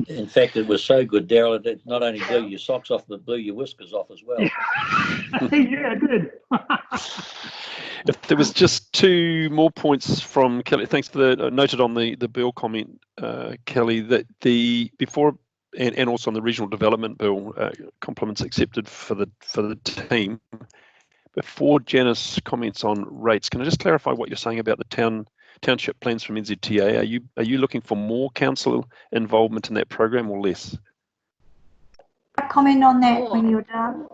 In fact, it was so good, Daryl, it not only blew your socks off, but blew your whiskers off as well.
Yeah, it did.
If there was just two more points from Kelly, thanks for the noted on the bill comment, Kelly, that before and also on the regional development bill, compliments accepted for the team. Before Janice comments on rates, can I just clarify what you're saying about the township plans from NZTA? Are you looking for more council involvement in that program or less?
Comment on that when you're done.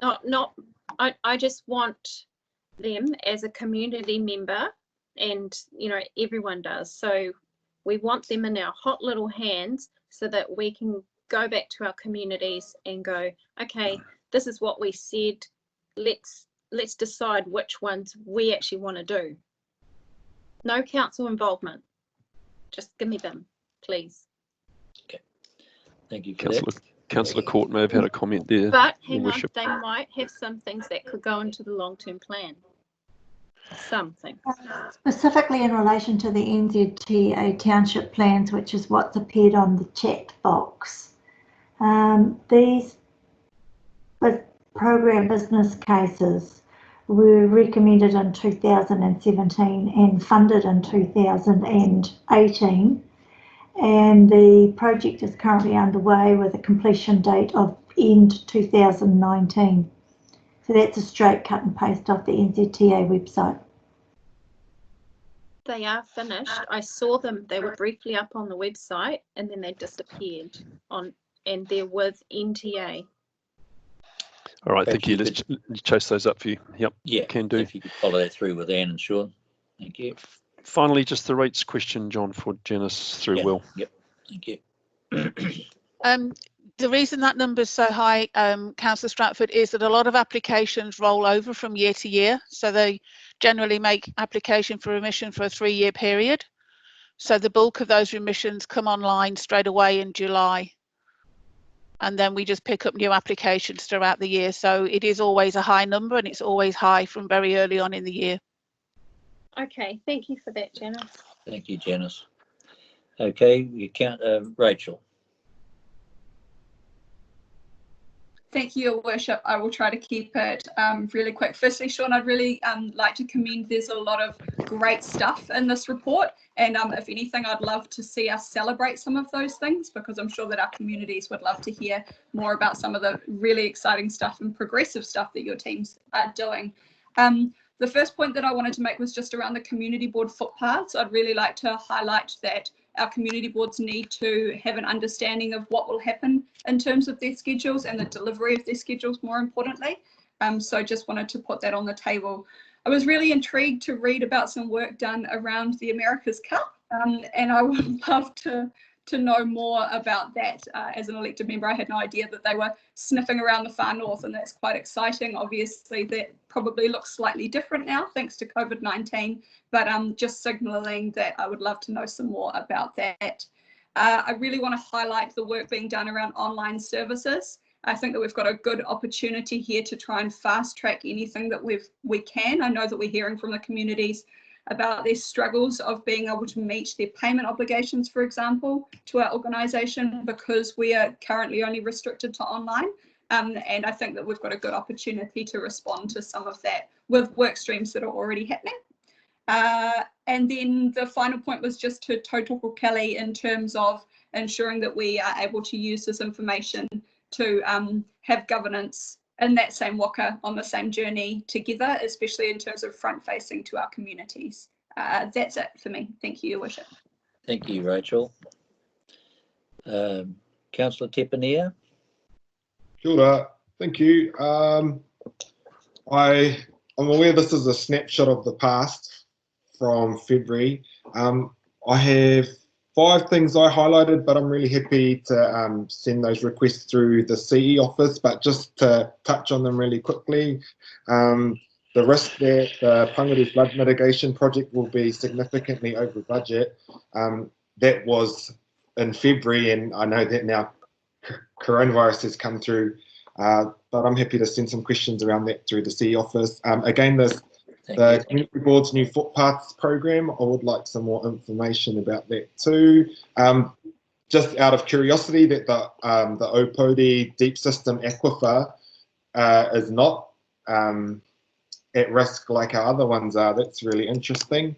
I just want them as a community member, and everyone does. So we want them in our hot little hands so that we can go back to our communities and go, okay, this is what we said. Let's decide which ones we actually want to do. No council involvement. Just give me them, please.
Okay. Thank you for that.
Councillor Court may have had a comment there.
But hang on, they might have some things that could go into the long-term plan. Some things.
Specifically in relation to the NZTA township plans, which is what's appeared on the chat box. These program business cases were recommended in 2017 and funded in 2018, and the project is currently underway with a completion date of end 2019. So that's a straight cut and paste off the NZTA website.
They are finished. I saw them. They were briefly up on the website and then they disappeared and they're with NTA.
All right, thank you. Let's chase those up for you. Yep,
yeah,
can do.
If you could follow that through with Anne and Sean. Thank you.
Finally, just the rates question, John, for Janice through Will.
Yep, thank you.
The reason that number is so high, Councillor Stratford, is that a lot of applications roll over from year to year. So they generally make application for remission for a 3-year period. So the bulk of those remissions come online straight away in July. And then we just pick up new applications throughout the year. So it is always a high number and it's always high from very early on in the year.
Okay, thank you for that, Janice.
Thank you, Janice. Okay, you count, Rachel.
Thank you, Your Worship. I will try to keep it really quick. Firstly, Sean, I'd really like to commend there's a lot of great stuff in this report. And if anything, I'd love to see us celebrate some of those things, because I'm sure that our communities would love to hear more about some of the really exciting stuff and progressive stuff that your teams are doing. The first point that I wanted to make was just around the community board footpaths. I'd really like to highlight that our community boards need to have an understanding of what will happen in terms of their schedules and the delivery of their schedules, more importantly. So just wanted to put that on the table. I was really intrigued to read about some work done around the America's Cup, and I would love to know more about that. As an elected member, I had no idea that they were sniffing around the far north, and that's quite exciting. Obviously, that probably looks slightly different now thanks to COVID-19, but just signalling that I would love to know some more about that. I really want to highlight the work being done around online services. I think that we've got a good opportunity here to try and fast track anything that we can. I know that we're hearing from the communities about their struggles of being able to meet their payment obligations, for example, to our organisation, because we are currently only restricted to online. And I think that we've got a good opportunity to respond to some of that with work streams that are already happening. And then the final point was just to tautoko Kelly in terms of ensuring that we are able to use this information to have governance in that same waka on the same journey together, especially in terms of front facing to our communities. That's it for me. Thank you, Your Worship.
Thank you, Rachel. Councillor Tepania.
Kia ora. Thank you. I'm aware this is a snapshot of the past from February. I have 5 things I highlighted, but I'm really happy to send those requests through the CE office. But just to touch on them really quickly, the risk that the Pangaru flood mitigation project will be significantly over budget. That was in February, and I know that now coronavirus has come through, but I'm happy to send some questions around that through the CE office. Again, the Community Board's new footpaths program, I would like some more information about that too. Just out of curiosity, that the Opodi deep system aquifer is not at risk like our other ones are. That's really interesting.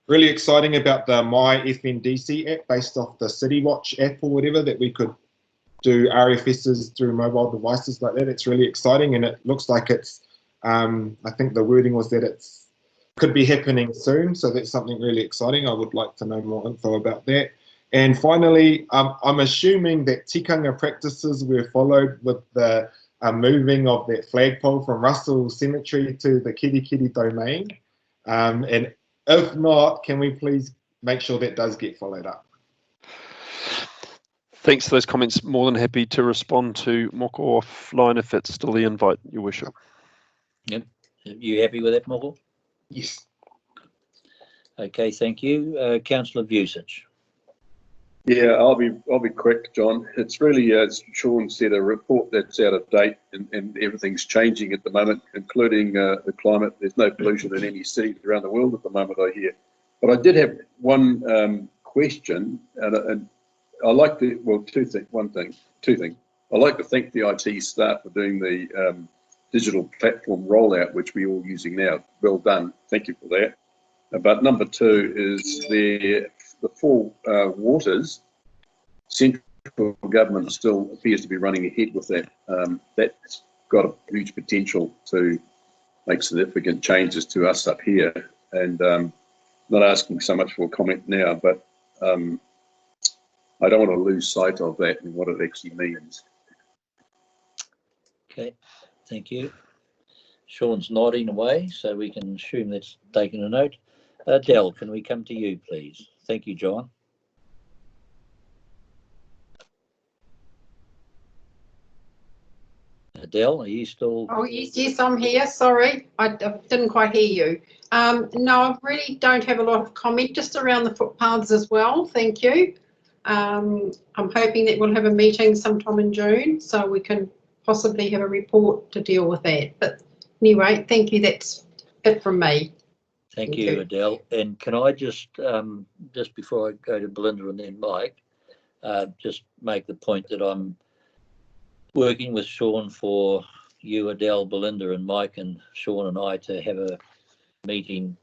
Really exciting about the My FNDC app based off the City Watch app or whatever, that we could do RFSs through mobile devices like that. It's really exciting, and it looks like it's I think the wording was that it's could be happening soon, so that's something really exciting. I would like to know more info about that. And finally, I'm assuming that tikanga practices were followed with the moving of that flagpole from Russell Cemetery to the Kirikiri domain. And if not, can we please make sure that does get followed up?
Thanks for those comments. More than happy to respond to Moko offline if that's still the invite, Your Worship.
Yep. You happy with that, Moko?
Yes.
Okay, thank you. Councillor Vucic.
Yeah, I'll be quick, John. It's really, as Sean said, a report that's out of date, and everything's changing at the moment, including the climate. There's no pollution in any cities around the world at the moment, I hear. But I did have one question, and I like to, well, two things. I like to thank the IT staff for doing the digital platform rollout, which we're all using now. Well done. Thank you for that. But number 2 is the full waters. Central government still appears to be running ahead with that. That's got a huge potential to make significant changes to us up here. And not asking so much for a comment now, but I don't want to lose sight of that and what it actually means.
Okay, thank you. Sean's nodding away, so we can assume that's taken a note. Dell, can we come to you, please? Thank you, John. Dell, are you still?
Oh, yes, I'm here. Sorry, I didn't quite hear you. No, I really don't have a lot of comment, just around the footpaths as well. Thank you. I'm hoping that we'll have a meeting sometime in June, so we can possibly have a report to deal with that. But anyway, thank you. That's it from me.
Thank you, Adele. And can I just before I go to Belinda and then Mike, just make the point that I'm working with Sean for you, Adele, Belinda and Mike, and Sean and I to have a meeting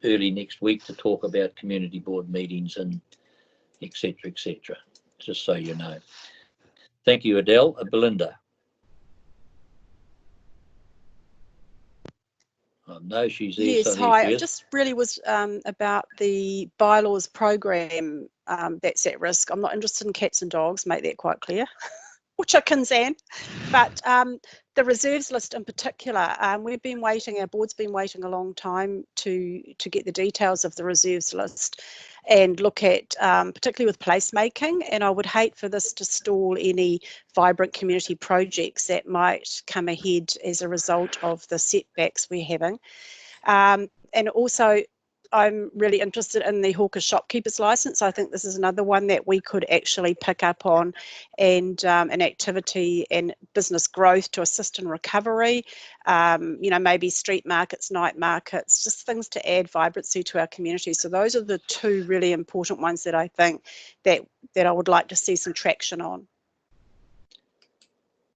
early next week to talk about community board meetings and etc., just so you know. Thank you, Adele. Belinda. No, she's there.
Yes,
So there
hi.
she
It
is.
just really was about the bylaws program that's at risk. I'm not interested in cats and dogs, make that quite clear, or chickens, Anne. But the reserves list in particular, we've been waiting, our board's been waiting a long time to get the details of the reserves list and look at, particularly with placemaking, and I would hate for this to stall any vibrant community projects that might come ahead as a result of the setbacks we're having. And also, I'm really interested in the hawker shopkeepers license. I think this is another one that we could actually pick up on, and an activity and business growth to assist in recovery. You know, maybe street markets, night markets, just things to add vibrancy to our community. So those are the two really important ones that I think that I would like to see some traction on.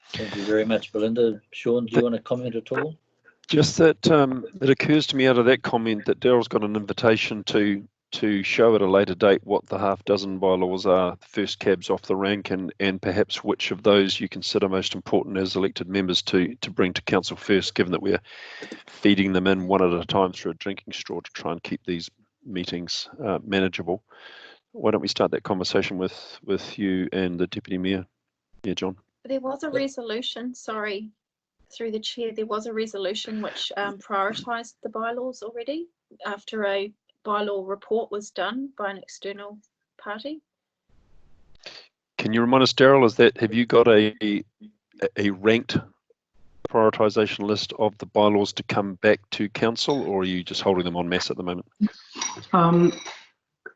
Thank you very much, Belinda. Sean, do you want to comment at all?
Just that it occurs to me out of that comment that Daryl's got an invitation to show at a later date what the half dozen bylaws are, the first cabs off the rank, and perhaps which of those you consider most important as elected members to bring to council first, given that we're feeding them in one at a time through a drinking straw to try and keep these meetings manageable. Why don't we start that conversation with you and the Deputy Mayor? Yeah, John.
There was a resolution, sorry, through the chair, there was a resolution which prioritised the bylaws already after a bylaw report was done by an external party.
Can you remind us, Daryl, have you got a ranked prioritisation list of the bylaws to come back to council, or are you just holding them en masse at the moment?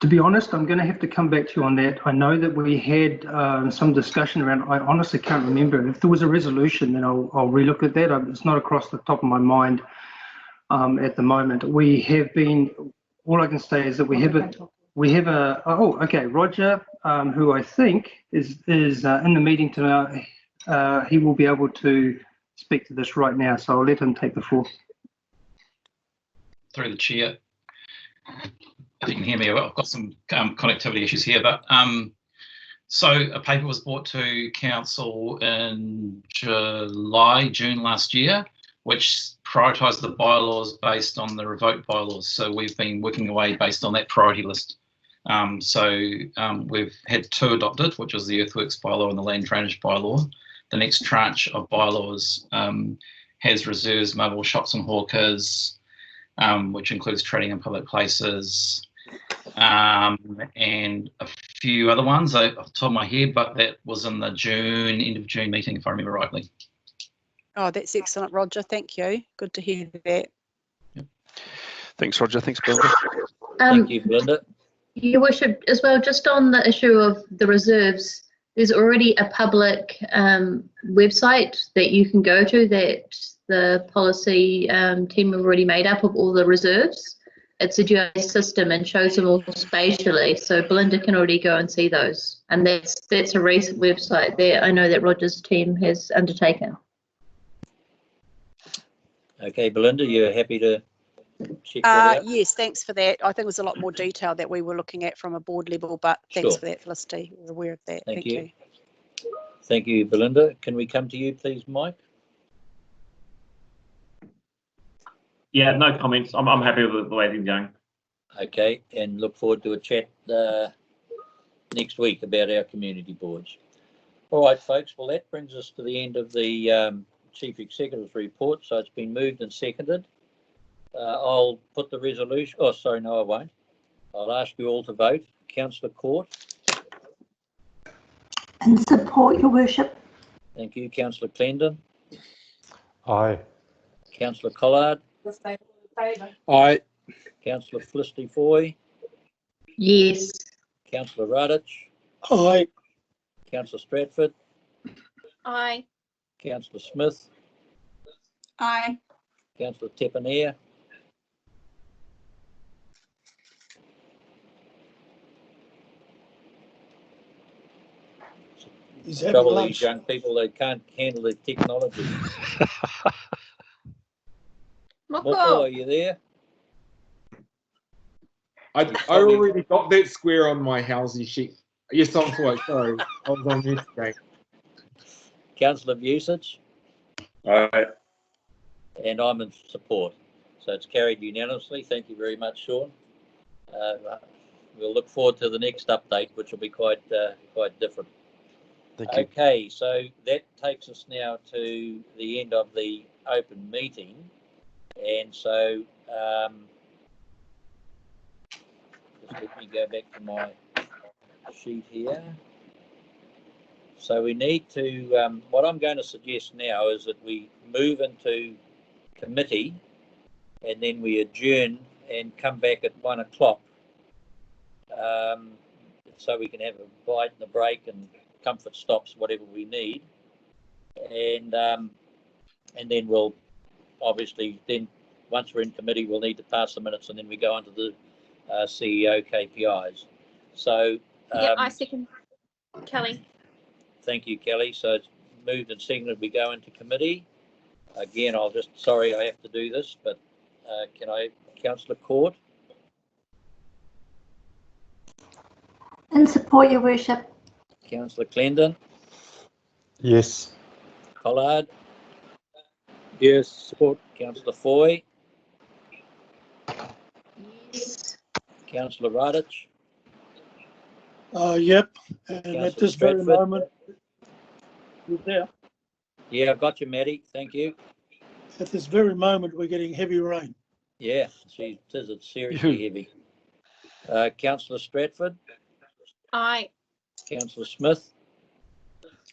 To be honest, I'm going to have to come back to you on that. I know that we had some discussion around, I honestly can't remember. If there was a resolution, then I'll relook at that. It's not across the top of my mind at the moment. We have been, all I can say is that we have Roger, who I think is in the meeting tonight. He will be able to speak to this right now, so I'll let him take the floor.
Through the chair. If you can hear me, I've got some connectivity issues here, but so a paper was brought to council in June last year, which prioritised the bylaws based on the revoked bylaws. So we've been working away based on that priority list. We've had two adopted, which was the earthworks bylaw and the land drainage bylaw. The next tranche of bylaws has reserves, mobile shops and hawkers, which includes trading in public places, and a few other ones off the top of my head, but that was in the end of June meeting, if I remember rightly.
Oh, that's excellent, Roger. Thank you. Good to hear that.
Yep. Thanks, Roger. Thanks, Belinda.
Thank you, Belinda.
Your Worship, as well, just on the issue of the reserves, there's already a public website that you can go to that the policy team have already made up of all the reserves. It's a GIS system and shows them all spatially, so Belinda can already go and see those. And that's a recent website that I know that Roger's team has undertaken.
Okay, Belinda, you're happy to check that out?
Yes, thanks for that. I think it was a lot more detail that we were looking at from a board level, but thanks for that, Felicity. We're aware of that. Thank you.
Thank you, Belinda. Can we come to you, please, Mike?
Yeah, no comments. I'm happy with the way things are going.
Okay, and look forward to a chat next week about our community boards. All right, folks. Well, that brings us to the end of the Chief Executive's report. So it's been moved and seconded. I'll put the resolution. Oh, sorry, no, I won't. I'll ask you all to vote. Councillor Court.
In support, Your Worship.
Thank you. Councillor Clendon.
Aye.
Councillor Collard.
Aye.
Councillor Felicity Foy.
Yes.
Councillor Radich.
Aye.
Councillor Stratford.
Aye.
Councillor Smith.
Aye.
Councillor Tepanea. Trouble these young people, they can't handle the technology. Moko, are you there?
I already got that square on my housey sheet. Yes, I'm for it. Sorry, I was on mute again.
Councillor Busich.
Aye.
And I'm in support. So it's carried unanimously. Thank you very much, Sean. We'll look forward to the next update, which will be quite different.
Thank you.
Okay, so that takes us now to the end of the open meeting. And so just let me go back to my sheet here. So we need to, what I'm going to suggest now is that we move into committee and then we adjourn and come back at 1 o'clock. So we can have a bite and a break and comfort stops, whatever we need. And then we'll obviously, then once we're in committee, we'll need to pass the minutes and then we go on to the CEO KPIs. So
yeah, I second Kelly.
Thank you, Kelly. So it's moved and seconded. We go into committee. Again, sorry I have to do this, but can I, Councillor Court?
In support, Your Worship.
Councillor Clendon?
Yes.
Collard?
Yes, support.
Councillor Foy?
Yes.
Councillor Radich?
Yep, and
Councillor
at this very
Stratford?
moment, you're there.
Yeah, I've got you, Maddie. Thank you.
At this very moment, we're getting heavy rain.
Yeah, it's seriously heavy. Councillor Stratford?
Aye.
Councillor Smith?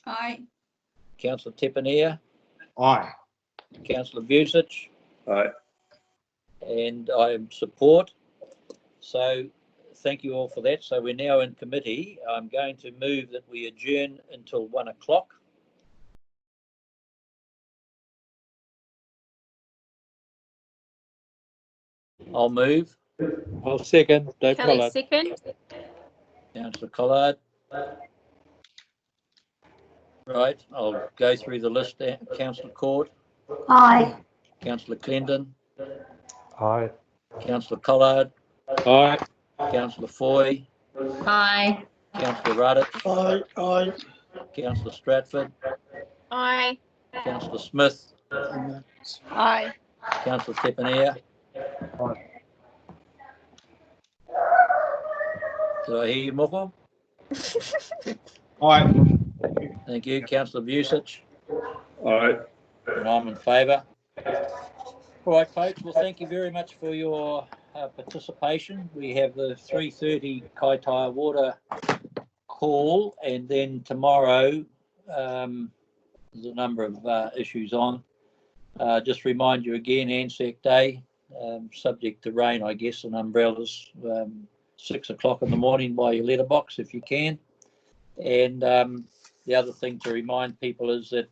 Aye.
Councillor Tepanea?
Aye.
Councillor Vucic?
Aye.
And I am support. So thank you all for that. So we're now in committee. I'm going to move that we adjourn until 1 o'clock. I'll move.
I'll second. Dave
Kelly
Collard.
second.
Councillor Collard. Right, I'll go through the list. Councillor Court.
Aye.
Councillor Clendon.
Aye.
Councillor Collard.
Aye.
Councillor Foy.
Aye.
Councillor Radich.
Aye. Aye.
Councillor Stratford.
Aye.
Councillor Smith.
Aye.
Councillor Tepanea. Did I hear you, Moko?
Aye.
Thank you. Councillor Vucic.
Aye.
And I'm in favour. All right, folks. Well, thank you very much for your participation. We have the 3:30 Kaikohe water call, and then tomorrow there's a number of issues on. Just remind you again, Anzac Day, subject to rain, I guess, and umbrellas, 6 o'clock in the morning by your letterbox if you can. And the other thing to remind people is that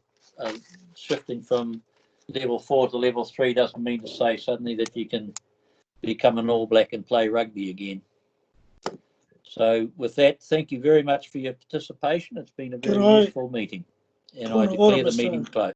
shifting from level 4 to level 3 doesn't mean to say suddenly that you can become an All Black and play rugby again. So with that, thank you very much for your participation. It's been a very useful meeting, and I declare the meeting closed.